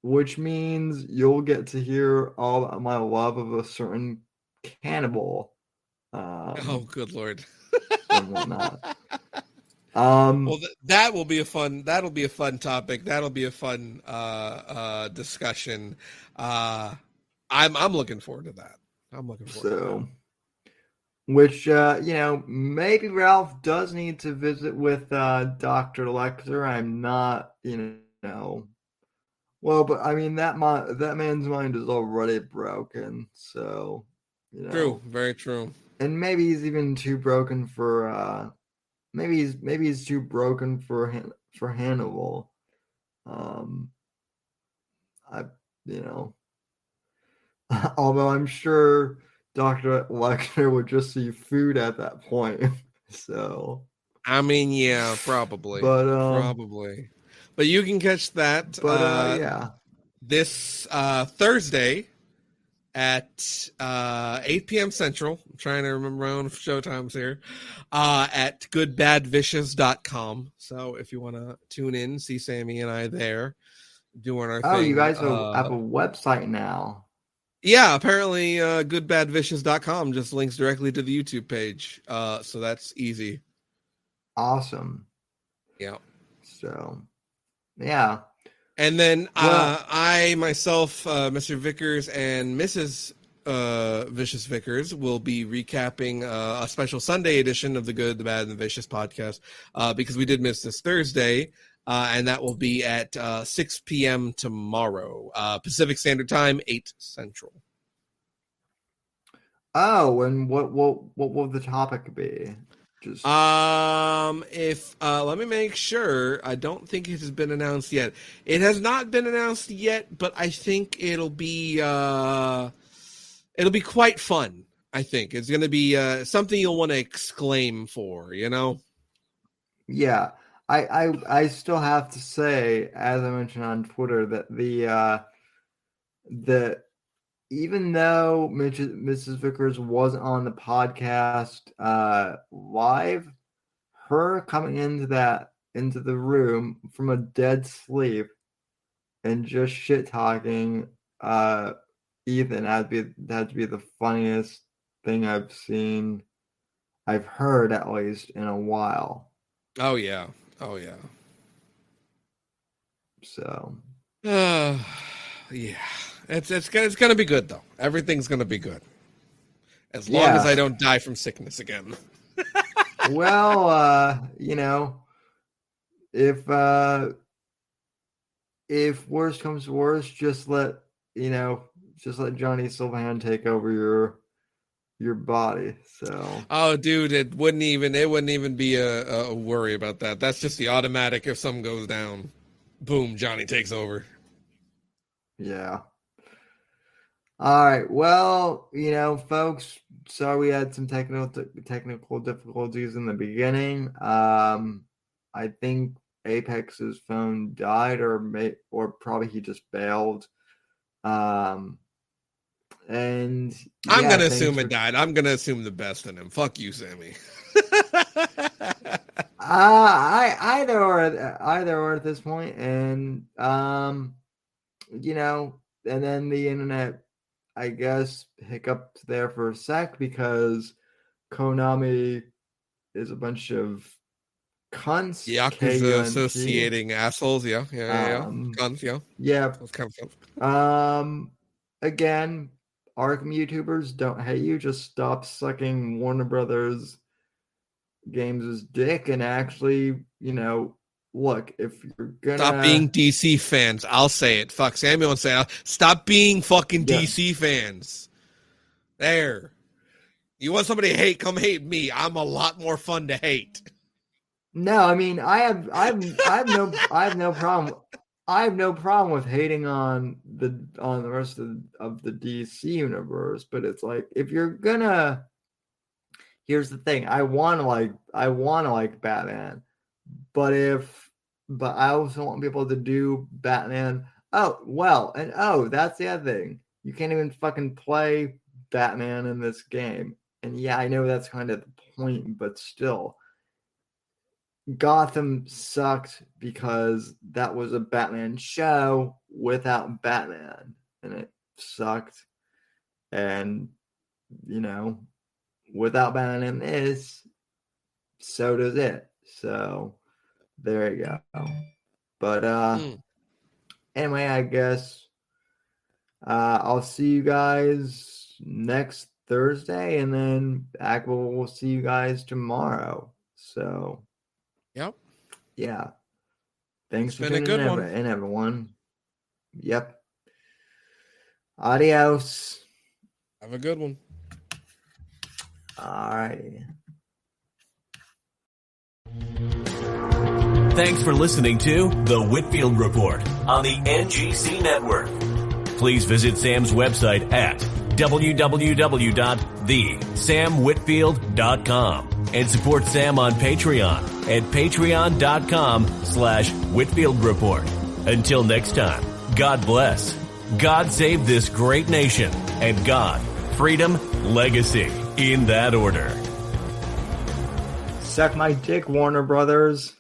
Which means you'll get to hear all of my love of a certain cannibal. Oh, good Lord. And whatnot. Well, that'll be a fun topic. That'll be a fun discussion. I'm looking forward to that. I'm looking forward to that. Which maybe Ralph does need to visit with Dr. Lecter. I'm not, well, but I mean that man's mind is already broken, so True, very true. And maybe he's even too broken for maybe he's too broken for Hannibal. I although I'm sure Dr. Lecter would just see food at that point. So I mean, yeah, probably. Probably. But you can catch that yeah. This Thursday at 8 p.m. Central. I'm trying to remember my own show times here. At goodbadvicious.com. So if you want to tune in, see Sammy and I there doing our thing. Oh, you guys have a website now. Yeah, apparently goodbadvicious.com just links directly to the YouTube page. So that's easy. Awesome. Yeah. So, yeah. And then I myself, Mr. Vickers and Mrs. Vicious Vickers will be recapping a special Sunday edition of the Good, the Bad, and the Vicious podcast because we did miss this Thursday. And that will be at 6 p.m. tomorrow, Pacific Standard Time, 8 Central. Oh, and what will the topic be? If let me make sure. I don't think it has been announced yet. It has not been announced yet, but I think it'll be quite fun. I think it's going to be something you'll want to exclaim for. Yeah. I still have to say, as I mentioned on Twitter, that the even though Mrs. Vickers wasn't on the podcast live, her coming into the room from a dead sleep and just shit talking Ethan had to be the funniest thing I've heard at least in a while. Oh yeah. So yeah. It's gonna be good though. Everything's gonna be good. As long as I don't die from sickness again. Well, if worst comes to worst, just let Johnny Silverhand take over your body. So oh dude, it wouldn't even be a worry about that. That's just the automatic. If something goes down, boom, Johnny takes over. Yeah. All right. Well, folks, sorry we had some technical difficulties in the beginning. I think Apex's phone died, or probably he just bailed. And I'm gonna assume it died. I'm gonna assume the best in him. Fuck you, Sammy. Either or at this point, and you know, and then the internet, I guess, hiccuped there for a sec because Konami is a bunch of cunts. Yakuza associating assholes. Yeah. Cunts, yeah. Yeah. Those kind of stuff. Again, Arkham YouTubers don't hate you. Just stop sucking Warner Brothers Games' dick and actually, you know, look, if you're gonna stop being DC fans, I'll say it. Fuck, Samuel and say, stop being fucking DC fans. There. You want somebody to hate? Come hate me. I'm a lot more fun to hate. No, I mean, I have no problem. I have no problem with hating on the rest of the DC universe, but it's like if you're gonna, here's the thing: I want to like Batman, but I also want people to do Batman. Oh well, and that's the other thing: you can't even fucking play Batman in this game. And yeah, I know that's kind of the point, but still. Gotham sucked because that was a Batman show without Batman, and it sucked. And, you know, without Batman in this, so does it. So there you go. But anyway, I guess I'll see you guys next Thursday, and then we'll see you guys tomorrow. So yep. Yeah. Thanks for tuning in, everyone. Yep. Adios. Have a good one. All right. Thanks for listening to The Whitfield Report on the NGC Network. Please visit Sam's website at www.thesamwhitfield.com and support Sam on Patreon at patreon.com/Whitfield Report. Until next time, God bless, God save this great nation, and God, freedom, legacy, in that order. Suck my dick, Warner Brothers.